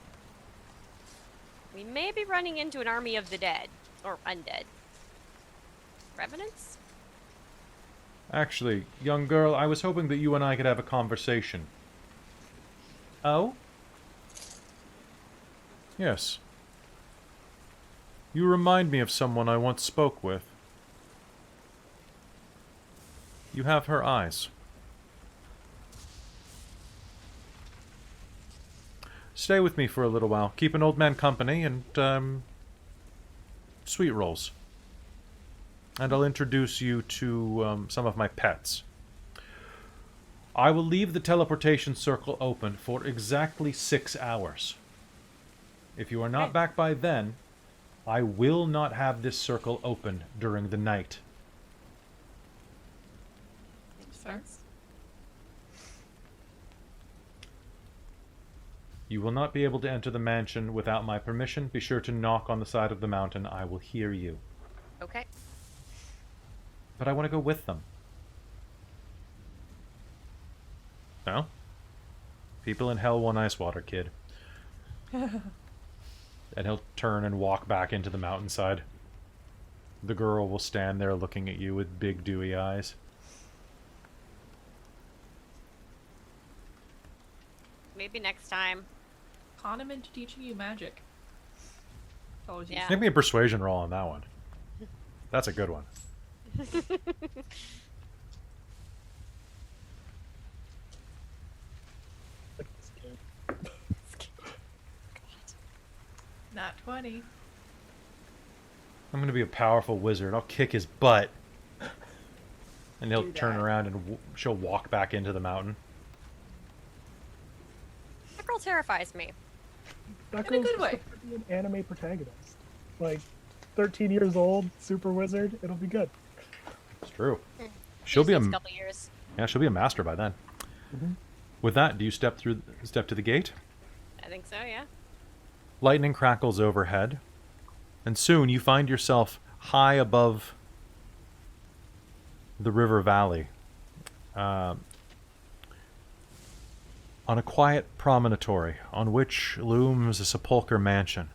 We may be running into an army of the dead. Or undead. Revenants? Actually, young girl, I was hoping that you and I could have a conversation. Oh? Yes. You remind me of someone I once spoke with. You have her eyes. Stay with me for a little while. Keep an old man company and, sweet rolls. And I'll introduce you to some of my pets. I will leave the teleportation circle open for exactly 6 hours. If you are not back by then, I will not have this circle open during the night. Makes sense. You will not be able to enter the mansion without my permission. Be sure to knock on the side of the mountain. I will hear you. Okay. But I want to go with them. No? People in hell want ice water, kid. And he'll turn and walk back into the mountainside. The girl will stand there looking at you with big dewy eyes. Maybe next time. Con him into teaching you magic. Always Yeah. Make me a persuasion roll on that one. That's a good one. Not 20. I'm going to be a powerful wizard. I'll kick his butt. And he'll Do turn that. around and she'll walk back into the mountain. That girl terrifies me. That In a girl's good just way. a freaking anime protagonist. Like, 13 years old, super wizard. It'll be good. It's true. She'll be a Just couple years. she'll be a master by then. Mhm. With that, do you step to the gate? I think so, yeah. Lightning crackles overhead, and soon you find yourself high above the river valley, on a quiet promontory on which looms a sepulchre mansion.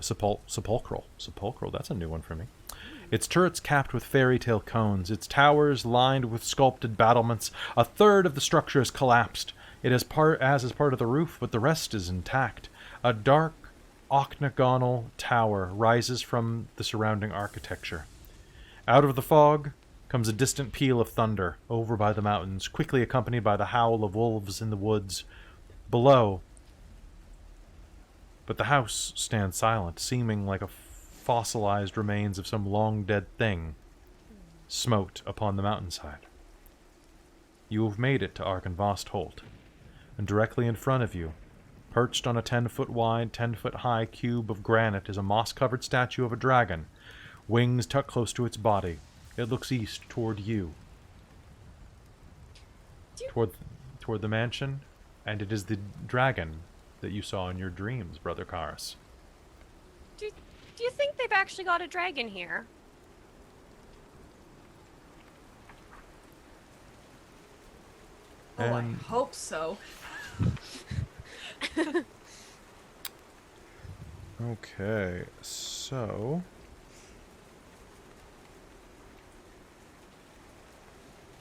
Sepulchral, that's a new one for me. Its turrets capped with fairy tale cones, its towers lined with sculpted battlements. A third of the structure is collapsed. It is part of the roof, but the rest is intact. A dark, octagonal tower rises from the surrounding architecture. Out of the fog comes a distant peal of thunder over by the mountains, quickly accompanied by the howl of wolves in the woods below. But the house stands silent, seeming like a fossilized remains of some long-dead thing smote upon the mountainside. You have made it to Argynvost, and directly in front of you, perched on a 10-foot wide, 10-foot high cube of granite, is a moss-covered statue of a dragon, wings tucked close to its body. It looks east toward you, toward the mansion, and it is the dragon that you saw in your dreams, Brother Karis. Do you think they've actually got a dragon here? Oh, I And- hope so. Okay, so...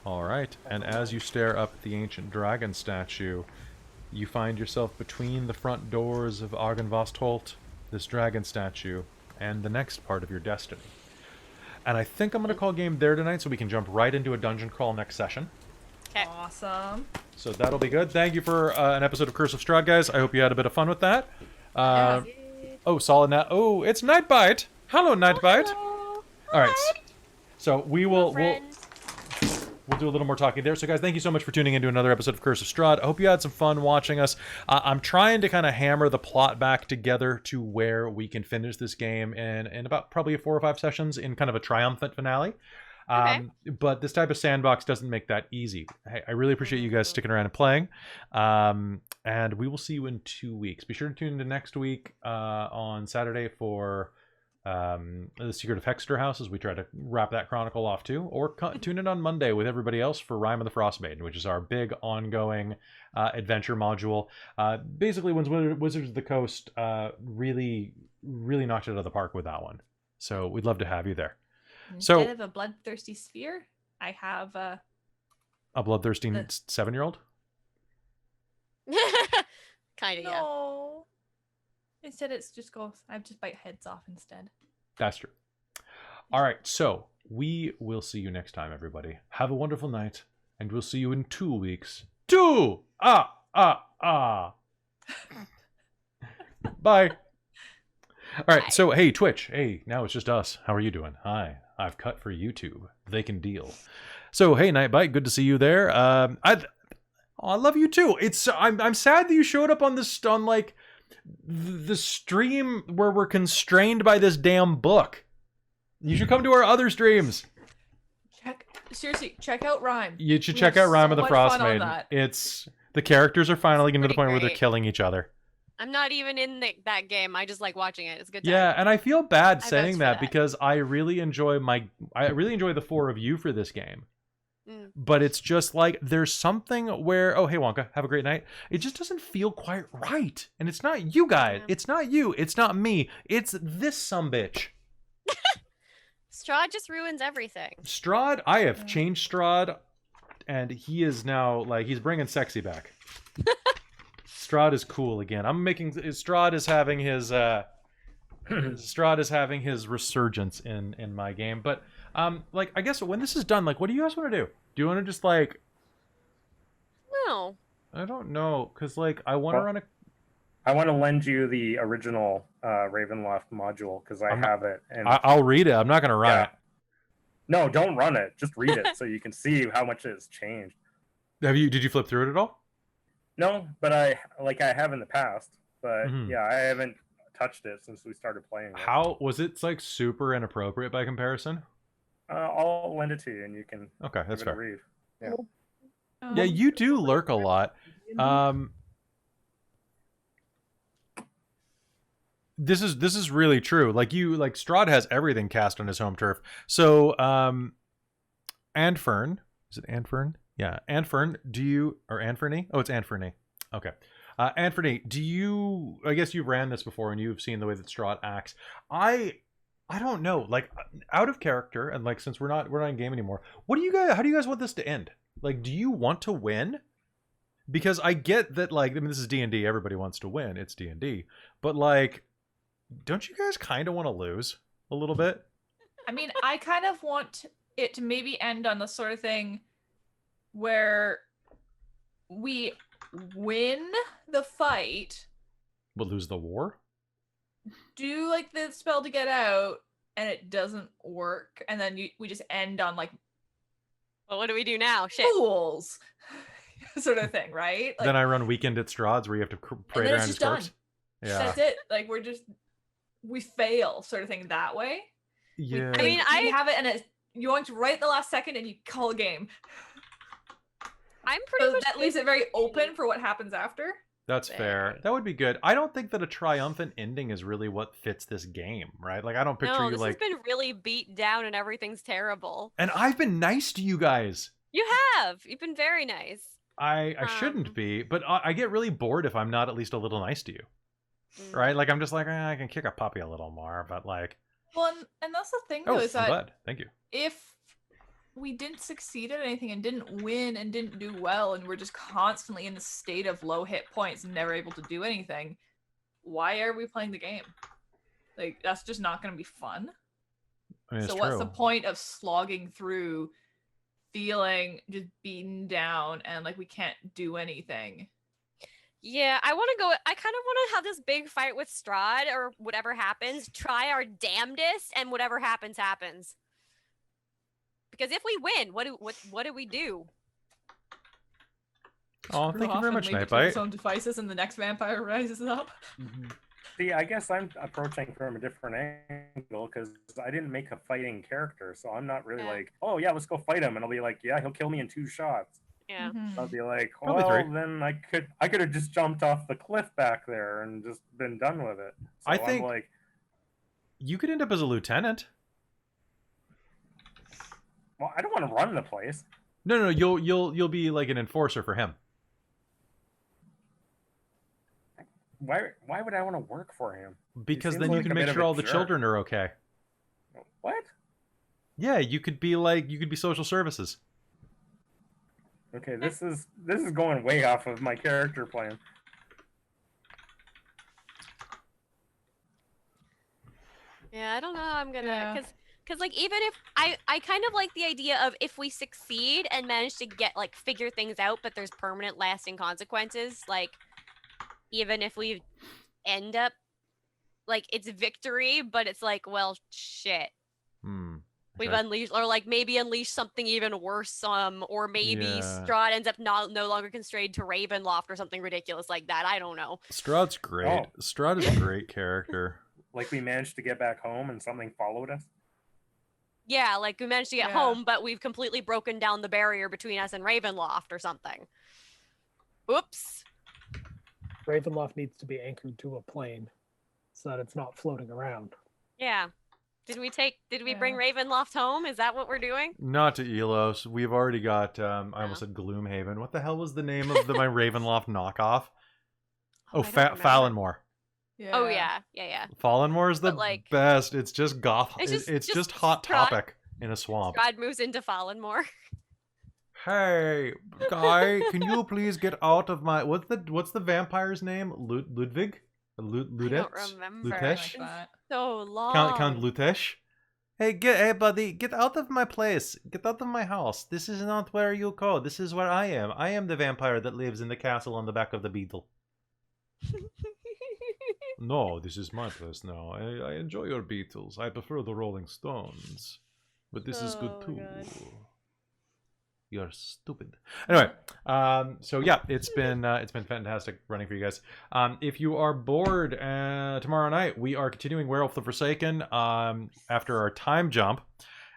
Alright, and as you stare up at the ancient dragon statue, you find yourself between the front doors of Argynvost, this dragon statue, and the next part of your destiny. And I think I'm going to call game there tonight so we can jump right into a dungeon crawl next session. Okay. Awesome. So that'll be good. Thank you for an episode of Curse of Strahd, guys. I hope you had a bit of fun with that. Oh, solid now. Oh, it's Nightbite. Hello, Nightbite. Hello. All right. Hi. So we'll Friend. do a little more talking there. So guys, thank you so much for tuning into another episode of Curse of Strahd. I hope you had some fun watching us. I'm trying to kind of hammer the plot back together to where we can finish this game in about probably 4 or 5 sessions in kind of a triumphant finale. But this type of sandbox doesn't make that easy. Hey, I really appreciate you guys sticking around and playing. And we will see you in 2 weeks. Be sure to tune into next week on Saturday for The Secret of Hexter House as we try to wrap that chronicle off too. Or tune in on Monday with everybody else for Rime of the Frostmaiden, which is our big ongoing adventure module. Basically, when Wizards of the Coast really knocked it out of the park with that one. So we'd love to have you there. Instead of a bloodthirsty sphere, I have A bloodthirsty 7-year-old? Kinda, yeah. no. Instead, it's just goes. I just bite heads off instead. That's true. All right, so we will see you next time, everybody. Have a wonderful night, and we'll see you in 2 weeks. Bye. All right, Bye. so hey, Twitch. Hey, now it's just us. How are you doing? Hi, I've cut for YouTube. They can deal. So hey, Nightbite, good to see you there. I love you too. I'm sad that you showed up on this like the stream where we're constrained by this damn book. You should come to our other streams. Check out Rhyme. You should We check have out Rime so of the much fun on Frostmaiden. that. It's the characters are finally getting to the Pretty point where they're great. killing each other. I'm not even in that game. I just like watching it. It's a good. Yeah, Time. and I feel bad I saying vouch for that that. because I really enjoy the four of you for this game. Mm. But it's just like there's something where, oh hey Wonka, have a great night. It just doesn't feel quite right, and it's not you guys, Yeah. it's not you, it's not me, it's this sumbitch. Strahd just ruins everything. Strahd, I have changed Strahd, and he is now like he's bringing sexy back. Strahd is cool again. Strahd is having his Strahd is having his resurgence in my game. But like I guess when this is done, like what do you guys want to do? Do you want to just like No. I don't know, cause like I want to run a. I want to lend you the original Ravenloft module because I have it. And I'll read it. I'm not gonna run it. No, don't run it. Just read it so you can see how much it has changed. Did you flip through it at all? No, but I have in the past. But Mhm. yeah, I haven't touched it since we started playing it. How was it like super inappropriate by comparison? I'll lend it to you and you can Okay, that's give it a fair. read. Yeah. Yeah, you do lurk a lot. This is really true. Like Strahd has everything cast on his home turf. So Anfern, is it Anfern? Yeah, Anfern, Anferny? Oh, it's Anferny. Okay. Anferny, I guess you ran this before and you've seen the way that Strahd acts. I don't know, like out of character, and like since we're not in game anymore, how do you guys want this to end? Like, do you want to win? Because I get that, like, I mean, this is D&D, everybody wants to win, it's D&D, but like, don't you guys kind of want to lose a little bit? I mean, I kind of want it to maybe end on the sort of thing where we win the fight, But lose the war? do like the spell to get out, and it doesn't work, and then we just end on like Well, what do we do now? Shit. fools sort of thing, right? Like, Then I run Weekend at Strahd's where you have to and parade then around it's his just corpse. done. Yeah. That's it. Like we fail sort of thing that way. Yeah. I mean, we have it, and it's you want to right at the last second, and you call a game. I'm pretty So much that leaves it very open for what happens after. That's fair. That would be good. I don't think that a triumphant ending is really what fits this game, right? Like, I don't picture No, you this like. has been really beat down and everything's terrible. And I've been nice to you guys. You have. You've been very nice. I shouldn't be, but I get really bored if I'm not at least a little nice to you, right? Like, I'm just like, I can kick a puppy a little more, but like. Well, and that's the thing, though, Oh, is I'm that glad. Thank you. if we didn't succeed at anything and didn't win and didn't do well, and we're just constantly in the state of low hit points and never able to do anything, why are we playing the game? Like, that's just not going to be fun. I mean, it's So what's true. the point of slogging through, feeling just beaten down and like we can't do anything? Yeah, I kind of want to have this big fight with Strahd or whatever happens, try our damnedest, and whatever happens, happens. Because if we win, what do we do? Oh, Screw thank you off very and much, leave it to Nightbite. its own devices, and the next vampire rises up. See, I guess I'm approaching from a different angle because I didn't make a fighting character, so I'm not really like, oh yeah, let's go fight him, and I'll be like, yeah, he'll kill me in 2 shots. Yeah. Mhm. I'll be like, Probably well, 3. then I could have just jumped off the cliff back there and just been done with it. So I think- I'm like, You could end up as a lieutenant. well, I don't want to run the place. No, you'll be like an enforcer for him. Why would I want to work for him? Because seems then you like can a make bit of sure a all the jerk. children are okay. What? Yeah, you could be social services. Okay, this is going way off of my character plan. Yeah, I don't know how I'm gonna, Yeah. cause like even if I kind of like the idea of if we succeed and manage to get like figure things out, but there's permanent lasting consequences, like even if we end up like it's victory, but it's like, well, shit, we've Okay. unleashed, or like maybe unleash something even worse, or maybe Yeah. Strahd ends up no longer constrained to Ravenloft or something ridiculous like that. I don't know. Strahd's great. Oh. Strahd is a great character. Like we managed to get back home and something followed us. Yeah, like we managed to get Yeah. home, but we've completely broken down the barrier between us and Ravenloft or something. Oops. Ravenloft needs to be anchored to a plane so that it's not floating around. Yeah. Did we bring Ravenloft home? Is that what we're doing? Not to Elos. We've already got, I almost said Gloomhaven. What the hell was the name of my Ravenloft knockoff? Oh, Fallenmore. Yeah. Oh, yeah. Yeah. Fallenmore is the best. It's just goth. It's just Hot Topic in a swamp. God moves into Fallenmore. Hey, guy, can you please get out of my... What's the vampire's name? Ludwig? I don't remember. Lutesh? Like So long. Count Lutesh? Hey, buddy, get out of my place. Get out of my house. This is not where you go. This is where I am. I am the vampire that lives in the castle on the back of the beetle. No, this is my place now. I enjoy your Beatles. I prefer the Rolling Stones. But this is good too. God. You're stupid. Anyway, so yeah, it's been fantastic running for you guys. If you are bored, tomorrow night we are continuing Werewolf the Forsaken after our time jump,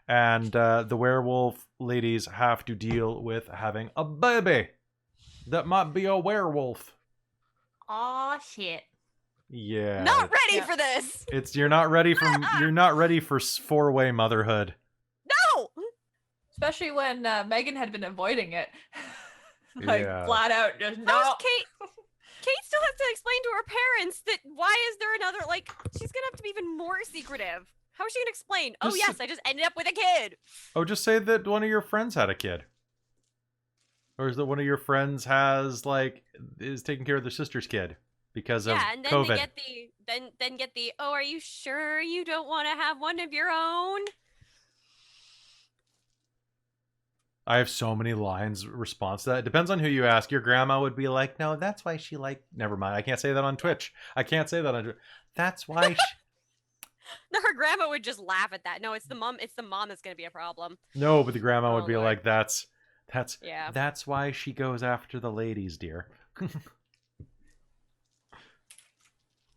and the werewolf ladies have to deal with having a baby that might be a werewolf. Aw, shit. Yeah. Not ready for this. You're not ready for four-way motherhood. No. Especially when Megan had been avoiding it. Yeah. Flat out just no. How's Kate still has to explain to her parents that why is there another, she's gonna have to be even more secretive. How is she gonna explain? Oh yes, I just ended up with a kid. Oh, just say that one of your friends had a kid. Or is that one of your friends is taking care of their sister's kid because of and then COVID? they get the oh, are you sure you don't want to have one of your own? I have so many lines response to that. It depends on who you ask. Your grandma would be like, no, that's why she never mind. I can't say that on Twitch. That's why No, her grandma would just laugh at that. No, it's the mom that's gonna be a problem. No, but the grandma would be Lord. like, that's why she goes after the ladies, dear.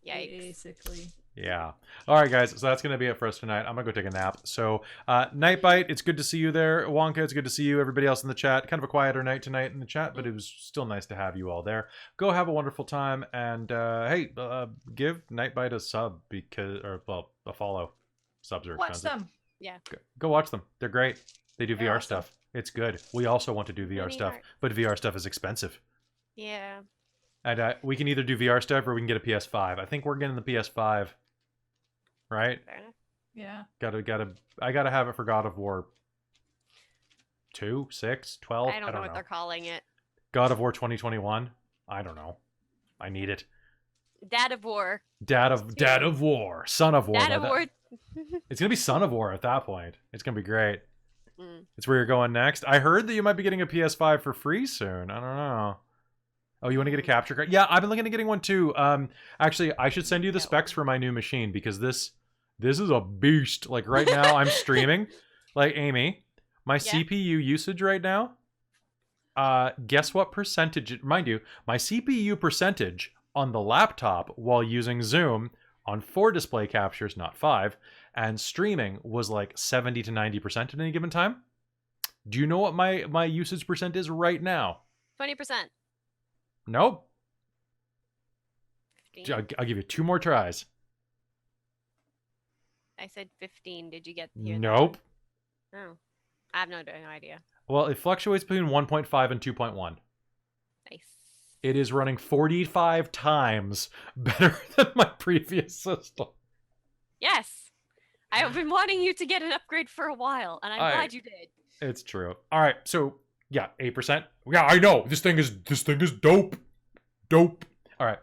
Yikes. Basically. Yeah. All right, guys. So that's going to be it for us tonight. I'm going to go take a nap. So, Nightbite, it's good to see you there. Wonka, it's good to see you. Everybody else in the chat. Kind of a quieter night tonight in the chat, but it was still nice to have you all there. Go have a wonderful time. And, hey, give Nightbite a sub a follow. Subs are Watch expensive. them. Yeah. Go watch them. They're great. They do They're VR awesome. stuff. It's good. We also want to do VR Mini stuff, heart. but VR stuff is expensive. Yeah. And we can either do VR stuff or we can get a PS5. I think we're getting the PS5. Right? Fair enough. Yeah. I gotta have it for God of War 2, 6, 12. I don't know what they're calling it. God of War 2021. I don't know. I need it. Dad of War. Dad of War. Son of War. Dad of War. It's gonna be Son of War at that point. It's gonna be great. Mm. It's where you're going next. I heard that you might be getting a PS5 for free soon. I don't know. Oh, you want to get a capture card? Yeah, I've been looking at getting one too. Actually, I should send you the specs for my new machine because this is a beast. Like right now, I'm streaming. Like Amy, my CPU usage right now. Guess what percentage? Mind you, my CPU percentage on the laptop while using Zoom on 4 display captures, not 5, and streaming was like 70 to 90% at any given time. Do you know what my usage percent is right now? 20%. Nope. 15. I'll give you 2 more tries. I said 15. Did you hear that? Nope. Oh. I have no idea. Well, it fluctuates between 1.5 and 2.1. Nice. It is running 45 times better than my previous system. Yes. I have been wanting you to get an upgrade for a while, and I'm glad you did. It's true. All right, so yeah, 8%. Yeah, I know. This thing is dope. Dope. All right.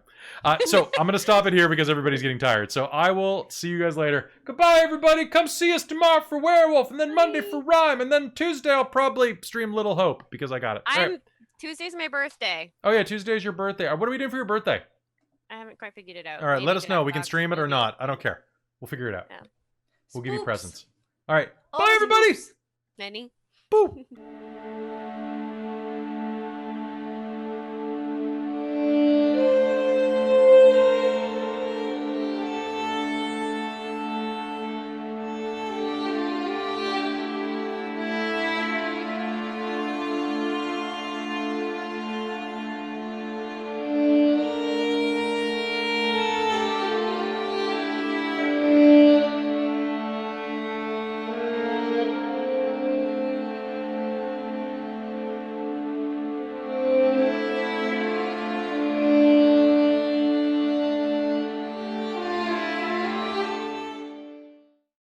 So I'm going to stop it here because everybody's getting tired. So I will see you guys later. Goodbye, everybody. Come see us tomorrow for Werewolf, and then Monday for Rhyme, and then Tuesday I'll probably stream Little Hope because I got it. All right. Tuesday's my birthday. Oh, yeah, Tuesday's your birthday. What are we doing for your birthday? I haven't quite figured it out. All right, Maybe let us know. We can Xbox, stream it or maybe. not. I don't care. We'll figure it out. Yeah. We'll give you Spooks. presents. All right. Oh, Bye, everybody. spooks. Many. Boo.